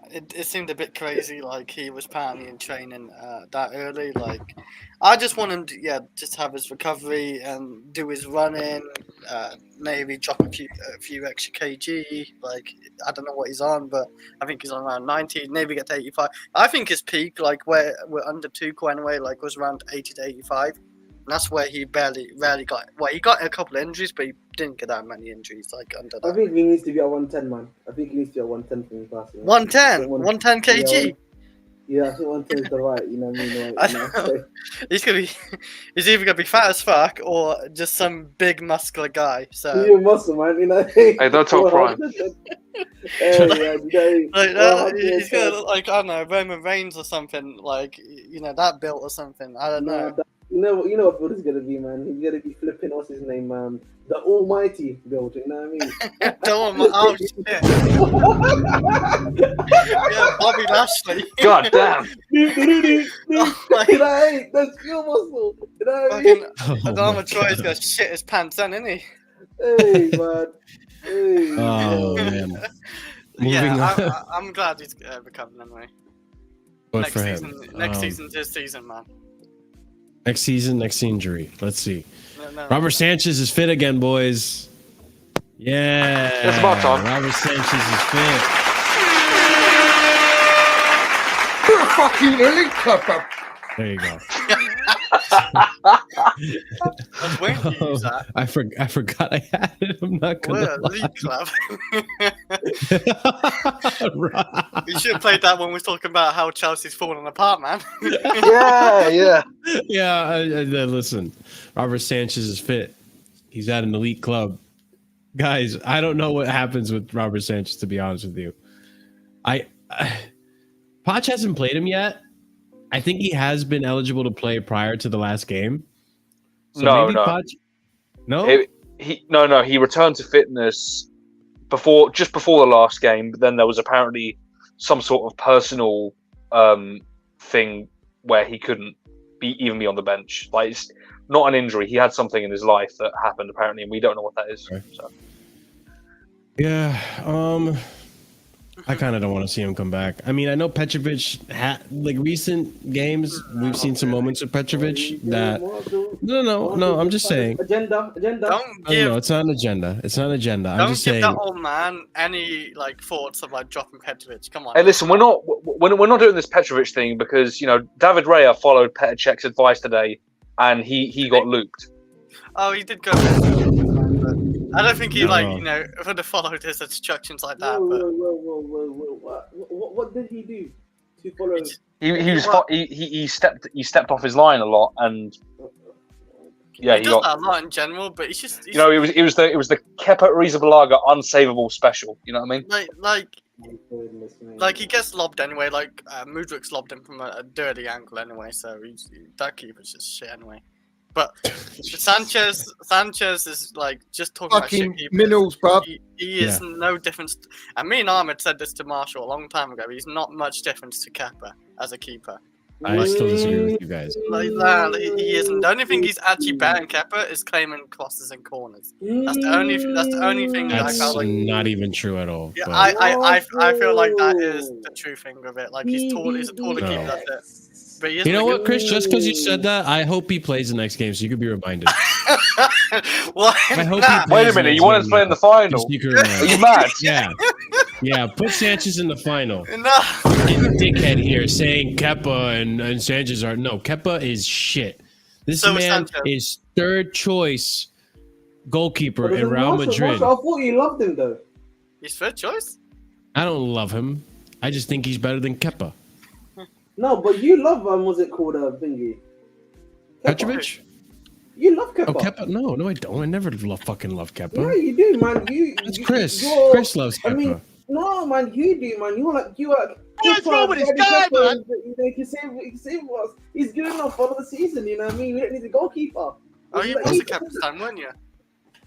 it seemed a bit crazy. Like he was apparently in training that early. Like, I just want him to, just have his recovery and do his running. Maybe drop a few extra kg. Like, I don't know what he's on, but I think he's on around 90. Maybe get to 85. I think his peak, like where we're under Tuchel anyway, like was around 80 to 85. And that's where he rarely got. Well, he got a couple of injuries, but he didn't get that many injuries. Like under that. I think he needs to be at 110, man. I think he needs to be at 110 for me personally. 110 kg. Yeah, I think one turns the right. You know what I mean? Like, you know, so- He's either gonna be fat as fuck or just some big muscular guy. So You're a muscle, man. You know. Hey, don't talk prime. Hey, man, you know, like well, he's gonna look like, I don't know, Roman Reigns or something, like, you know, that built or something. I don't know. You know what build is gonna be, man. He's gonna be flipping. What's his name, the Almighty build. You know what I mean? Oh shit! Yeah, Bobby Lashley. God damn. Hey, that's pure muscle. You know what I mean? Fucking Adama Troy's gonna shit his pants then, isn't he? Hey, man. Hey. Oh man. Moving Yeah, on. I'm glad he's recovering anyway. But Next for season, him. next season's his season, man. Next season, next injury. Let's see. No. Robert Sanchez is fit again, boys. Yeah. It's about time. Robert Sanchez is fit. Fucking elite club. There you go. That's when you use that. I forgot I had it. I'm not We're gonna a lie. league club. We should have played that when we were talking about how Chelsea's falling apart, man. Yeah. Yeah, listen. Robert Sanchez is fit. He's at an elite club. Guys, I don't know what happens with Robert Sanchez, to be honest with you. Poch hasn't played him yet. I think he has been eligible to play prior to the last game. So No. Poch, no? He returned to fitness just before the last game, but then there was apparently some sort of personal thing where he couldn't even be on the bench. Like, it's not an injury. He had something in his life that happened apparently, and we don't know what that is. Okay. So. Yeah, I kind of don't want to see him come back. I mean, I know Petrovic had recent games. We've seen some moments of Petrovic that. No. I'm just saying. Agenda. Don't No, give, it's not an agenda. It's not an agenda. I'm don't just give saying. that old man any thoughts of dropping Petrovic. Come on. Hey, listen, we're not doing this Petrovic thing because David Raya followed Petr advice today, and he got looped. Oh, he did go. I don't think he would have followed his instructions like that. Whoa. What did he do to follow? He stepped off his line a lot, and yeah, he does that a lot in general. But he's just it was the Kepa Arrizabalaga unsavable special. You know what I mean? like he gets lobbed anyway. Mudrik's lobbed him from a dirty angle anyway. So that keeper's just shit anyway. But Sanchez is just talking about Fucking shit keepers. minerals, bruv. He is no difference. And me and Ahmed said this to Marshall a long time ago. He's not much difference to Kepa as a keeper. I still disagree with you guys. He isn't. The only thing he's actually better than Kepa is claiming crosses and corners. That's the only thing that I That's felt like. not even true at all. Yeah, but- I feel like that is the true thing of it. He's a taller keeper. That's it. But You know what, Chris? Just because you said that, I hope he plays the next game so you could be reminded. Why I hope not? he Wait a minute, you want to play in the final? Just so you can remember. Are you mad? Yeah. Put Sanchez in the final. No. Fucking dickhead here saying Kepa and Sanchez are no. Kepa is shit. This So is man Sanchez. is third choice goalkeeper in Real Madrid. I thought you loved him though. He's third choice. I don't love him. I just think he's better than Kepa. No, but you love what's it called, thingy? Petrovic? You love Kepa. Oh, Kepa? No, I don't. I never fucking love Yeah, Kepa. you do, man. That's Chris. you're- Chris loves Kepa. I mean, no, man, you do, man. You are. What's wrong with this guy, man? He can save us. He's good enough for the season. You know what I mean? We don't need a goalkeeper. Oh, you was a captain, weren't you?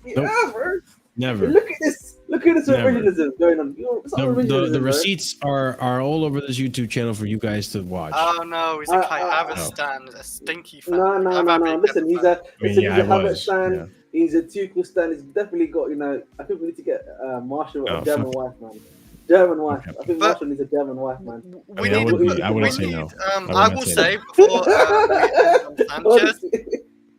Yeah, Nope. bro. Never. Look at this. Look at this Never. originalism going on. It's not originalism, The bro. receipts are all over this YouTube channel for you guys to watch. Oh no, he's a Kai Havertz stan, a stinky fan. No. Listen, he's a he's a Ahmeds stan. Yeah. He's a Tuchel stan. He's definitely got. I think we need to get Marshall a Oh, German fuck. wife, man. German wife. Okay. I think But- Marshall needs a German wife, man. We I mean, need. I wouldn't say no. I will say before Sanchez,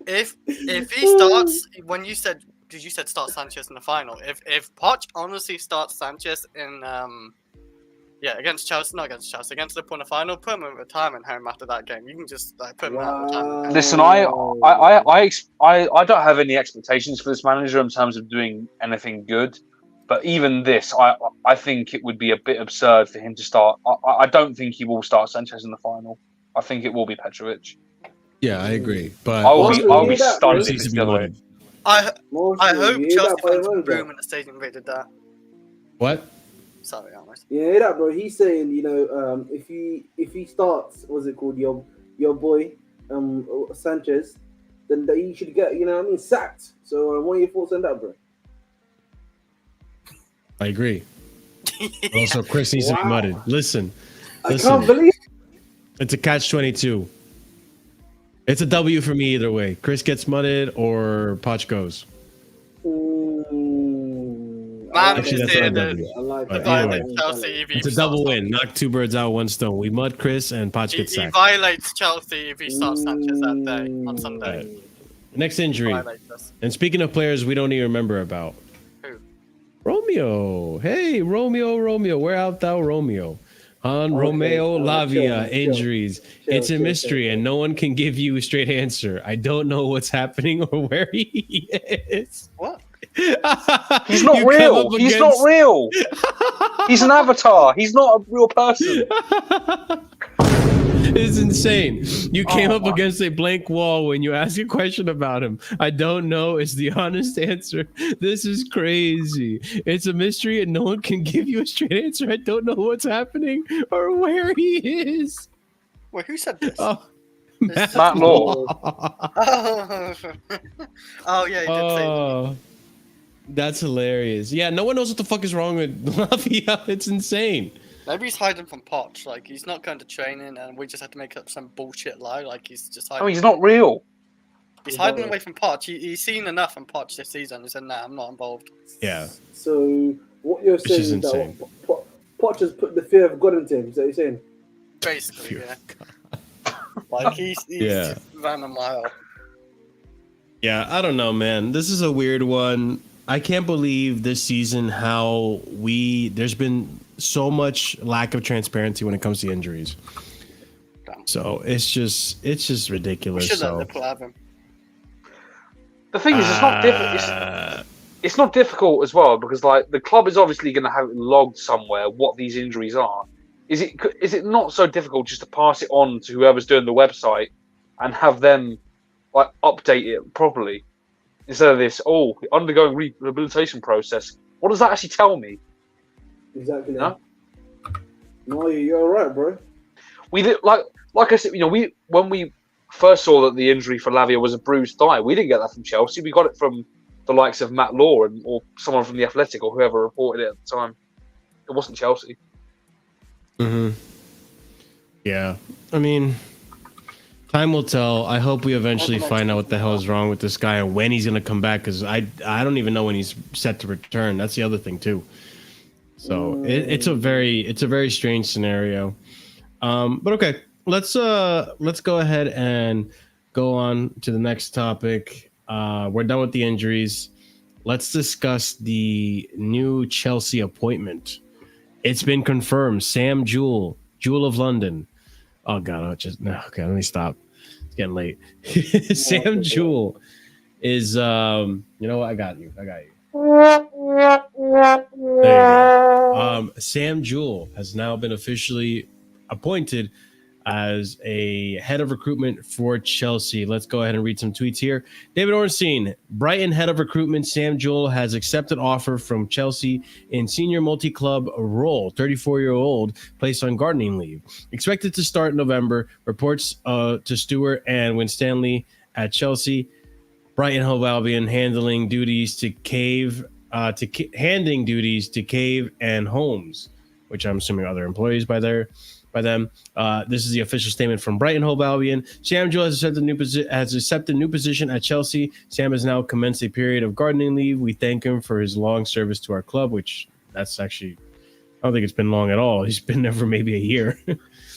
if he starts when you said. Because you said start Sanchez in the final. If Poch honestly starts Sanchez in against Chelsea, not against Chelsea, against Liverpool in the final, put him in retirement home after that game. You can just put him out of retirement. Listen, I don't have any expectations for this manager in terms of doing anything good, But even this, I think it would be a bit absurd for him to start. I don't think he will start Sanchez in the final. I think it will be Petrovic. Yeah, I agree. But I'll be that, stunned Chris if needs it's to the be other way. mudded. I hope You hear Chelsea that by fans the will way, boom bro? in the stadium if they did that. What? Sorry, Ahmed. You hear that, bro? He's saying, if he starts, what's it called, your boy, Sanchez, then he should get, sacked. So what are your thoughts on that, bro? I agree. Also, Chris needs to be Wow. mudded. Listen, I can't believe. it's a catch-22. It's a W for me either way. Chris gets mudded or Poch goes. Man, Actually, that's it's not a the W. I like But that. either violate way, Chelsea if he it's a starts double Sanchez. win. Knock two birds out with one stone. We mud Chris and Poch He gets sacked. violates Chelsea if he starts Sanchez that day on Sunday. Right. Next injury. Violates us. And speaking of players we don't even remember about. Who? Romeo. Hey, Romeo. Where art thou, Romeo? On Okay, Romeo Lavia chill. injuries. It's a mystery and no one can give you a straight answer. I don't know what's happening or where he is. What? He's not real. He's not real. He's an avatar. He's not a real person. It's insane. You came up against a blank wall when you ask a question about him. I don't know is the honest answer. This is crazy. It's a mystery and no one can give you a straight answer. I don't know what's happening or where he is. Wait, who said this? Oh, Matt Law. Oh, yeah, he did say that. Oh, that's hilarious. Yeah, no one knows what the fuck is wrong with Lavia. It's insane. Maybe he's hiding from Poch. Like, he's not going to training and we just have to make up some bullshit lie. Like, he's just hiding. Oh, he's not real. He's hiding away from Poch. He's seen enough from Poch this season. He said, nah, I'm not involved. Yeah. So what you're Which saying is is that insane. Poch has put the fear of God into him. Is that what you're saying? Basically, Phew. yeah. Like, he's Yeah. just ran a mile. Yeah, I don't know, man. This is a weird one. I can't believe this season how there's been so much lack of transparency when it comes to injuries. So it's just We ridiculous. should let So Liverpool have him. The thing is, it's not difficult. It's not difficult as well because like the club is obviously going to have it logged somewhere what these injuries are. Is it not so difficult just to pass it on to whoever's doing the website and have them like update it properly instead of this? Oh, undergoing rehabilitation process. What does that actually tell me? Exactly. No? No, you're all right, bro. We did like I said, when we first saw that the injury for Lavia was a bruised thigh, we didn't get that from Chelsea. We got it from the likes of Matt Law or someone from the Athletic or whoever reported it at the time. It wasn't Chelsea. yeah, I mean, time will tell. I hope we eventually find out what the hell is wrong with this guy and when he's gonna come back. Because I don't even know when he's set to return. That's the other thing too. So it's a very strange scenario. But okay, let's go ahead and go on to the next topic. We're done with the injuries. Let's discuss the new Chelsea appointment. It's been confirmed. Sam Jewell of London. Oh God, okay. Let me stop. It's getting late. Sam Jewell is you know what? I got you. There you go. Sam Jewell has now been officially appointed as a head of recruitment for Chelsea. Let's go ahead and read some tweets here. David Ornstein, Brighton head of recruitment Sam Jewell has accepted offer from Chelsea in senior multi-club role. 34-year-old placed on gardening leave. Expected to start in November. Reports to Stewart and Winstanley at Chelsea. Brighton Hove Albion handing duties to Cave and Holmes, which I'm assuming other employees by them. This is the official statement from Brighton Hove Albion. Sam Jewell has accepted a new position at Chelsea. Sam has now commenced a period of gardening leave. We thank him for his long service to our club, which that's actually, I don't think it's been long at all. He's been there for maybe a year.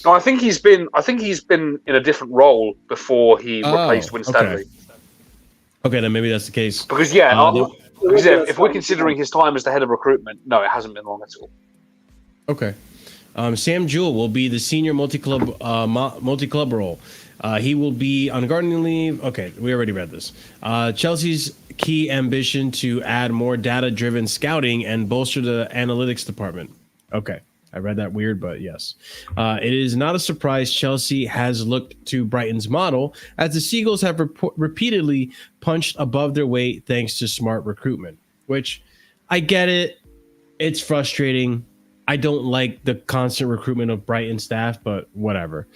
No, I think he's been in a different role before he replaced Winstanley. Okay, then maybe that's the case. Because if we're considering his time as the head of recruitment, no, it hasn't been long at all. Okay. Sam Jewell will be the senior multi-club role. He will be on gardening leave. Okay, we already read this. Chelsea's key ambition to add more data-driven scouting and bolster the analytics department. Okay, I read that weird, but yes. It is not a surprise Chelsea has looked to Brighton's model, as the Seagulls have repeatedly punched above their weight thanks to smart recruitment, which I get it. It's frustrating. I don't like the constant recruitment of Brighton staff, but whatever.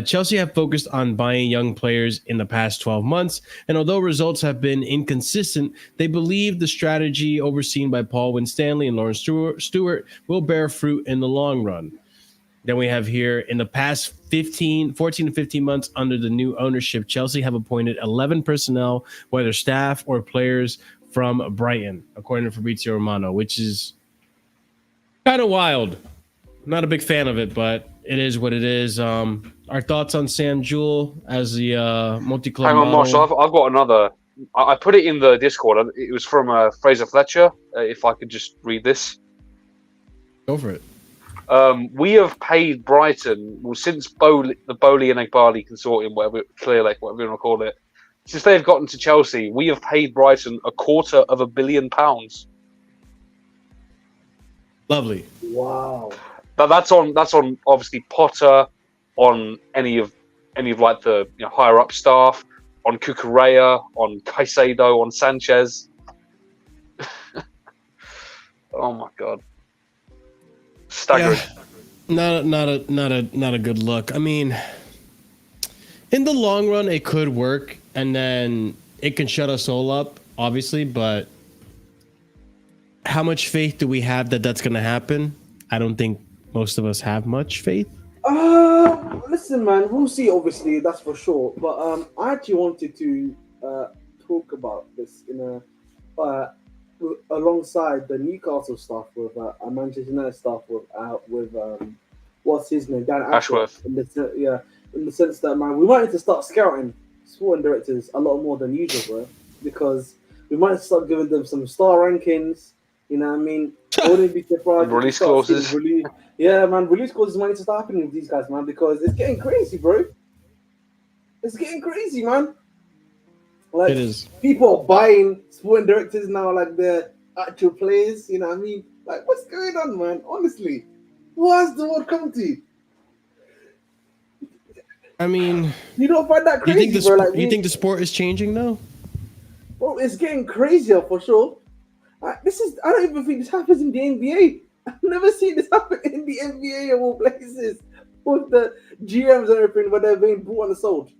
Chelsea have focused on buying young players in the past 12 months, and although results have been inconsistent, they believe the strategy overseen by Paul Winstanley and Lawrence Stewart will bear fruit in the long run. Then we have here, in the past 14 to 15 months under the new ownership, Chelsea have appointed 11 personnel, whether staff or players, from Brighton, according to Fabrizio Romano, which is kind of wild. I'm not a big fan of it, but it is what it is. Our thoughts on Sam Jewell as the multi-club Hang on, model? Marshall. I've got another. I put it in the Discord. It was from Fraser Fletcher. If I could just read this. Go for it. We have paid Brighton, since the Bowley and Egbali consortium, Clear Lake, whatever you want to call it, since they've gotten to Chelsea, we have paid Brighton £250 million. Lovely. Wow. But that's on obviously Potter, on any of like the higher up staff, on Cucurella, on Caicedo, on Sanchez. Oh my god. Staggering. Yeah. Not a good look. I mean, in the long run, it could work, and then it can shut us all up, obviously. But how much faith do we have that that's going to happen? I don't think most of us have much faith. Listen, man, we'll see. Obviously, that's for sure. But I actually wanted to talk about this in alongside the Newcastle stuff with Manchester United stuff with what's his name, Dan Ashworth. In the sense that, man, we might need to start scouting sporting directors a lot more than usual, bro, because we might start giving them some star rankings. You know what I mean? I wouldn't be surprised. Release clauses. Yeah, man, release clauses might need to start happening with these guys, man, because it's getting crazy, bro. It's getting crazy, man. Like, It is. People are buying sporting directors now like they're actual players. You know what I mean? Like, what's going on, man? Honestly, what has the world come to? I mean, You don't find that crazy, bro? You think the sport is changing, though? Well, it's getting crazier for sure. I don't even think this happens in the NBA. I've never seen this happen in the NBA of all places, with the GMs and everything, where they're being bought and sold.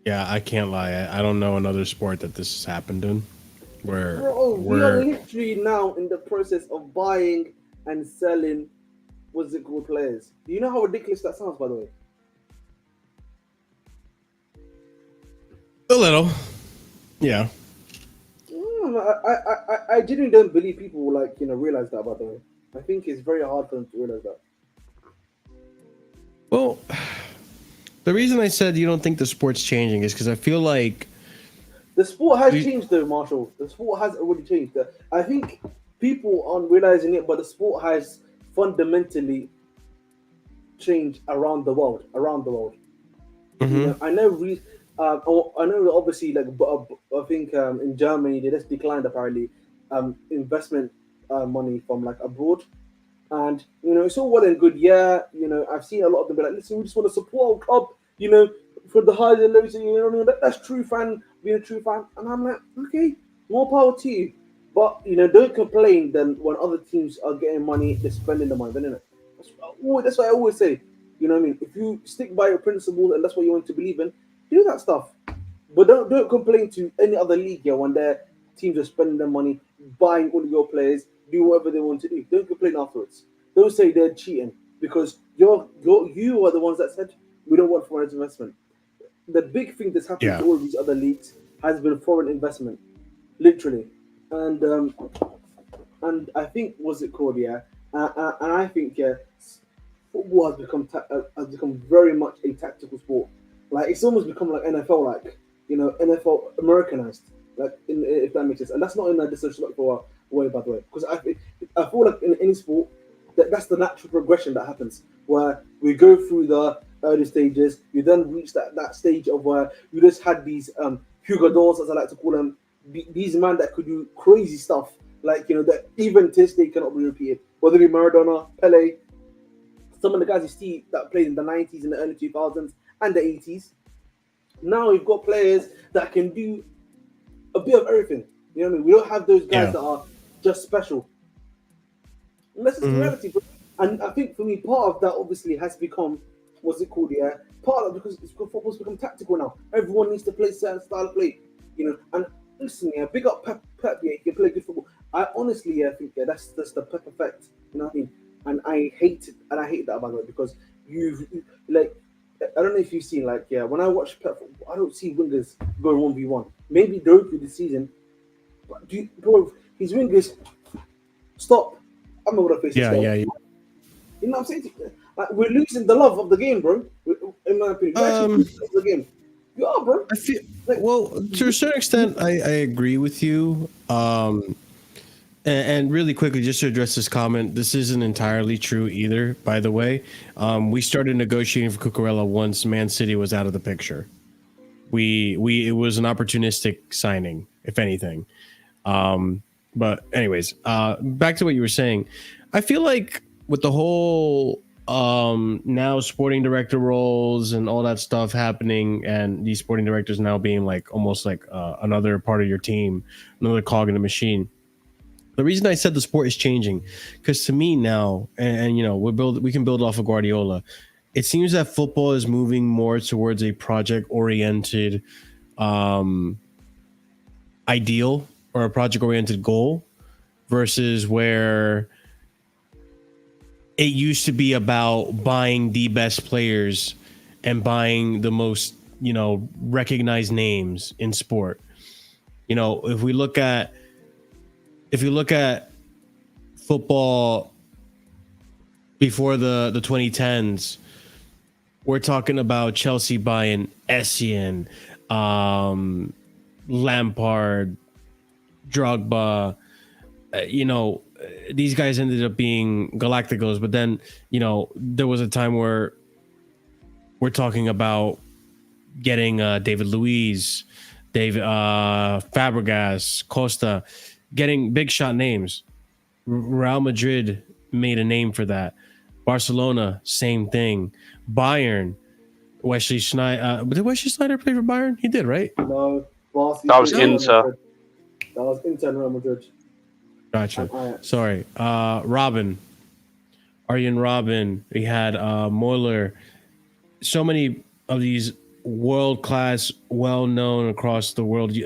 Yeah, I can't lie. I don't know another sport that this has happened in. Bro, we are literally now in the process of buying and selling players. Do you know how ridiculous that sounds, by the way? A little. Yeah. I genuinely don't believe people will realize that, by the way. I think it's very hard for them to realize that. Well, the reason I said you don't think the sport's changing is because I feel like the sport has changed, though, Marshall. The sport has already changed. I think people aren't realizing it, but the sport has fundamentally changed around the world. Mm-hmm. You know, I know. Obviously, I think in Germany they just declined apparently investment money from abroad, and it's all well and good. Yeah, I've seen a lot of them be like, listen, we just want to support our club. For the highs and lows, that's true fan, being a true fan. And I'm like, okay, more power to you. But, don't complain then when other teams are getting money, they're spending the money, isn't it? That's what I always say. You know what I mean? If you stick by your principles and that's what you want to believe in, do that stuff. But don't complain to any other league here when their teams are spending their money, buying all of your players, do whatever they want to do. Don't complain afterwards. Don't say they're cheating because you are the ones that said we don't want foreign investment. The big thing that's happened to all these other leagues has been foreign investment, literally, and I think what's it called? Yeah, and I think football has become very much a tactical sport. Like it's almost become like NFL, NFL Americanized, if that makes sense. And that's not in a disrespectful way, by the way, because I feel like in any sport that's the natural progression that happens, where we go through the early stages. You then reach that stage of where you just had these Hugo as I like to call them, these men that could do crazy stuff, like that even to this day cannot be repeated. Whether it be Maradona, Pele, some of the guys you see that played in the 90s and the early 2000s and the 80s. Now you've got players that can do a bit of everything. You know what I mean? We don't have those guys that are just special. And that's just the reality. And I think for me, part of that obviously has become, what's it called? Yeah, part of it because football's become tactical now. Everyone needs to play certain style of play. And listen, big up Pep. Yeah, he can play good football. I honestly, think that's the Pep effect. You know what I mean? And I hate that about it because you like. I don't know if you've seen when I watch Pep football, I don't see wingers go 1v1. Maybe Doku this season, but bro, his wingers stop. I'm not gonna face this guy. Yeah. You know what I'm saying? Like, we're losing the love of the game, bro. In my opinion, we're actually losing the game. You are, bro. I feel to a certain extent, I agree with you. And really quickly, just to address this comment, this isn't entirely true either. By the way, we started negotiating for Cucurella once Man City was out of the picture. It was an opportunistic signing, if anything. But anyways, back to what you were saying. I feel like with the whole now sporting director roles and all that stuff happening, and these sporting directors now being like almost like another part of your team, another cog in the machine. The reason I said the sport is changing, because to me now, and we can build off of Guardiola. It seems that football is moving more towards a project-oriented ideal or a project-oriented goal, versus where it used to be about buying the best players and buying the most, recognized names in sport. If you look at football before the 2010s, we're talking about Chelsea buying Essien, Lampard, Drogba. These guys ended up being Galacticos, but then there was a time where we're talking about getting David Luiz, Fabregas, Costa, getting big shot names. Real Madrid made a name for that. Barcelona, same thing. Bayern, Wesley Sneijder. Did Wesley Sneijder play for Bayern? He did, right? No, That was Inter. That was Inter and Real Madrid. Gotcha. Sorry. Robin. Arjen Robin. We had Moeller. So many of these world-class, well-known across the world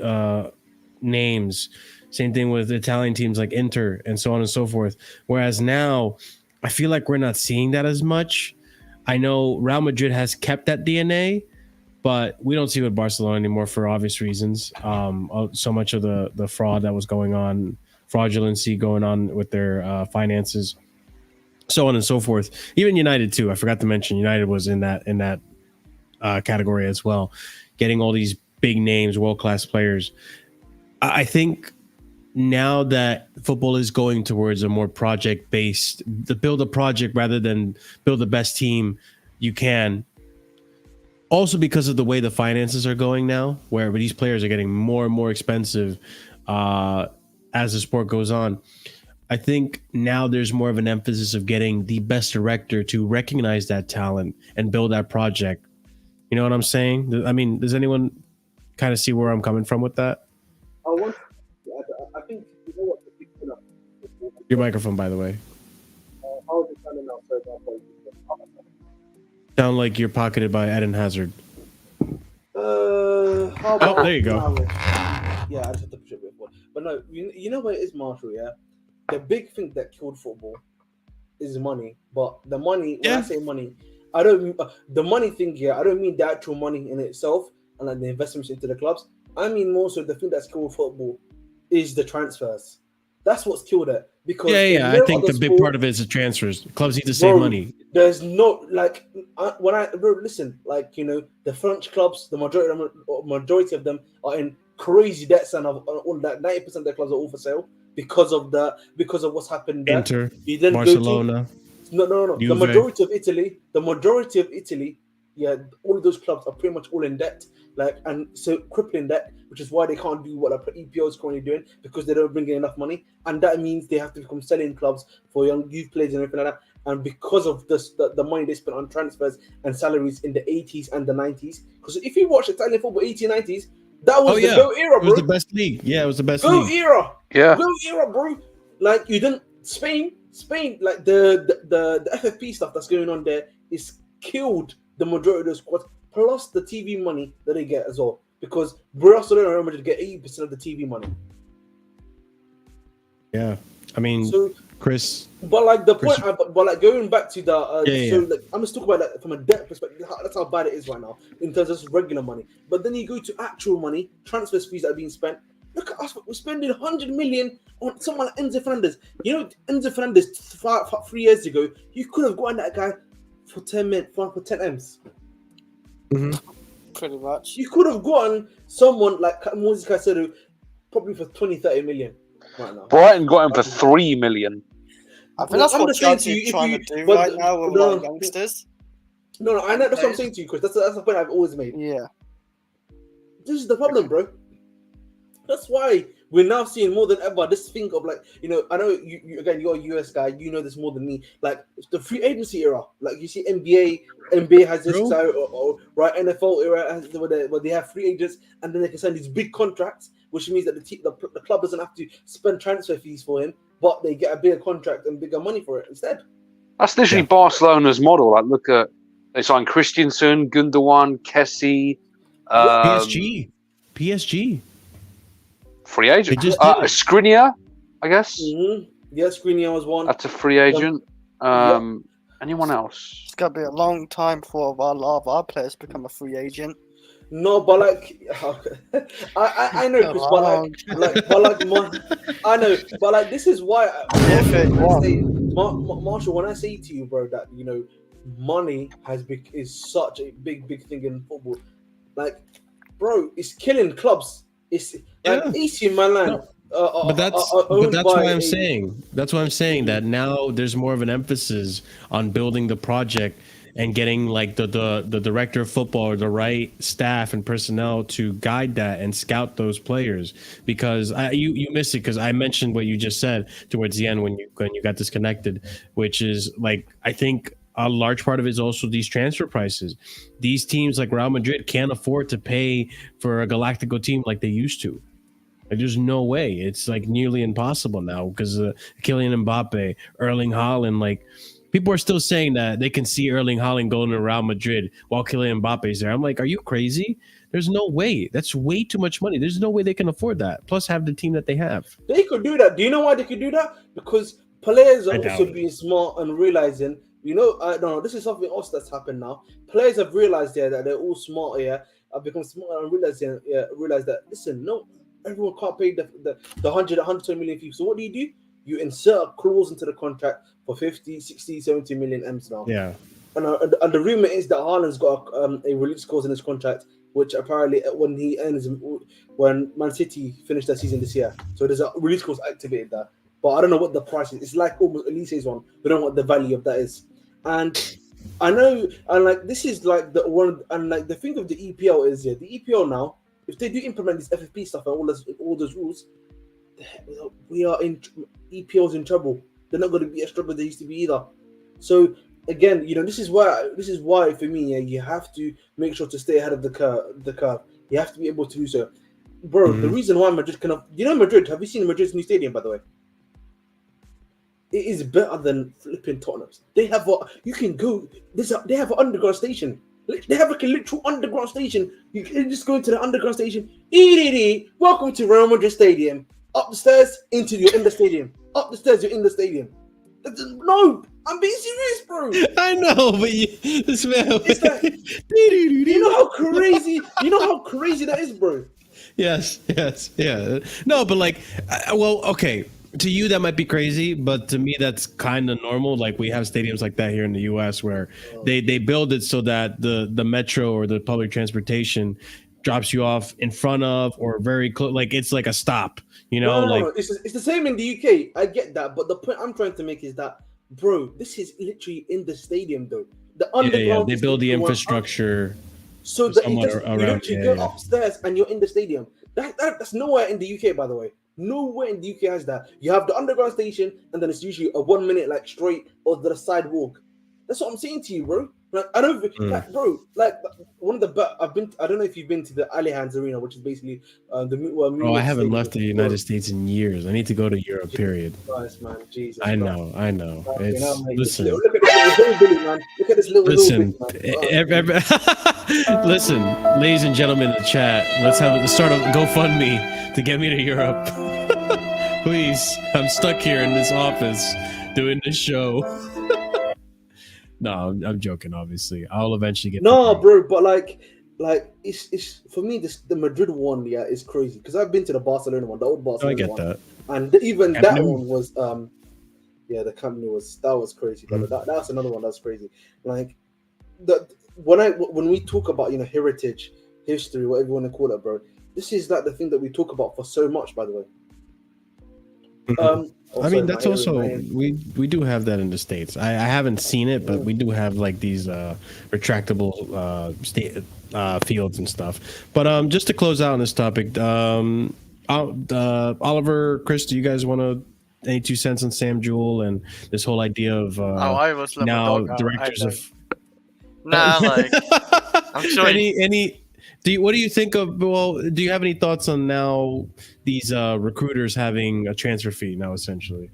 names. Same thing with Italian teams like Inter and so on and so forth. Whereas now, I feel like we're not seeing that as much. I know Real Madrid has kept that DNA, but we don't see it with Barcelona anymore for obvious reasons. So much of the fraud that was going on, fraudulency going on with their finances, so on and so forth. Even United too. I forgot to mention United was in that category as well, getting all these big names, world-class players. I think now that football is going towards a more project-based, to build a project rather than build the best team you can. Also because of the way the finances are going now, where these players are getting more and more expensive as the sport goes on. I think now there's more of an emphasis of getting the best director to recognize that talent and build that project. You know what I'm saying? I mean, does anyone kind of see where I'm coming from with that? I think you know what the big thing up. Your microphone, by the way. How is it sounding now? Sorry, Sound like you're pocketed by Eden Hazard. How about there you go. Yeah, I just had to push it a bit more. But no, you know what it is, Marshall, yeah? The big thing that killed football is money. But the money, when I say money, I don't the money thing here, I don't mean the actual money in itself and like the investments into the clubs. I mean more so the thing that's killed football is the transfers. That's what's killed it. Because I think the big part of it is the transfers. Clubs need to save money. There's no listen, like the French clubs, the majority of them are in crazy debts, and all that 90% of their clubs are all for sale because of what's happened there. Inter, You then Barcelona. No. Juve. The majority of Italy yeah, all of those clubs are pretty much all in debt, like, and so crippling debt, which is why they can't do what the EPL is currently doing, because they don't bring in enough money, and that means they have to become selling clubs for young youth players and everything like that. And because of this, the money they spent on transfers and salaries in the 80s and the 90s, because if you watch Italian football 80s, 90s, that was the GOAT era, bro. It was the best league. Yeah, it was the best GOAT league. era. Yeah. GOAT era, bro. Like, you didn't Spain, like the FFP stuff that's going on there is killed the majority of the squads, plus the TV money that they get as well. Because Barcelona and Real Madrid get 80% of the TV money. Yeah, I mean, So, Chris. but like the point, but like going back to the, like, I'm just talking about that from a debt perspective. That's how bad it is right now in terms of just regular money. But then you go to actual money, transfer fees that are being spent. Look at us, we're spending 100 million on someone like Enzo Fernandez. You know, Enzo Fernandez 3 years ago, you could have gotten that guy for 10 M's. Mm-hmm. Pretty much. You could have gotten someone like Moses Caicedo probably for 20-30 million right now. Brighton got him for 3 million. I think that's I'm what just saying to Chelsea you, are trying if to do but- right now with no, like youngsters. No, I know, that's what I'm saying to you, Chris. That's the point I've always made. Yeah. This is the problem, bro. That's why we're now seeing more than ever this thing of, like, you know, I know you again, you're a US guy, you know this more than me. Like, the free agency era, like you see NBA has this style, or right, NFL era has where they have free agents and then they can sign these big contracts, which means that the club doesn't have to spend transfer fees for him, but they get a bigger contract and bigger money for it instead. That's literally Barcelona's model. Like, look at, they signed Christensen, Gundogan, Kessie, PSG. free agent. They just did it. Skriniar, I guess. Mm-hmm. Yeah, Skriniar was one. That's a free agent. Anyone else? It's gonna be a long time before a lot of our players become a free agent. No, but like, I know, Chris, I know, but like, this is why Marshall, when I say to you, bro, that, you know, money is such a big thing in football. Like, bro, it's killing clubs. It's like AC Milan. But that's why I'm saying. That's why I'm saying that now there's more of an emphasis on building the project and getting like the director of football or the right staff and personnel to guide that and scout those players. Because you missed it, because I mentioned what you just said towards the end when you got disconnected, which is like, I think a large part of it is also these transfer prices. These teams like Real Madrid can't afford to pay for a Galactico team like they used to. Like, there's no way. It's like nearly impossible now because Kylian Mbappe, Erling Haaland, like, people are still saying that they can see Erling Haaland going to Real Madrid while Kylian Mbappe is there. I'm like, are you crazy? There's no way. That's way too much money. There's no way they can afford that. Plus, have the team that they have. They could do that. Do you know why they could do that? Because players are also being smart and realizing, you know, no, this is something else that's happened now. Players have realized that they're all smart here, have become smart and realize that, listen, no, everyone can't pay the 120 million fee. So what do? You insert a clause into the contract for 50, 60, 70 million M's now. Yeah. And the rumor is that Haaland's got a release clause in his contract, which apparently when Man City finished their season this year. So there's a release clause activated there. But I don't know what the price is. It's like almost Elise's one. We don't know what the value of that is. And I know, and like, this is like the one, and like the thing of the EPL is, the EPL now, if they do implement this FFP stuff and all those rules, EPL's in trouble. They're not going to be as strong as they used to be either. So again, you know, this is why for me, you have to make sure to stay ahead of the curve. You have to be able to do so, bro. The reason why Madrid Madrid. Have you seen Madrid's new stadium, by the way? It is better than flipping Tottenham's. They have you can go. They have an underground station. They have like a literal underground station. You can just go into the underground station. Welcome to Real Madrid Stadium. Up the stairs, you're in the stadium. Up the stairs, you're in the stadium. No, I'm being serious, bro. I know, but this man. It's like, you know how crazy that is, bro. Yes, yeah. No, but like, well, okay. To you, that might be crazy, but to me, that's kind of normal. Like, we have stadiums like that here in the U.S. where they build it so that the metro or the public transportation drops you off in front of or very close. Like, it's like a stop, you know? No. It's the same in the UK. I get that, but the point I'm trying to make is that, bro, this is literally in the stadium, though. The Yeah, underground. they is build the one up. infrastructure So that somewhat you around. literally Yeah, go upstairs and you're in the stadium. That's nowhere in the UK, by the way. Nowhere in the UK has that. You have the underground station, and then it's usually a 1 minute like straight or the sidewalk. That's what I'm saying to you, bro. Like I don't like, bro. Like one of the I've been. I don't know if you've been to the Allianz Arena, which is basically the Bro, I haven't stadium. left the United States in years. I need to go to Europe. Period. Christ, man, Jesus. I Christ. know. I know. You It's know, mate. listen. Look at this little hillbilly, man. Look at this little Listen, hillbilly, man. listen, ladies and gentlemen in the chat, let's start a GoFundMe to get me to Europe. Please, I'm stuck here in this office doing this show. No, I'm joking. Obviously, I'll eventually get. No, bro, but like it's for me. The Madrid one, yeah, is crazy because I've been to the Barcelona one, the old Barcelona I get one, that, and even Camp that Nou. one was yeah, the Camp Nou was crazy. But that's another one that's crazy. Like when we talk about heritage, history, whatever you want to call it, bro, this is like the thing that we talk about for so much. By the way. I mean, that's also we do have that in the States. I haven't seen it, but we do have like these retractable fields and stuff. But just to close out on this topic, Oliver, Chris, do you guys want to any 2 cents on Sam Jewell and this whole idea of I was now directors of? Nah, like I'm sure. What do you think of? Well, do you have any thoughts on now these recruiters having a transfer fee now, essentially?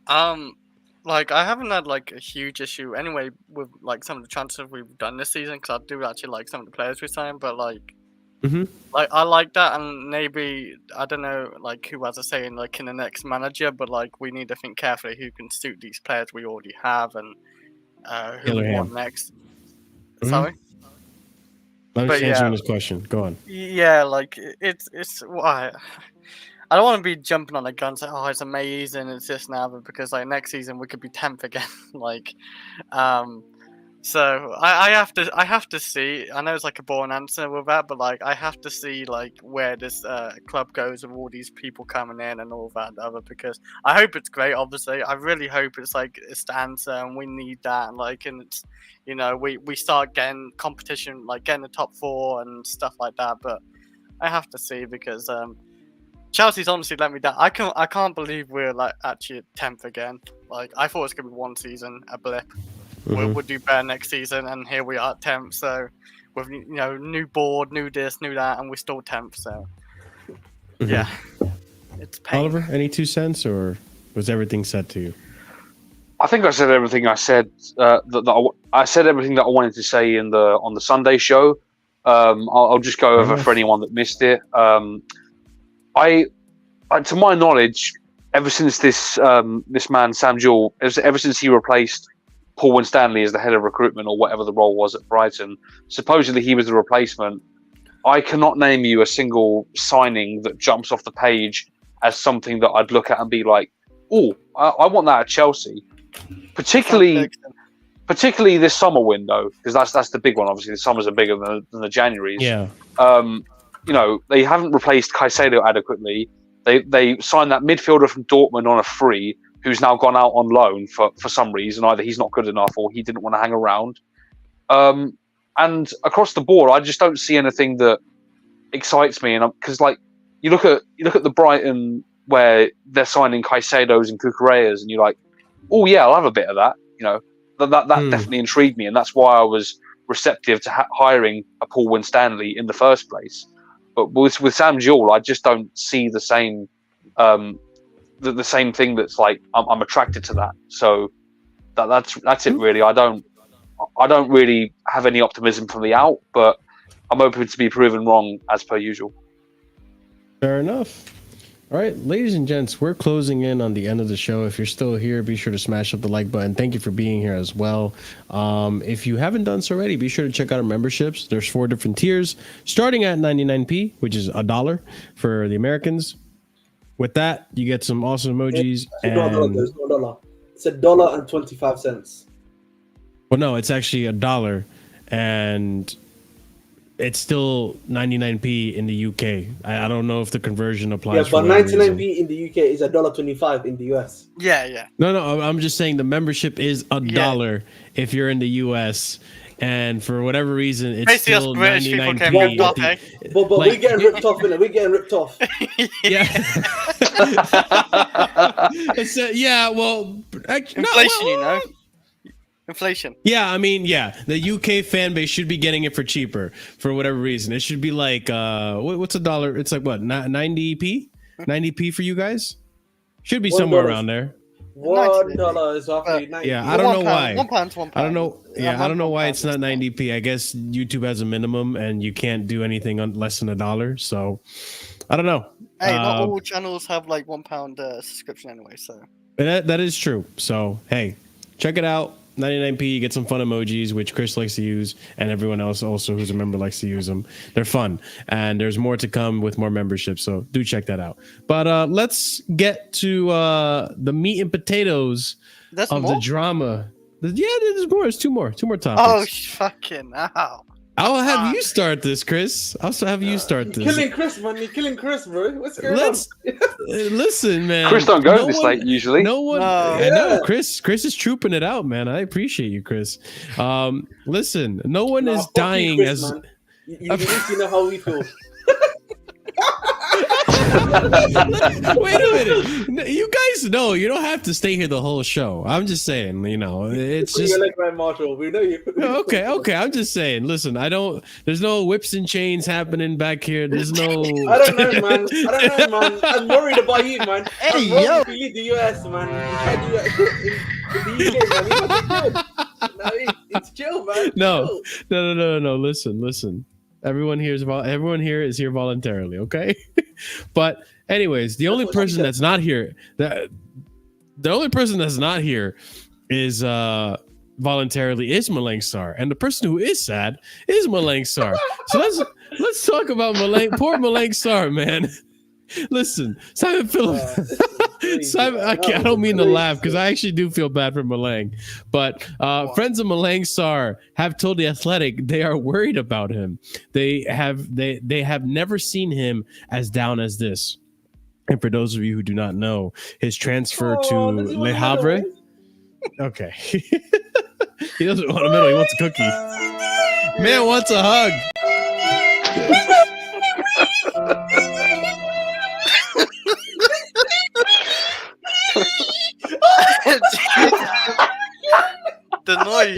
Like I haven't had like a huge issue anyway with like some of the transfers we've done this season because I do actually like some of the players we signed, but like, like I like that, and maybe I don't know like who has a say in like in the next manager, but like we need to think carefully who can suit these players we already have and who we want next. Sorry. I'm just answering this question. Go on. Yeah, like it's why I don't want to be jumping on a gun saying, "Oh, it's amazing, it's this now," but because like next season we could be 10th again. Like, so I have to see. I know it's like a boring answer with that, but like I have to see like where this club goes with all these people coming in and all that other. Because I hope it's great. Obviously, I really hope it's like it's the answer, and we need that. Like, and it's we start getting competition, like getting the top 4 and stuff like that. But I have to see because Chelsea's honestly let me down. I can't believe we're like actually 10th again. Like I thought it was gonna be one season, a blip. We'll do better next season, and here we are at 10th. So with new board, new this, new that, and we're still 10th. So yeah, it's pain. Oliver, any 2 cents, or was everything said to you? I think I said everything I said. I said everything that I wanted to say on the Sunday show. I'll just go over for anyone that missed it. I to my knowledge, ever since this man Sam Jewell, ever since he replaced Paul Winstanley as the head of recruitment or whatever the role was at Brighton, supposedly he was the replacement. I cannot name you a single signing that jumps off the page as something that I'd look at and be like, "Oh, I want that at Chelsea." Particularly this summer window, because that's the big one. Obviously, the summers are bigger than the Januaries. Yeah. They haven't replaced Caicedo adequately. They signed that midfielder from Dortmund on a free, who's now gone out on loan for some reason. Either he's not good enough or he didn't want to hang around. And across the board, I just don't see anything that excites me. And because like you look at the Brighton where they're signing Caicedos and Cucureas, and you're like, oh yeah, I'll have a bit of that. That definitely intrigued me, and that's why I was receptive to hiring a Paul Winstanley in the first place. But with Sam Jewell, I just don't see the same the same thing. That's like I'm attracted to that. So that's it really. I don't really have any optimism from the out, but I'm open to be proven wrong as per usual. Fair enough. All right, ladies and gents, we're closing in on the end of the show. If you're still here, be sure to smash up the like button. Thank you for being here as well. If you haven't done so already, be sure to check out our memberships. There's 4 different tiers, starting at 99p, which is $1 for the Americans. With that, you get some awesome emojis. There's no dollar. It's $1.25. Well, no, it's actually $1, and it's still 99p in the UK. I don't know if the conversion applies. Yeah, for but whatever 99p reason. in the UK is $1.25 in the US. Yeah. No, I'm just saying the membership is $1 if you're in the US, and for whatever reason, it's Basically, us still British people 99p. came ripped off, eh? But Like- we're getting ripped off, innit? We're getting ripped off. Yeah. It's, yeah. Well, Inflation, you know. Inflation. Yeah, I mean, yeah, the UK fan base should be getting it for cheaper for whatever reason. It should be like, what's $1? It's like what, 90p? 90p for you guys? Should be somewhere $1. around there. $1 is roughly 90. Yeah, I don't know why. £1 to £1. I don't know. Yeah, I don't know why £1 it's not 90p. I guess YouTube has a minimum, and you can't do anything on less than $1. So, I don't know. Hey, not all channels have like £1 subscription anyway, so. That is true. So, hey, check it out. 99p, you get some fun emojis, which Chris likes to use, and everyone else also who's a member likes to use them. They're fun, and there's more to come with more memberships, so do check that out. But let's get to the meat and potatoes There's of more? the drama. Yeah, there's more. There's two more topics. Oh, fucking hell. I'll have you start this, Chris. I'll have you start this. Killing Chris, man. You're killing Chris, bro. What's going Let's listen, man. Chris don't go No this one- late usually. No one. No. I know Yeah. Chris is trooping it out, man. I appreciate you, Chris. Listen, no one Nah, is fuck you, dying Chris, as. man. You need to know how we feel. Wait a minute. You guys know you don't have to stay here the whole show. I'm just saying, it's Put just. your leg right, Marshall. We know you. Okay. I'm just saying. Listen, there's no whips and chains happening back here. There's no. I don't know, man. I'm worried about you, man. I'm worried if you leave the US, man. You try to do that in the UK, man. You must be good. No, it's chill, man. No. Chill. No. Listen. Everyone here is here voluntarily, okay? But anyways, the only what she person said. that's not here, the only person that's not here is voluntarily is Malang Sarr, and the person who is sad is Malang Sarr. So let's talk about poor Malang Sarr, man. Listen, Simon Phillips. Simon, I don't mean to laugh because I actually do feel bad for Malang, but friends of Malang Sarr have told the Athletic they are worried about him. They have never seen him as down as this. And for those of you who do not know, his transfer to Le Havre. Okay, he doesn't want a medal. He wants a cookie. Man wants a hug. The noise.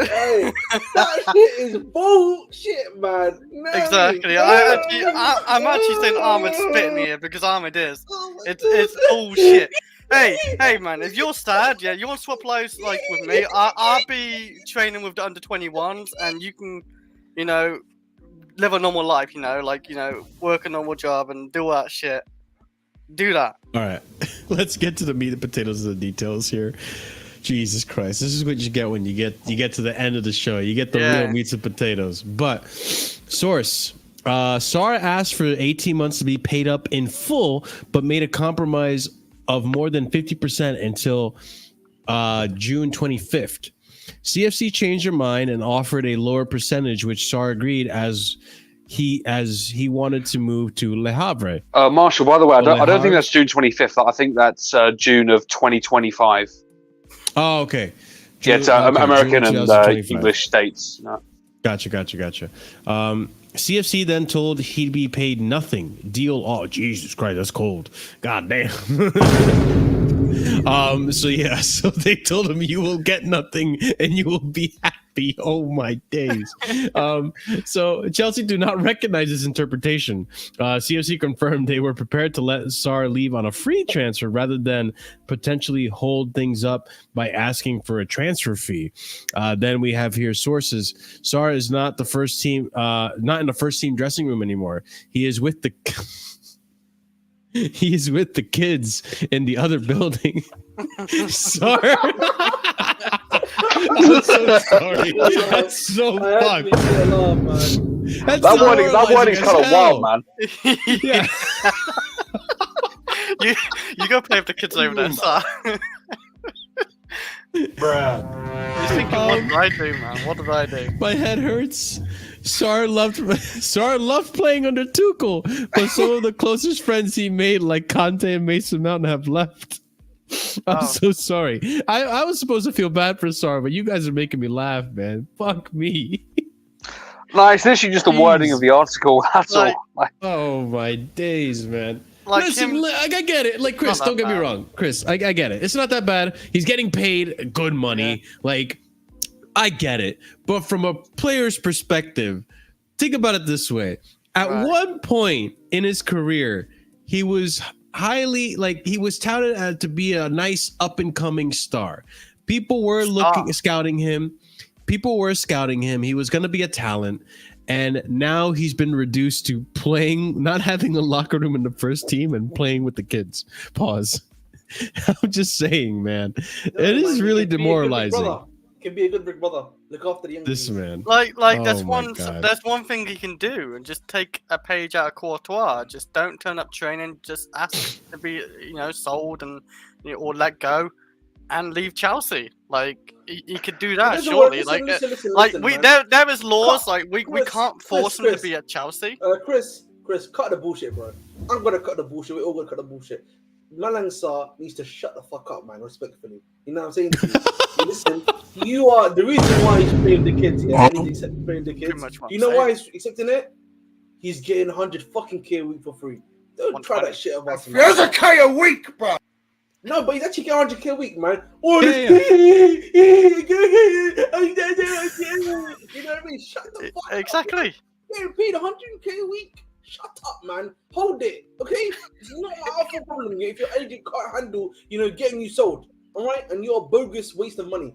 Hey, that shit is bullshit, man. No, Exactly. no, I'm actually saying Ahmed's spitting here because Ahmed is. It's bullshit. Hey, man, if you're sad, yeah, you want to swap lives like with me, I'll be training with the under 21s and you can, live a normal life, work a normal job and do all that shit. Do that. All right, let's get to the meat and potatoes of the details here. Jesus Christ, this is what you get when you get to the end of the show. You get the real meats and potatoes. But source, Sarr asked for 18 months to be paid up in full, but made a compromise of more than 50% until June 25th. CFC changed their mind and offered a lower percentage, which Sarr agreed as he wanted to move to Le Havre. Marshall, by the way, I don't Le think that's June 25th. I think that's June of 2025. Oh, okay. Yeah, it's American and English states. No. Gotcha. CFC then told he'd be paid nothing. Deal. Oh, Jesus Christ, that's cold. God damn. So they told him you will get nothing and you will be happy. Oh my days. So Chelsea do not recognize this interpretation. CFC confirmed they were prepared to let Sarr leave on a free transfer rather than potentially hold things up by asking for a transfer fee. Then we have here sources. Sarr is not the first team, not in the first team dressing room anymore. He is with the kids in the other building. Sorry. I'm so sorry. That's so fucked. That wording's kind of wild, man. Yeah. You go play with the kids over there, sir. Bruh. He's thinking, what did I do, man? What did I do? My head hurts. Sarr loved playing under Tuchel, but some of the closest friends he made, like Conte and Mason Mount, have left. I'm so sorry. I was supposed to feel bad for Sarr, but you guys are making me laugh, man. Fuck me. No, it's literally just the wording of the article. That's Like- all. Like, Oh my days, man. Like Listen, him- I get it. Like Chris, Not that don't get me bad. wrong. Chris, I get it. It's not that bad. He's getting paid good money. Like, I get it. But from a player's perspective, think about it this way. At Right. one point in his career, he was highly, like, he was touted as to be a nice up and coming star. People were scouting him. People were scouting him. He was going to be a talent. And now he's been reduced to playing, not having a locker room in the first team and playing with the kids. Pause. I'm just saying, man. It is really demoralizing. Can be a good big brother. Look after the young This people. man. Like Oh there's my one God. there's one thing he can do, and just take a page out of Courtois. Just don't turn up training. Just ask to be sold and or let go, and leave Chelsea. Like he could do that doesn't surely. work. Listen, Like listen, we man. there is laws. Cut- Like we Chris, can't force him to Chris. be at Chelsea. Chris, cut the bullshit, bro. I'm gonna cut the bullshit. We're all gonna cut the bullshit. Malang Sarr needs to shut the fuck up, man. Respectfully, you know what I'm saying to you? Listen, you are the reason why he's playing the kids. Yeah, and he's playing the kids. much what You I'm know why saying. he's accepting it? He's getting 100 fucking K a week for free. Don't try 120. that shit about him. There's a K a week, bro. No, but he's actually getting 100 K a week, man. Oh, Yeah, you know what I mean? Shut the fuck up. Exactly. Getting paid 100K a week. Shut up, man. Hold it, okay? It's not my awful problem if your agent can't handle, getting you sold. All right, and you're a bogus waste of money.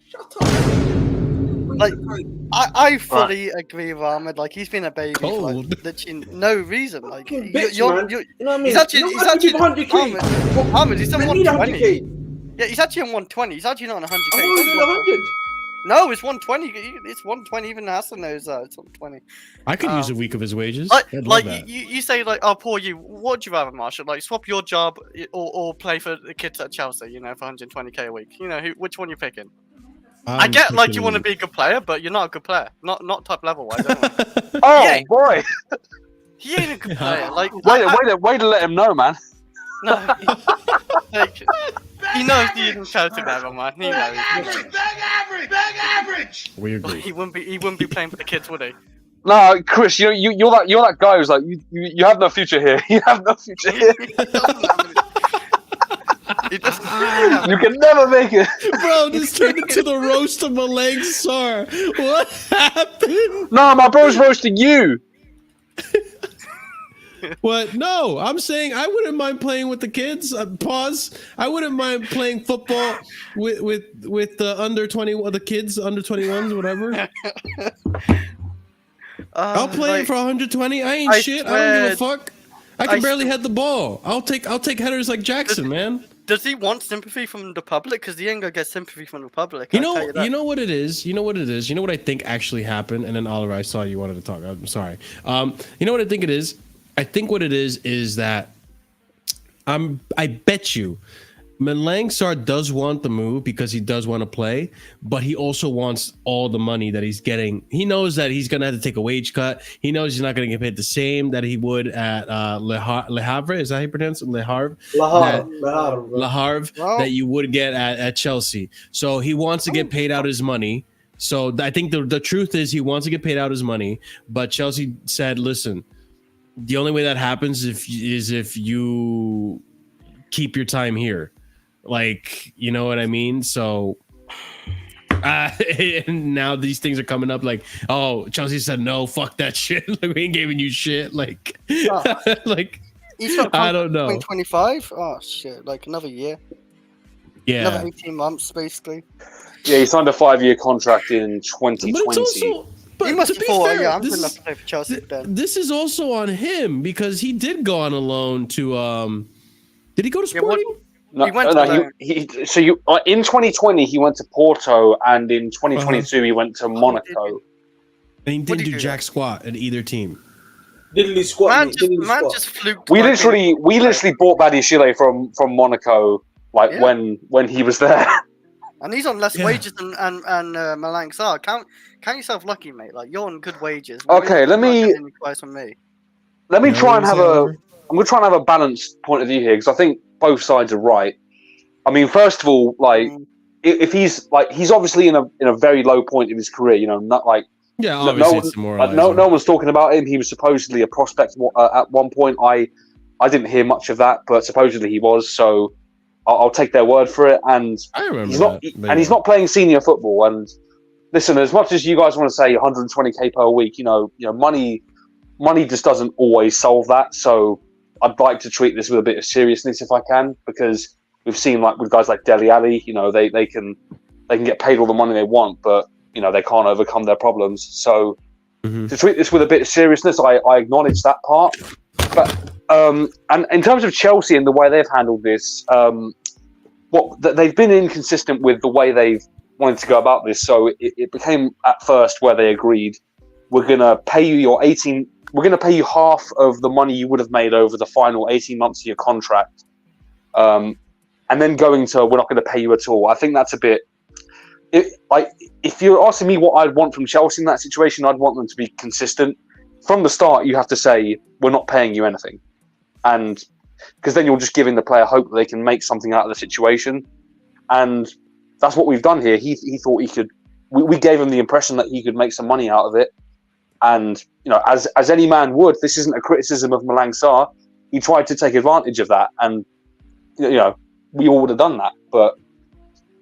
Shut up. Like, I fully agree with Ahmed. Like he's been a baby for Cold. like, literally no reason. Like Fucking bitch, man. you're, You know what I mean? he's actually You don't have to give 100K. Ahmed, he's on I need 120. 100K. Yeah, he's actually on 120. He's actually not on 100k. I'm only doing 100. No, it's 120. It's 120. Even Hassan knows that it's 120. I could use a week of his wages. Like, I'd love like that. you say, like, oh, poor you. What would you rather, Marshall? Like, swap your job or play for the kids at Chelsea? For 120k a week. Which one you picking? I I'm get like you picking- want to be a good player, but you're not a good player. Not top level wise. Anyway. oh Yeah. boy! He ain't a good player. Like, Way to let him know, man. no, like, he knows he isn't Chelsea level, man. He knows. Bang average. We agree. He wouldn't be playing for the kids, would he? No, Chris, you're that guy who's like you have no future here. You have no future here. He doesn't have it. You can never make it. Bro, this turned into the roast of Malang Sarr. What happened? No, my bro's roasting you. What? No, I'm saying I wouldn't mind playing with the kids. Pause. I wouldn't mind playing football with the under 20, the kids under 21s, whatever. I'll play for 120. I ain't shit. I don't give a fuck. I can barely head the ball. I'll take headers like Jackson, man. Does he want sympathy from the public? Because he ain't gonna get sympathy from the public. You I'll tell know, that. you know what it is. You know what it is. You know what I think actually happened. And then Oliver, I saw you wanted to talk. I'm sorry. You know what I think it is. I think what it is that I bet you Malang Sarr does want the move because he does want to play, but he also wants all the money that he's getting. He knows that he's going to have to take a wage cut. He knows he's not going to get paid the same that he would at Le Havre. Is that how you pronounce it? Le Havre? Le Havre Wow. that you would get at Chelsea. So he wants to get paid out his money. So I think the truth is he wants to get paid out his money, but Chelsea said, listen, the only way that happens is if you keep your time here. Like, you know what I mean? So and now these things are coming up like, oh, Chelsea said no, fuck that shit. Like, we ain't giving you shit. Like, like He's got I don't know. 2025. Oh shit! Like another year, Yeah. another 18 months, basically. Yeah, he signed a 5-year contract in But it's 2020. also, but He must to have be thought, fair, yeah, I'm this good enough is- to play for Chelsea. Then this is also on him because he did go on a loan to did he go to Yeah, what- Sporting? No, He went to loan. in 2020 he went to Porto, and in 2022 he went to Monaco. And he What didn't did he do do? jack squat at either team. Diddly squat. man mate, diddly squat. just fluked. We like literally bought Badiashile from Monaco, like Yeah. when he was there. And he's on less Yeah. wages than Malang Sarr. Count yourself lucky, mate. Like you're on good wages. Okay, You're let not me- getting any advice from me. Let me Yeah, try what and do you have say, a. Oliver? I'm going to try and have a balanced point of view here because I think both sides are right. I mean, first of all, like if he's obviously in a very low point of his career, you know, not like Yeah, no obviously one, it's demoralizing. no one's talking about him. He was supposedly a prospect at one point. I didn't hear much of that, but supposedly he was. So I'll take their word for it. And I remember he's not, that. But and he's yeah. not playing senior football. And listen, as much as you guys want to say 120k per week, you know, money just doesn't always solve that. So I'd like to treat this with a bit of seriousness if I can, because we've seen like with guys like Dele Alli, you know, they can get paid all the money they want, but you know they can't overcome their problems. So Mhm. to treat this with a bit of seriousness, I acknowledge that part. But and in terms of Chelsea and the way they've handled this, they've been inconsistent with the way they've wanted to go about this. So it became at first where they agreed, we're going to pay you we're going to pay you half of the money you would have made over the final 18 months of your contract. And then going to, we're not going to pay you at all. I think that's a bit, if you're asking me what I'd want from Chelsea in that situation, I'd want them to be consistent. From the start, you have to say, we're not paying you anything. And because then you're just giving the player hope that they can make something out of the situation. And that's what we've done here. He thought he could, we gave him the impression that he could make some money out of it. And, you know, as any man would, this isn't a criticism of Malang Sarr. He tried to take advantage of that. And, you know, we all would have done that. But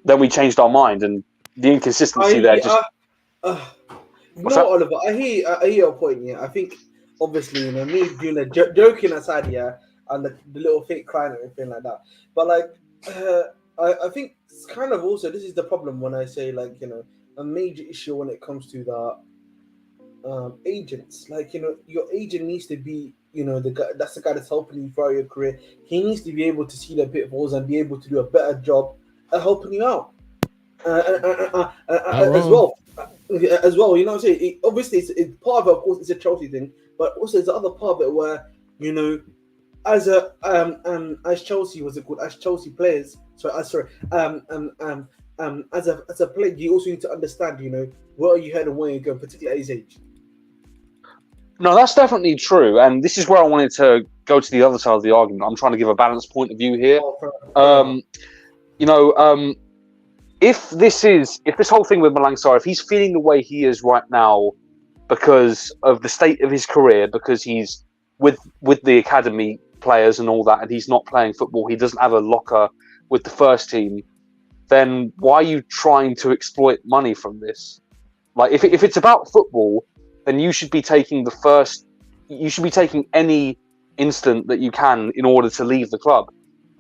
then we changed our mind, and the inconsistency there just... Oliver, I hear your point. Yeah, I think obviously, you know, me doing a joking aside, yeah, and the little fake crying and everything like that. But like, I think it's kind of also, this is the problem when I say, like, you know, a major issue when it comes to the agents. Like, you know, your agent needs to be, you know, the guy that's helping you throughout your career. He needs to be able to see the pitfalls and be able to do a better job at helping you out as well. As well, you know what I'm saying? Obviously, it's part of it, of course, it's a Chelsea thing, but also there's the other part of it where, you know, as Chelsea, what's it called? As Chelsea players, as a player, you also need to understand, you know, where you headed and where you're going, particularly at his age. No, that's definitely true, and this is where I wanted to go to the other side of the argument. I'm trying to give a balanced point of view here. You know, if this whole thing with Malang Sarr, if he's feeling the way he is right now because of the state of his career, because he's with the academy players and all that, and he's not playing football, he doesn't have a locker with the first team, then why are you trying to exploit money from this? Like, if it's about football, then you should be taking any instant that you can in order to leave the club.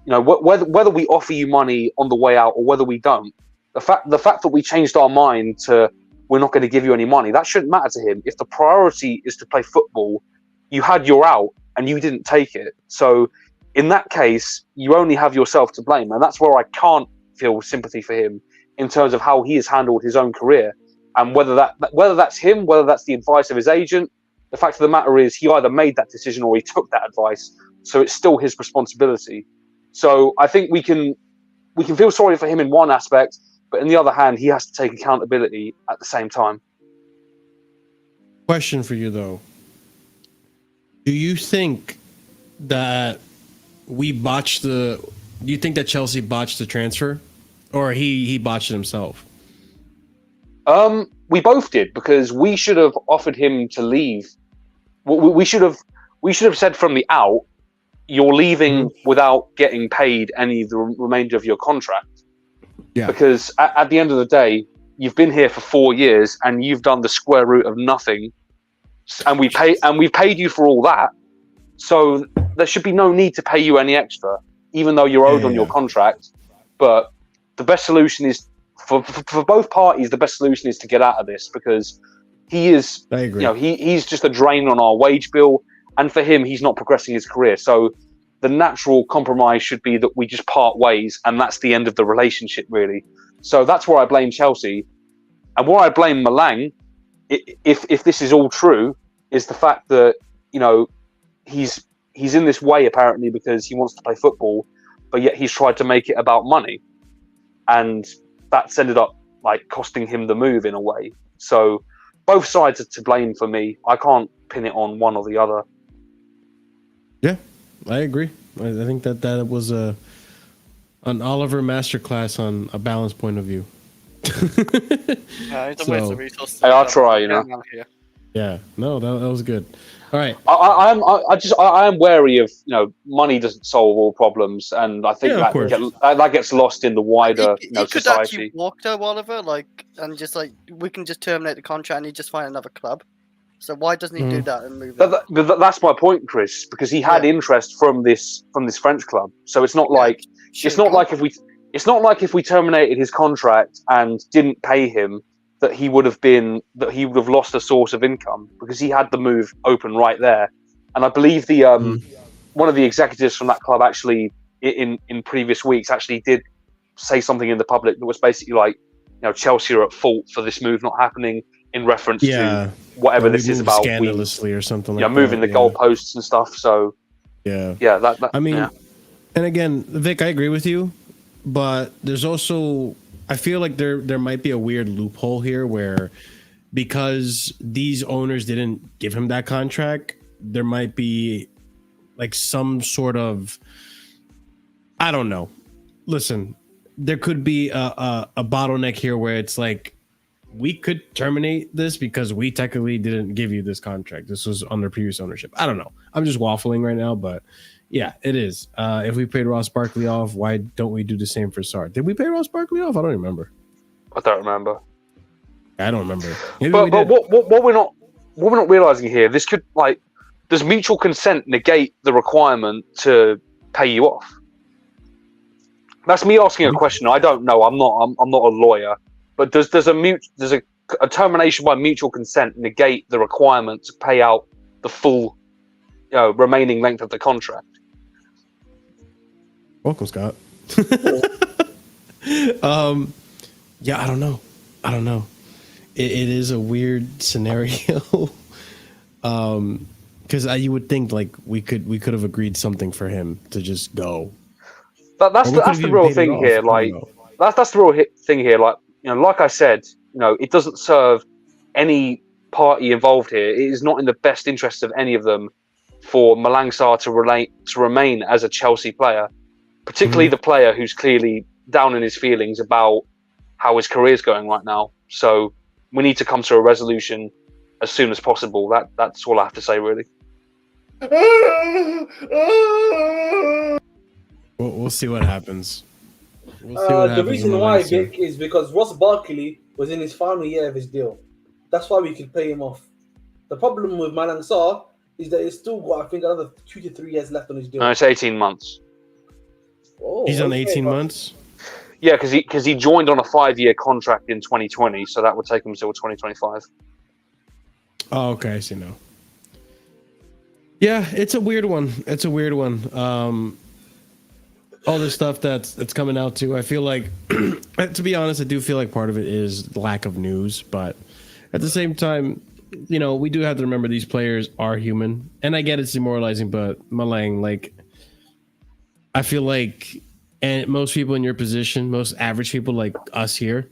You know, whether we offer you money on the way out or whether we don't, the fact that we changed our mind to we're not going to give you any money, that shouldn't matter to him. If the priority is to play football, you had your out and you didn't take it. So in that case, you only have yourself to blame. And that's where I can't feel sympathy for him in terms of how he has handled his own career. And whether that's him, whether that's the advice of his agent, the fact of the matter is he either made that decision or he took that advice. So it's still his responsibility. So I think we can feel sorry for him in one aspect, but on the other hand, he has to take accountability at the same time. Question for you though: do you think that do you think that Chelsea botched the transfer, or he botched it himself? We both did, because we should have offered him to leave. We should have said from the out, you're leaving without getting paid any of the remainder of your contract. Yeah. Because at the end of the day, you've been here for 4 years and you've done the square root of nothing, and we've paid you for all that. So there should be no need to pay you any extra, even though you're owed on your contract. But the best solution is for both parties. The best solution is to get out of this, because he is, I agree. you know, he's just a drain on our wage bill, and for him, he's not progressing his career. So the natural compromise should be that we just part ways, and that's the end of the relationship, really. So that's where I blame Chelsea, and where I blame Malang, if this is all true, is the fact that, you know, he's in this way apparently because he wants to play football, but yet he's tried to make it about money, and that's ended up like costing him the move in a way. So both sides are to blame for me. I can't pin it on one or the other. Yeah, I agree. I think that was an Oliver masterclass on a balanced point of view. It's a waste of resources. Hey, I'll try, you know. Yeah, no, that was good. All right. I am wary of, you know, money doesn't solve all problems, and I think that gets lost in the wider He could society. actually walk to Oliver, and just we can just terminate the contract and he just find another club. So why doesn't he do that and move? That's my point, Chris, because he had interest from this French club. So it's not like if we terminated his contract and didn't pay him, that he would have lost a source of income, because he had the move open right there. And I believe the one of the executives from that club actually in previous weeks actually did say something in the public that was basically like, you know, Chelsea are at fault for this move not happening, in reference to whatever this is about, scandalously or something like that. Moving the goalposts and stuff. So that I mean, and again, Vic, I agree with you, but there's also, I feel like there might be a weird loophole here where, because these owners didn't give him that contract, there might be like some sort of, I don't know. Listen, there could be a bottleneck here where it's like, we could terminate this because we technically didn't give you this contract. This was under previous ownership. I don't know. I'm just waffling right now, but yeah, it is. If we paid Ross Barkley off, why don't we do the same for Sarr? Did we pay Ross Barkley off? I don't remember. I don't remember. I don't remember. But what we're not realizing here, this could, like, does mutual consent negate the requirement to pay you off? That's me asking a question. I don't know. I'm not a lawyer. But does a termination by mutual consent negate the requirement to pay out the full, you know, remaining length of the contract? Welcome, Scott. Yeah, I don't know. It is a weird scenario. Because you would think like we could have agreed something for him to just go. That's the real thing here. Like that's the real thing here. Like, you know, like I said, you know, it doesn't serve any party involved here. It is not in the best interest of any of them for Malang Sarr to remain as a Chelsea player, particularly the player who's clearly down in his feelings about how his career is going right now. So we need to come to a resolution as soon as possible. That's all I have to say, really. We'll see what happens. The reason why, Vic, is because Ross Barkley was in his final year of his deal. That's why we could pay him off. The problem with Malang Sarr is that he's still got, I think, another 2 to 3 years left on his deal. No, it's 18 months. Oh, he's on 18 months? Yeah, because he joined on a 5-year contract in 2020, so that would take him until 2025. Oh, okay, I see now. Yeah, it's a weird one. All this stuff that's coming out too. I feel like, to be honest, I do feel like part of it is lack of news, but at the same time, you know, we do have to remember these players are human, and I get it's demoralizing, but Malang, like, I feel like, and most people in your position, most average people like us here,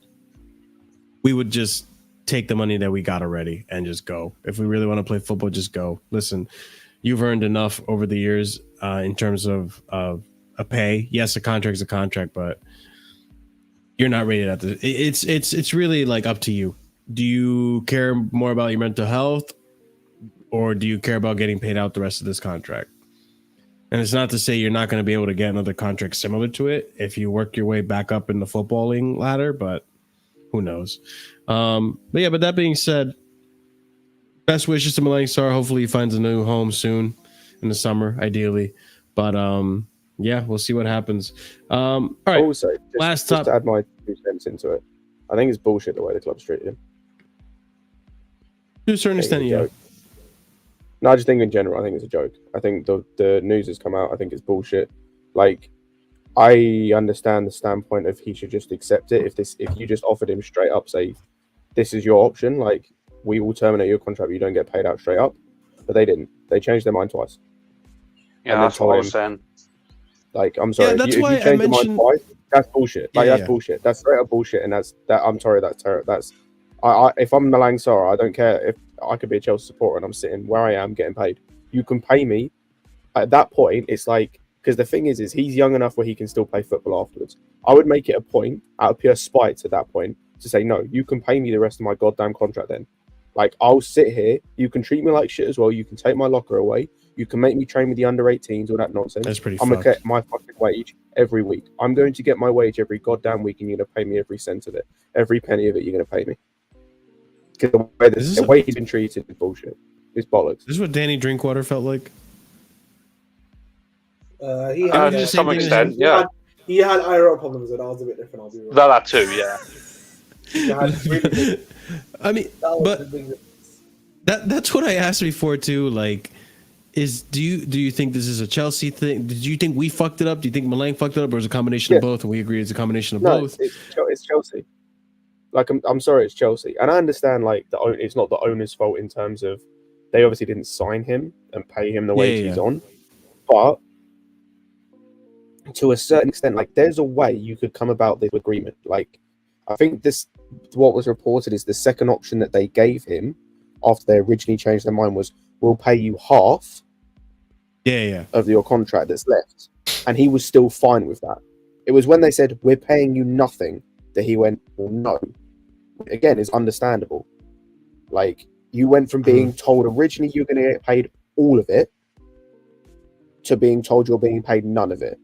we would just take the money that we got already and just go. If we really want to play football, just go. Listen, you've earned enough over the years in terms of a pay. Yes, a contract is a contract, but you're not rated at the. It's really like up to you. Do you care more about your mental health, or do you care about getting paid out the rest of this contract? And it's not to say you're not going to be able to get another contract similar to it if you work your way back up in the footballing ladder, but who knows? But that being said, best wishes to Malang Sarr. Hopefully he finds a new home soon in the summer, ideally. But yeah, we'll see what happens. All right. Also, just to add my 2 cents into it, I think it's bullshit the way the club's treated him. To a certain extent, yeah. No, I just think in general, I think it's a joke. I think the news has come out. I think it's bullshit. Like, I understand the standpoint of he should just accept it. If you just offered him straight up, say, this is your option, like, we will terminate your contract, but you don't get paid out straight up. But they didn't. They changed their mind twice. Yeah, that's what I was saying. Like, I'm sorry. Yeah, that's if why you change your mind mentioned. twice, that's bullshit. Like, Yeah, that's yeah. bullshit. That's straight up bullshit. And I'm sorry. That's. If I'm Malang Sarr, I don't care if I could be a Chelsea supporter and I'm sitting where I am getting paid. You can pay me. At that point, it's like, because the thing is he's young enough where he can still play football afterwards. I would make it a point, out of pure spite at that point, to say, no, you can pay me the rest of my goddamn contract then. Like, I'll sit here, you can treat me like shit as well, you can take my locker away, you can make me train with the under 18s, all that nonsense. That's pretty I'm going to fucked. get my fucking wage every week. I'm going to get my wage every goddamn week and you're going to pay me every cent of it. Every penny of it you're going to pay me. Because the way he's been treated is bullshit. It's bollocks. This is what Danny Drinkwater felt like. He I had would To just some same thing as extent, him. yeah. he had IRL problems, and that was a bit different. I'll be real. That too, yeah. He had really big, I mean, that was but the big, that's what I asked before too. Like, do you think this is a Chelsea thing? Did you think we fucked it up? Do you think Malang fucked it up, or is it a combination of both? And we agree it's a combination of No, both. it's Chelsea. Like, I'm sorry, it's Chelsea. And I understand, like, it's not the owner's fault in terms of they obviously didn't sign him and pay him the wage he's on. But to a certain extent, like, there's a way you could come about this agreement. Like, I think what was reported is the second option that they gave him after they originally changed their mind was, we'll pay you half of your contract that's left. And he was still fine with that. It was when they said, we're paying you nothing, that he went, well, no. Again, it's understandable. Like, you went from being told originally you're going to get paid all of it to being told you're being paid none of it.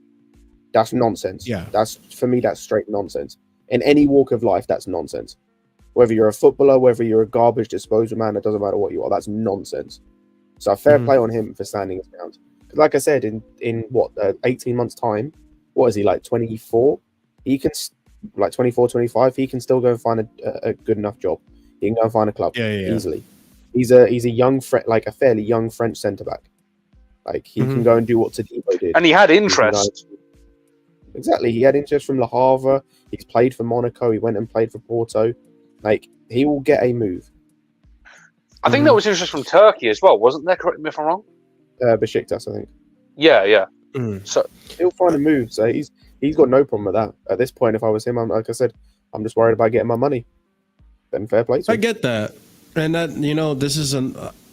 That's nonsense. Yeah. For me, that's straight nonsense. In any walk of life, that's nonsense. Whether you're a footballer, whether you're a garbage disposal man, it doesn't matter what you are. That's nonsense. So fair play on him for standing his ground. Because like I said, in 18 months' time, what is he, like 24? He can, like 24, 25, he can still go and find a good enough job. He can go and find a club easily. He's a young, like a fairly young French centre-back. Like, he can go and do what Thiago did. And he had interest. Exactly. He had interest from Le Havre. He's played for Monaco. He went and played for Porto. Like, he will get a move. I think there was interest from Turkey as well, wasn't there? Correct me if I'm wrong. Besiktas, I think. Yeah. So he'll find a move. So he's got no problem with that. At this point, if I was him, like I said, I'm just worried about getting my money. Then fair play to him. I get that. And that, this is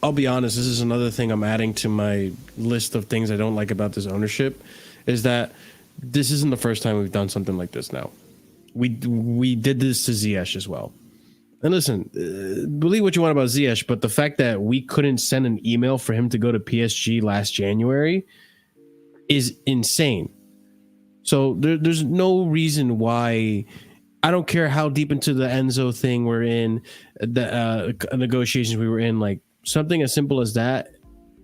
I'll be honest, this is another thing I'm adding to my list of things I don't like about this ownership, is that this isn't the first time we've done something like this now. We did this to Ziyech as well. And listen, believe what you want about Ziyech, but the fact that we couldn't send an email for him to go to PSG last January is insane. So there's no reason why. I don't care how deep into the Enzo thing we're in, the negotiations we were in, like something as simple as that,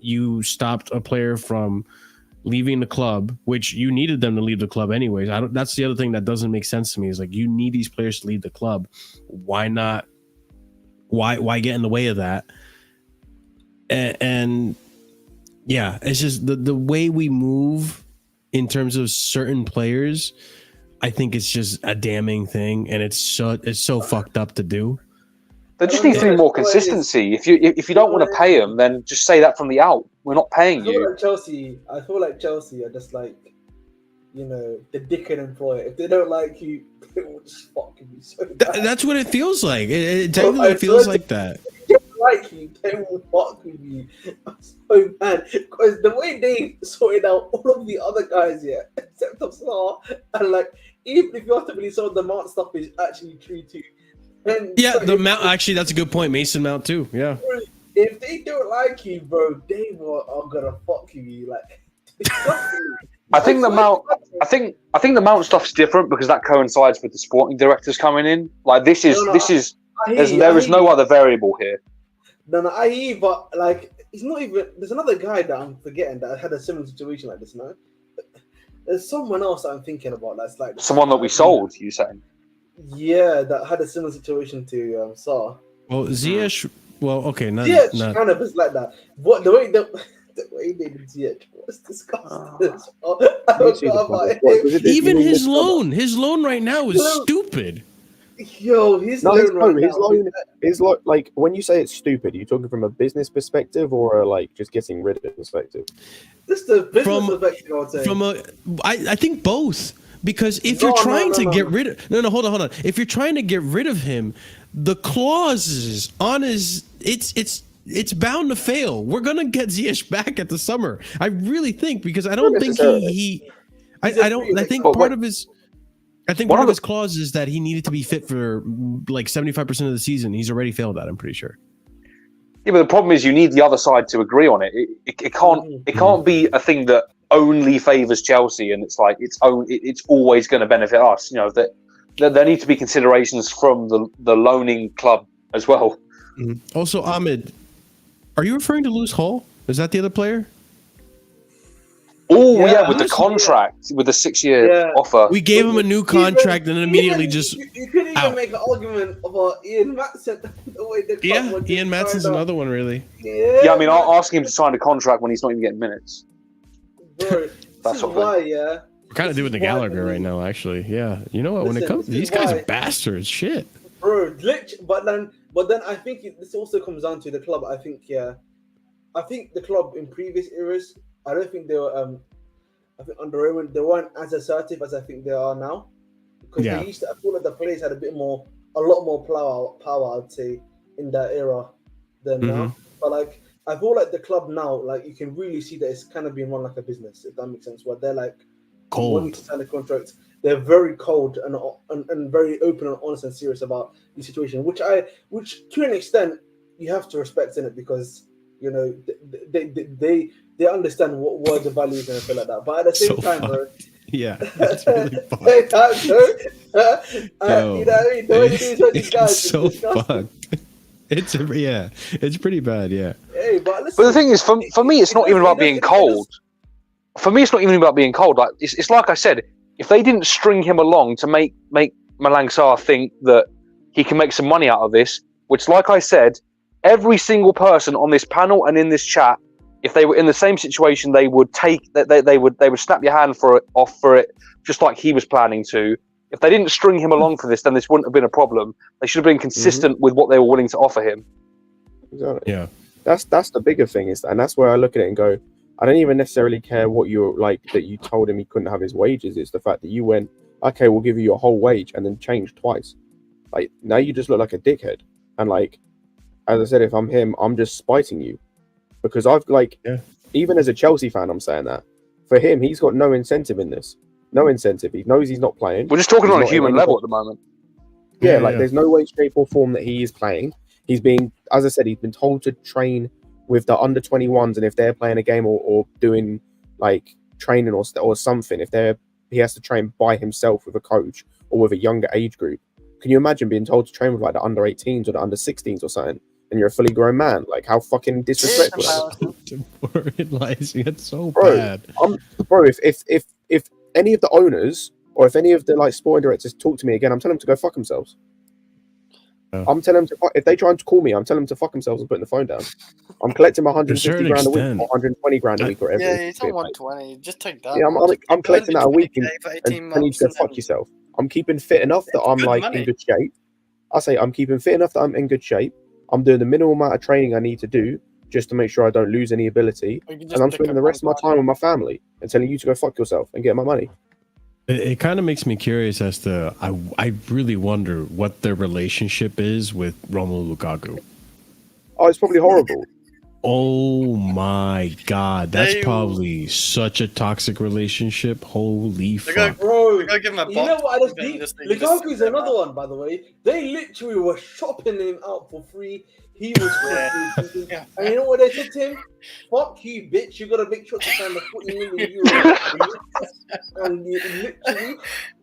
you stopped a player from leaving the club, which you needed them to leave the club anyways. That's the other thing that doesn't make sense to me, is like, you need these players to leave the club. Why not? Why get in the way of that? And yeah, it's just the way we move in terms of certain players. I think it's just a damning thing, and it's so fucked up to do. there just needs to be more consistency. If you don't want to pay them, then just say that from the out. We're not paying you. I feel like Chelsea are just like, the dickhead employer. If they don't like you, they will just fucking be so bad. That's what it feels like. It definitely feels like that. If they don't like you, they will fuck with you. So bad. Because the way they sorted out all of the other guys, except Sarr, and like, even if you have to believe some of the Mount stuff is actually true too. And The Mount, actually, that's a good point. Mason Mount too. Yeah. If they don't like you, bro, they are gonna fuck you. Like, I think the Mount stuff's different because that coincides with the sporting directors coming in. Like, there is no other variable here. No, I hear you, but like, it's not even. There's another guy that I'm forgetting that had a similar situation like this. No, there's someone else that I'm thinking about. That's like Someone that we sold. You saying? Yeah, that had a similar situation to Sarr. Well, Ziyech. Well, okay, Ziyech kind of is like that. What the way they did Ziyech was disgusting. Even his loan right now is stupid. Yo, his No, loan right his now. loan is like when you say it's stupid, you're talking from a business perspective or a, like just getting rid of it perspective. Just the business From- perspective, I would say. I think both. Because if No, you're no, trying no, to no. get rid of hold on. If you're trying to get rid of him, the clauses on his it's bound to fail. We're gonna get Ziyech back at the summer. I really think, because I don't think I think But part wait- of his I think One part of of his clause is that he needed to be fit for like 75% of the season. He's already failed that, I'm pretty sure. Yeah, but the problem is you need the other side to agree on it. It can't be a thing that only favours Chelsea, and it's like it's always going to benefit us. You know that there need to be considerations from the loaning club as well. Also, Ahmed, are you referring to Lewis Hall? Is that the other player? Oh Yeah, yeah, with the contract, with the 6-year offer. We gave him a new contract and then immediately just You couldn't even out. make an argument about Ian Matson. The way the club Yeah, was Ian just Matson's turned up. another one, really. Yeah, I mean, I'll ask him to sign a contract when he's not even getting minutes. Bro, this That is sort of thing. why, yeah. We're kind of doing the Gallagher right now, actually. Yeah, you know what? When it Listen, comes, this is these guys why- are bastards. Shit. Bro, but then I think this also comes down to the club. I think the club in previous eras, I don't think they were. I think under Roman, they weren't as assertive as I think they are now. Because Yeah. they used to, I feel like the players had a lot more power, I'd say, in that era than now. But like, I feel like the club now, like you can really see that it's kind of being run like a business, if that makes sense. Where they're like, when you Cold. sign a contract, they're very cold and very open and honest and serious about the situation, which to an extent you have to respect in it, because you know they understand what the value is and stuff like that. But at the same So time, fun. bro, Yeah, that's really fun. you know what I mean? The way they do certain It's guys is so disgusting. fucked. It's pretty bad. Yeah. Hey, but listen, But the thing is, for me, it's not even about being cold. For me, it's not even about being cold. Like it's like I said, if they didn't string him along to make Malang Sarr think that he can make some money out of this, which, like I said, every single person on this panel and in this chat, if they were in the same situation, they would they would snap your hand off for it, just like he was planning to. If they didn't string him along for this, then this wouldn't have been a problem. They should have been consistent with what they were willing to offer him. Exactly. Yeah. That's the bigger thing and that's where I look at it and go, I don't even necessarily care what you're like that you told him he couldn't have his wages. It's the fact that you went, okay, we'll give you your whole wage, and then changed twice. Like now you just look like a dickhead. And like, as I said, if I'm him, I'm just spiting you, because I've even as a Chelsea fan, I'm saying that for him, he's got no incentive in this. No incentive. He knows he's not playing. We're just talking He's on a not in human any level way- at the moment. Yeah, Yeah. there's no way, shape, or form that he is playing. He's being, as I said, he's been told to train with the under 21s, and if they're playing a game or doing like training or something, he has to train by himself with a coach or with a younger age group. Can you imagine being told to train with like the under 18s or the under 16s or something, and you're a fully grown man? Like how fucking disrespectful that is. Demoralizing. It's so Bro, bad. Bro, if any of the owners or if any of the like sporting directors talk to me again, I'm telling them to go fuck themselves. Yeah. I'm telling them if they try and call me, I'm telling them to fuck themselves and putting the phone down. I'm collecting my 150 certain grand a week extent. or 120 grand a week or whatever. Yeah, it is. it's on 120. Just take that. Yeah, I'm collecting that a week and you need to go fuck yourself. yourself. I'm keeping fit enough that I'm good like money. in good shape. I say I'm keeping fit enough that I'm in good shape. I'm doing the minimal amount of training I need to do just to make sure I don't lose any ability. And I'm spending the rest of my time with my family and telling you to go fuck yourself and get my money. It kind of makes me curious as to I really wonder what their relationship is with Romelu Lukaku. Oh, it's probably horrible. Oh my god, that's They- probably such a toxic relationship. Holy They go- fuck! bro, Go give him a you know box what I just and think? just Lukaku's sit another there. one, by the way. They literally were shopping him out for free. He was free. Yeah. And you know what they said to him? Fuck you, bitch. You gotta make sure to sign the 40 million euros. And you literally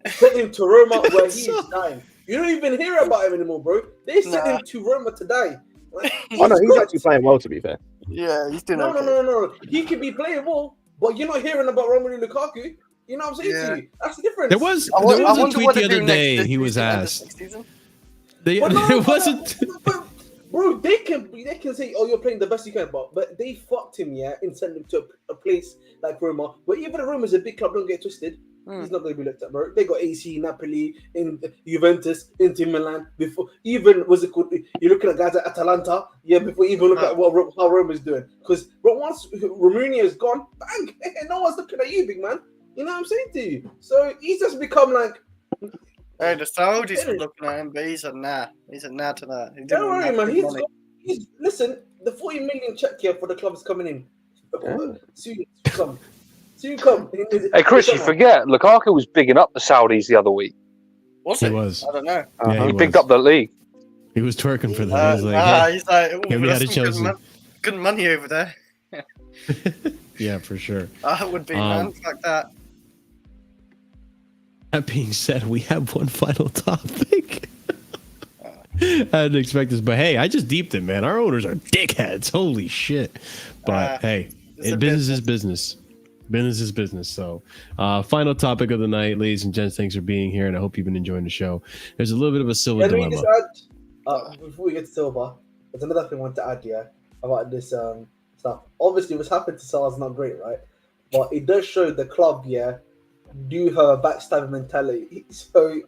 sent him to Roma where he is dying. You don't even hear about him anymore, bro. They sent him to Roma to die. Like, Oh no, he's actually playing well, to be fair. Yeah, he's doing no, okay. no. He could be playing well, but you're not hearing about Romelu Lukaku. You know what I'm saying Yeah. to you? That's the difference. There was I a wonder tweet what the they do other next day. this He was season, end of asked. next season. There wasn't. But, bro, they can say, "Oh, you're playing the best you can," but they fucked him, yeah, and sent him to a place like Roma. But even Roma is a big club. Don't get twisted. He's not going to be looked at, bro. They got AC, Napoli, in Juventus, Inter Milan. Before even what's it called? You're looking at guys at Atalanta, before you even look at how Rome is doing. Because once Romunia is gone, bang, no one's looking at you, big man. You know what I'm saying to you? So he's just become like. Hey, the Saudis were looking at him, but he said nah. He said nah to that. Don't worry, man. Listen. The 40 million check here for the club is coming in. Soon come. Hey, Chris, you forget Lukaku was bigging up the Saudis the other week. Was he? He was. I don't know. Yeah, he bigged up the league. He was twerking for them. He was like, hey, he's like, get me out of Chelsea. Good money over there. Yeah, for sure. It would be, man. Like that. That being said, we have one final topic. I didn't expect this, but hey, I just deeped it, man. Our owners are dickheads. Holy shit. But hey, business is business. Business is business. So, final topic of the night, ladies and gents. Thanks for being here, and I hope you've been enjoying the show. There's a little bit of a Silva dilemma. Before we get to Silva, there's another thing I want to add, about this stuff. Obviously, what's happened to Sarr is not great, right? But it does show the club, do have a backstab mentality. So,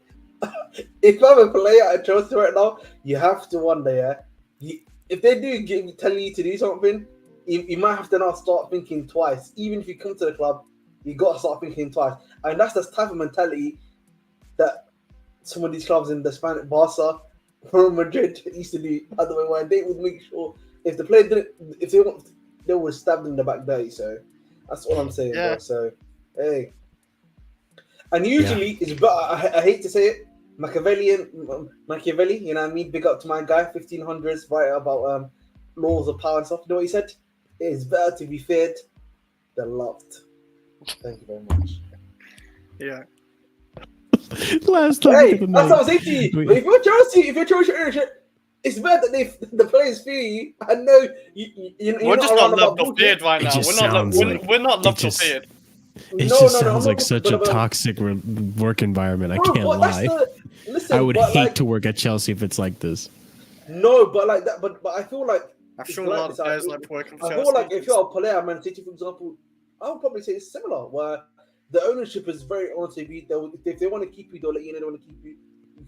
if you have a player at Chelsea right now, you have to wonder, if they do tell you to do something, you might have to now start thinking twice. Even if you come to the club, you got to start thinking twice. And that's the type of mentality that some of these clubs in the Spanish, Barca, Real Madrid used to do. By the way, where they would make sure if the player didn't, if they want, they would stab them in the back dirty. So that's all I'm saying. Bro. So hey, and usually it's better. I hate to say it, Machiavelli. You know what I mean? Big up to my guy, 1500s, right about laws of power and stuff. You know what he said? It is better to be feared than loved. Thank you very much. Yeah. Last time. Hey, that's what I was saying to you. But if you're Chelsea ownership, it's better that the players fear you. I know we're just not loved or feared right now. We're not loved or feared. It just sounds like such a toxic work environment. I can't lie. Listen, I would hate to work at Chelsea if it's like this. No, but like that. But I feel like I feel a lot of players like working for Chelsea. I feel like if you're a player at Man City, for example, I would probably say it's similar, where the ownership is very honest with you. If they want to keep you, they'll let you know they want to keep you.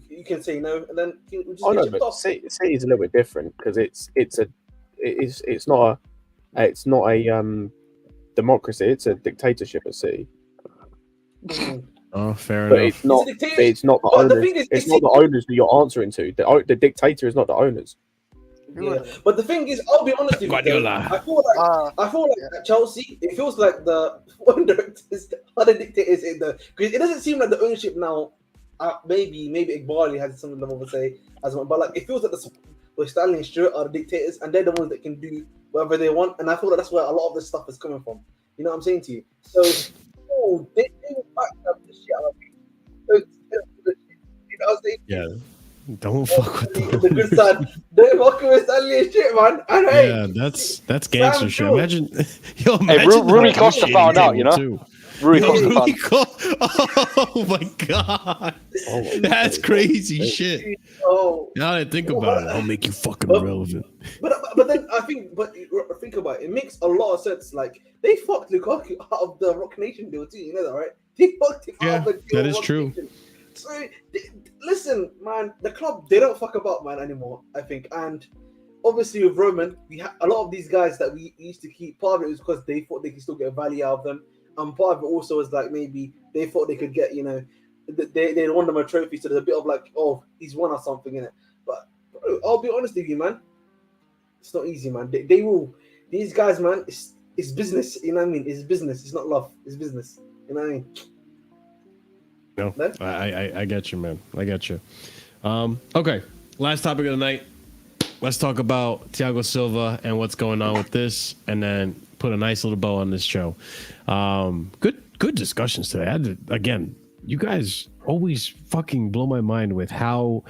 You can say no, and then you just but City's a little bit different because it's not a democracy. It's a dictatorship at City. Oh, fair but enough. It's not the owners. It's not the owners that you're answering to. The dictator is not the owners. Yeah, but the thing is, I'll be honest with you. I feel like at Chelsea, it feels like the directors are the dictators in the. Because it doesn't seem like the ownership now. Maybe Iqbali has something to say as well, but like it feels like the Stanley and Stewart are the dictators, and they're the ones that can do whatever they want. And I feel like that's where a lot of this stuff is coming from. You know what I'm saying to you? So, they back up the shit out of me. You know what I'm saying? Yeah. Don't fuck with the good side. Don't fuck with Stanley and shit, man. And hey, that's gangster shit. Imagine, Rui Costa found out, you know. Too. Rui Costa. Oh my god, that's crazy shit. Now that I think about it, I'll make you fucking relevant. But then think about it. It makes a lot of sense. Like they fucked Lukaku out of the Rock Nation deal too. You know that, right? They fucked him out of the deal. That is true. Nation. So listen, man, the club, they don't fuck about, man, anymore, I think. And obviously with Roman, we had a lot of these guys that we used to keep. Part of it was because they thought they could still get value out of them, and part of it also was like maybe they thought they could get, they won them a trophy, so there's a bit of like, oh, he's won or something in it. But bro, I'll be honest with you, man, it's not easy, man. They will, these guys, man, it's business, you know what I mean? It's business, it's not love, it's business, you know what I mean? No, I get you, man. I get you. Okay, last topic of the night. Let's talk about Thiago Silva and what's going on with this, and then put a nice little bow on this show. Good discussions today. Again, you guys always fucking blow my mind with how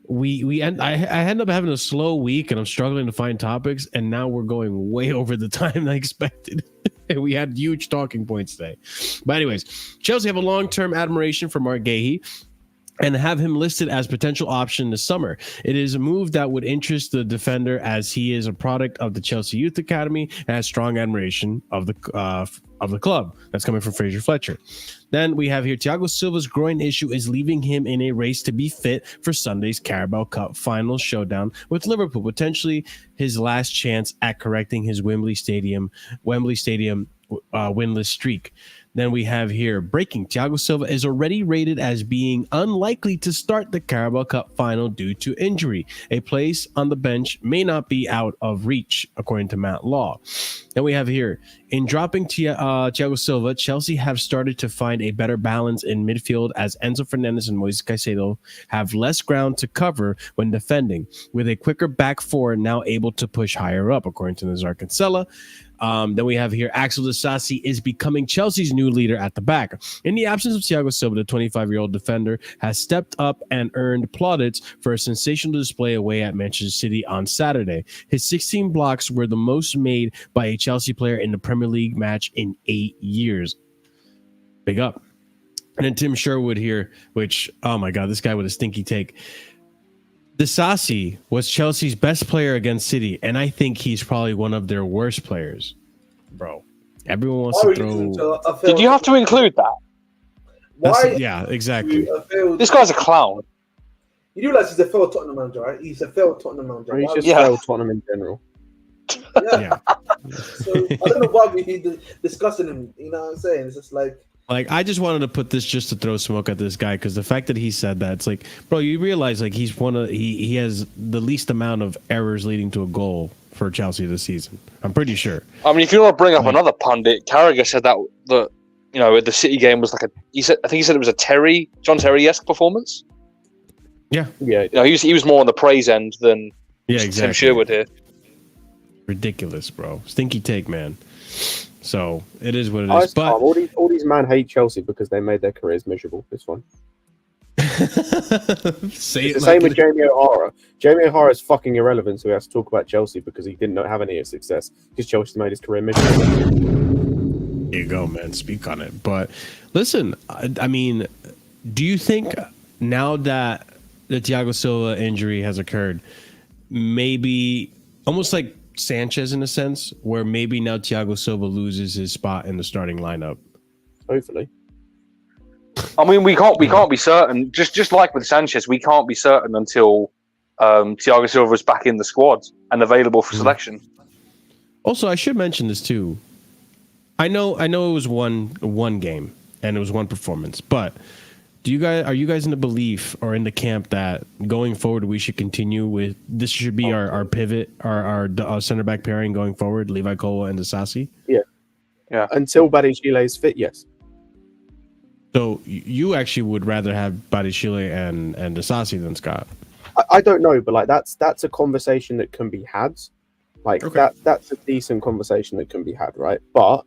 we end. I end up having a slow week, and I'm struggling to find topics, and now we're going way over the time I expected. We had huge talking points today. But anyways, Chelsea have a long-term admiration for Mark Gahey and have him listed as potential option this summer. It is a move that would interest the defender as he is a product of the Chelsea Youth Academy and has strong admiration of the of the club. That's coming from Fraser Fletcher. Then we have here Thiago Silva's groin issue is leaving him in a race to be fit for Sunday's Carabao Cup final showdown with Liverpool, potentially his last chance at correcting his Wembley Stadium winless streak. Then we have here breaking. Thiago Silva is already rated as being unlikely to start the Carabao Cup final due to injury. A place on the bench may not be out of reach, according to Matt Law. Then we have here, in dropping Thiago Silva, Chelsea have started to find a better balance in midfield as Enzo Fernandez and Moises Caicedo have less ground to cover when defending, with a quicker back four now able to push higher up, according to Nazar Cancella. Then we have here Axel Disasi is becoming Chelsea's new leader at the back. In the absence of Thiago Silva, the 25-year-old defender has stepped up and earned plaudits for a sensational display away at Manchester City on Saturday. His 16 blocks were the most made by a Chelsea player in the Premier League match in 8 years. Big up. And then Tim Sherwood here, which, oh my God, this guy with a stinky take. Disasi was Chelsea's best player against City, and I think he's probably one of their worst players. Bro, everyone wants to throw... Did you have to include that? Why? Yeah, exactly. This guy's a clown. You realize he's a failed Tottenham manager, right? He's a failed Tottenham manager. He's just Yeah. failed Tottenham in general. Yeah. So I don't know why we need discussing him. You know what I'm saying? It's just like... I just wanted to put this just to throw smoke at this guy, because the fact that he said that, it's like, bro, you realize like he's he has the least amount of errors leading to a goal for Chelsea this season. I'm pretty sure. I mean, if you want to bring up another pundit, Carragher said that the City game was like I think he said it was a John Terry-esque performance. Yeah. Yeah. He was more on the praise end than Yeah, exactly. Tim Sherwood here. Ridiculous, bro. Stinky take, man. So it is what it is. It's calm. All these men hate Chelsea because they made their careers miserable. This one. Say It's the same with Jamie O'Hara. Jamie O'Hara is fucking irrelevant, so we have to talk about Chelsea because he didn't have any success because Chelsea made his career miserable. There you go, man. Speak on it. But listen, I mean, do you think now that the Thiago Silva injury has occurred, maybe almost like Sanchez in a sense, where maybe now Thiago Silva loses his spot in the starting lineup? Hopefully. I mean, we can't be certain. Just like with Sanchez, we can't be certain until Thiago Silva is back in the squad and available for selection. Also, I should mention this too. I know it was one game and it was one performance, but are you guys in the belief or in the camp that going forward we should continue with this should be our pivot, our center back pairing going forward, Levi, Colwill, and Disasi? Yeah. Until Badiashile is fit, yes. So you actually would rather have Badiashile and Disasi than Scott? I don't know, but like that's a conversation that can be had. Like Okay. that's a decent conversation that can be had, right? But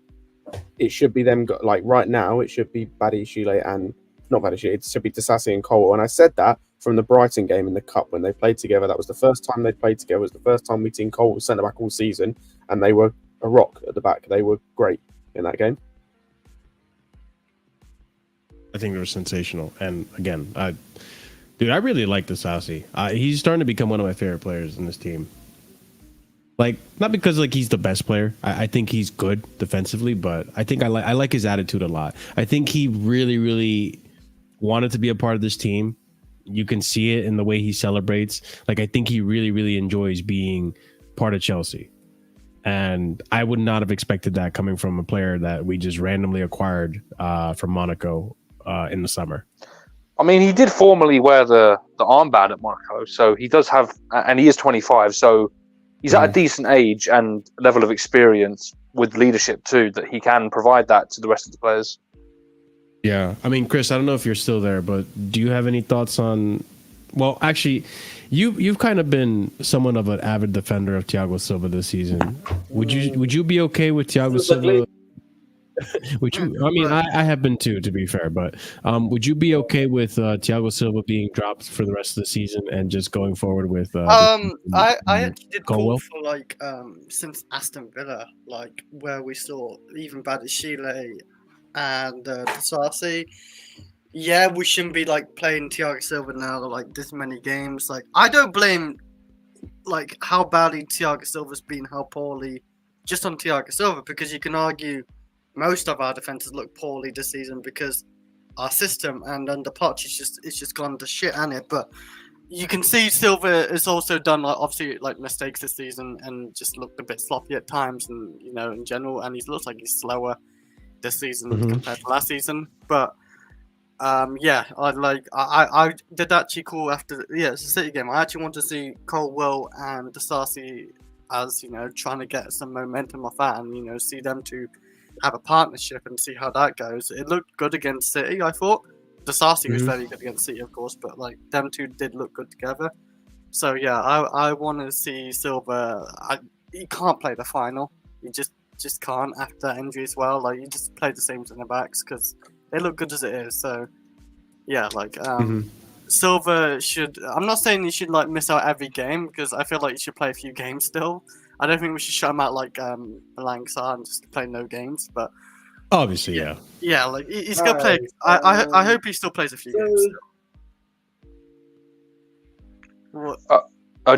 it should be them. Like right now, it should be Badiashile and not Badiashile. It should be Disasi and Colwill. And I said that from the Brighton game in the cup when they played together. That was the first time they played together. It was the first time we'd seen Colwill centre back all season, and they were a rock at the back. They were great in that game. I think they were sensational. And again, I really like Disasi. He's starting to become one of my favorite players in this team. Like, not because like he's the best player. I think he's good defensively, but I think I like his attitude a lot. I think he really, really wanted to be a part of this team. You can see it in the way he celebrates. Like, I think he really, really enjoys being part of Chelsea. And I would not have expected that coming from a player that we just randomly acquired from Monaco in the summer. I mean, he did formerly wear the armband at Monaco, so he does have, and he is 25, so he's at a decent age and level of experience with leadership too, that he can provide that to the rest of the players. Yeah. I mean, Chris, I don't know if you're still there, but do you have any thoughts on... Well, actually, you've kind of been somewhat of an avid defender of Thiago Silva this season. Would you be okay with Thiago Silva? Would you? I mean, I have been too, to be fair. But would you be okay with Thiago Silva being dropped for the rest of the season and just going forward with? I actually did call Colwill? for like since Aston Villa, like where we saw even Badiashile and Disasi. Yeah, we shouldn't be like playing Thiago Silva now like this many games. Like, I don't blame like how badly Thiago Silva's been, how poorly, just on Thiago Silva, because you can argue most of our defenses look poorly this season because our system and under Poch it's just gone to shit, hasn't it? But you can see Silva has also done obviously mistakes this season and just looked a bit sloppy at times, and in general, and he looks like he's slower this season compared to last season. But I did actually call after it's a City game. I actually want to see Colwill and Disasi as trying to get some momentum off that, and see them to have a partnership and see how that goes. It looked good against City, I thought. Disasi was very good against City, of course, but them two did look good together. So yeah, I want to see Silva. He can't play the final. He just can't after that injury as well. You just play the same centre backs because they look good as it is. So yeah, Silva should. I'm not saying he should miss out every game because I feel like he should play a few games still. I don't think we should shut him out Malang Sarr and just play no games. But obviously, yeah. Yeah, he's gonna play. I hope he still plays a few games.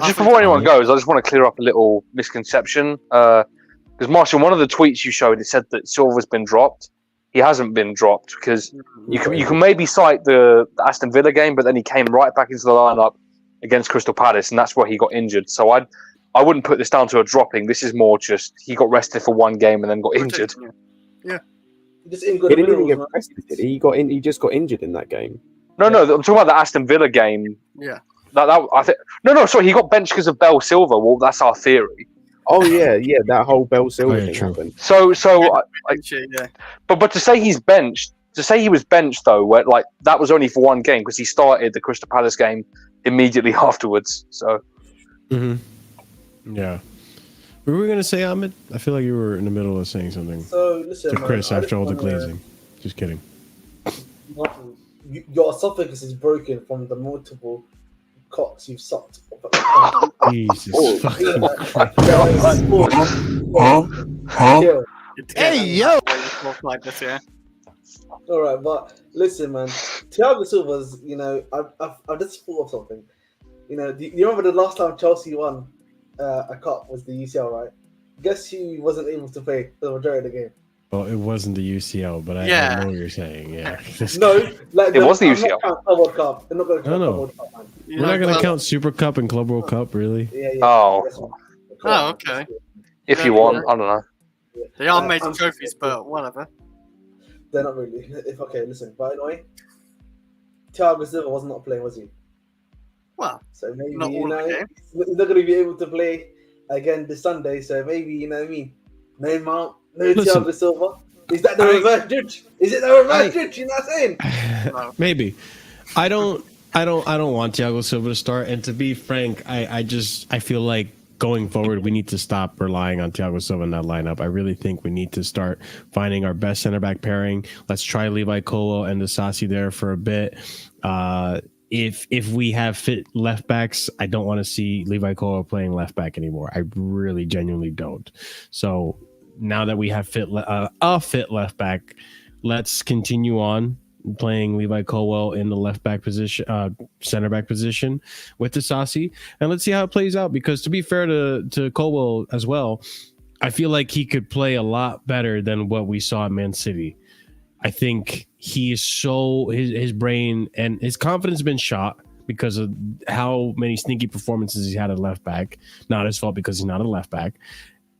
Just before anyone goes, I just want to clear up a little misconception. Because Marshall, one of the tweets you showed, it said that Silva's been dropped. He hasn't been dropped because you can maybe cite the Aston Villa game, but then he came right back into the lineup against Crystal Palace, and that's where he got injured. So I wouldn't put this down to a dropping. This is more just he got rested for one game and then got injured. Yeah. He didn't even get rested, did he? He just got injured in that game. No, I'm talking about the Aston Villa game. Yeah. I think sorry, he got benched because of Bell Silva. Well, that's our theory. Oh yeah, that whole Bell Silva thing happened. But to say he's benched, he was benched though, where that was only for one game because he started the Crystal Palace game immediately afterwards. So. Yeah. What were we gonna say, Ahmed? I feel like you were in the middle of saying something. So listen, to Chris after all the glazing. Just kidding. Your esophagus is broken from the multiple cocks you've sucked. Jesus fucking Christ. Hey, yo! Like this, yeah. All right, but listen, man. Thiago Silva's, I've just thought of something. Do you remember the last time Chelsea won a cup was the UCL, right? Guess who wasn't able to play the majority of the game? Well, it wasn't the UCL, but I know what you're saying. Yeah. No, it was the UCL. Club Cup. They're not going to count No. Club World Cup, man. We're not going to count Super Cup and Club World Cup, really? Yeah. Oh. Oh, okay. If you want, I don't know. They are made trophies, but whatever. They're not really. Listen. But anyway, Thiago Silva was not playing, was he? Well, so maybe not all the games. He's not going to be able to play again this Sunday. So maybe no Mount, no Thiago Silva. Is that the reverse judge? Is it the reverse judge? You know what I'm saying? Maybe. I don't want Thiago Silva to start. And to be frank, I feel like going forward, we need to stop relying on Thiago Silva in that lineup. I really think we need to start finding our best center back pairing. Let's try Levi, Colwill, and Disasi there for a bit. If we have fit left backs, I don't want to see Levi Colwill playing left back anymore. I really genuinely don't. So now that we have a fit left back, let's continue on playing Levi Colwill in the left back position, center back position with Disasi, and let's see how it plays out. Because to be fair to Colwill as well, I feel like he could play a lot better than what we saw at Man City. I think he is his brain and his confidence has been shot because of how many sneaky performances he's had at left back. Not his fault because he's not a left back.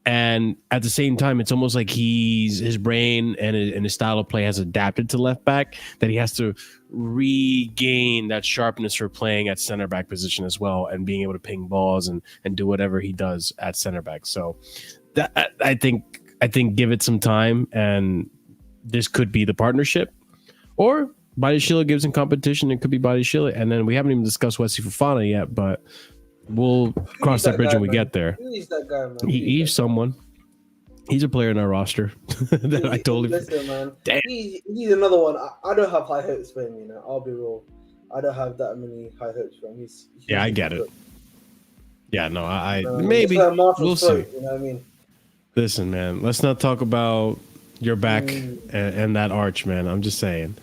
And at the same time, it's almost like his brain and his style of play has adapted to left back, that he has to regain that sharpness for playing at center back position as well, and being able to ping balls and do whatever he does at center back. So that I think give it some time, and this could be the partnership, or Badiashile gives him competition. It could be Badiashile, and then we haven't even discussed Wesley Fofana yet, but we'll cross that bridge when we get there. Who's that guy, man? He's someone. He's a player in our roster. That I totally. Listen, man. Damn. He's another one. I don't have high hopes for him. I'll be real. I don't have that many high hopes for him. He's I get it. Yeah, no, I it's maybe like we'll see. You know what I mean? Listen, man, let's not talk about your back and that arch, man. I'm just saying.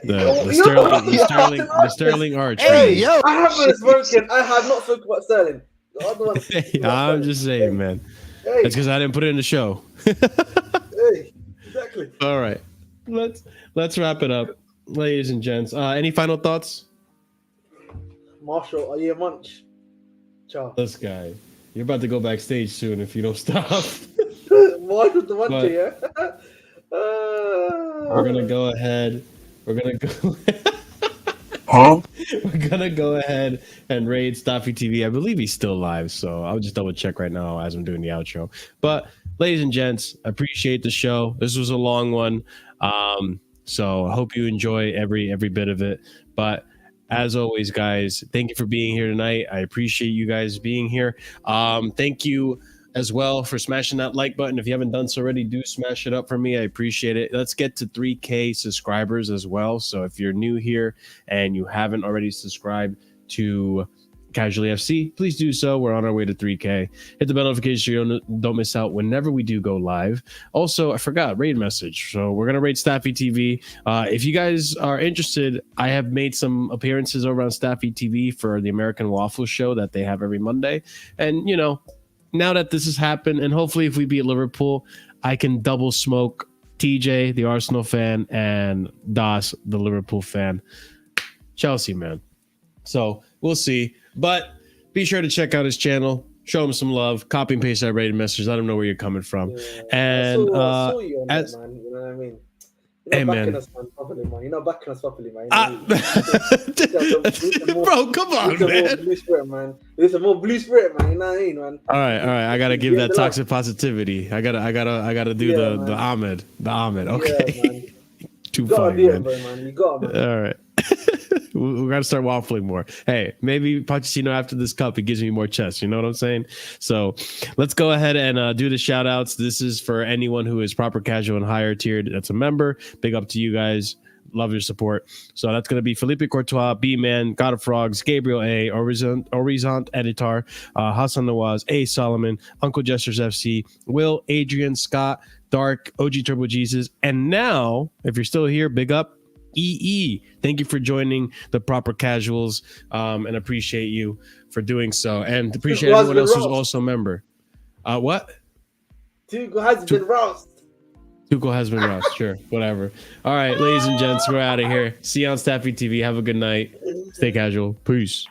The Sterling arch. Hey, yo! I haven't spoken. I have not spoken about Sterling. I'm just saying, man. Hey. That's because I didn't put it in the show. Hey, exactly. exactly. All right, let's wrap it up, ladies and gents. Any final thoughts? Marshall, are you a munch? Ciao. This guy, you're about to go backstage soon if you don't stop. Marshall's the muncher, But- yeah? We're gonna go ahead. We're gonna go. Huh? We're gonna go ahead and raid Staffy TV. I believe he's still live, so I'll just double check right now as I'm doing the outro. But ladies and gents, I appreciate the show. This was a long one, so I hope you enjoy every bit of it. But as always, guys, thank you for being here tonight. I appreciate you guys being here. Thank you as well for smashing that like button. If you haven't done so already, do smash it up for me. I appreciate it. Let's get to 3K subscribers as well. So if you're new here and you haven't already subscribed to Casually FC, please do so. We're on our way to 3K. Hit the bell notification so you don't miss out whenever we do go live. Also, I forgot, raid message. So we're going to raid Staffy TV. If you guys are interested, I have made some appearances over on Staffy TV for the American Waffle Show that they have every Monday. And, you know, now that this has happened, and hopefully if we beat Liverpool, I can double smoke TJ, the Arsenal fan, and Das, the Liverpool fan. Chelsea, man. So we'll see. But be sure to check out his channel. Show him some love. Copy and paste that rated message. Let him know where you're coming from. Yeah. And I saw you on that, man. You know what I mean? You're Hey, not man. backing us, man, properly, man. You're not backing us properly, man. Bro, come on, man. Blue spirit, man. There's a more blue spirit, man. You know what I mean, man? All right. I gotta give Yeah, that the love. toxic positivity. I gotta do Yeah, the man. Ahmed. Okay. Yeah, man. Too You gotta funny, do man. it, bro, man. You gotta, man. All right. We're gonna start waffling more. Hey, maybe Pochettino after this cup, he gives me more chest. You know what I'm saying? So let's go ahead and do the shout outs. This is for anyone who is proper casual and higher tiered that's a member. Big up to you guys. Love your support. So that's going to be Felipe Courtois, B-Man, God of Frogs, Gabriel A, Horizont Editor, Hassan Nawaz, A Solomon, Uncle Gestures FC, Will, Adrian, Scott, Dark, OG Turbo Jesus, and now, if you're still here, big up, EE. Thank you for joining the Proper Casuals, and appreciate you for doing so, and appreciate Tuchel has everyone been else who's roused. also a member. What? Tuchel has been roused. Tuchel has been roused. Sure, whatever. All right, ladies and gents, we're out of here. See you on Staffy TV. Have a good night. Stay casual. Peace.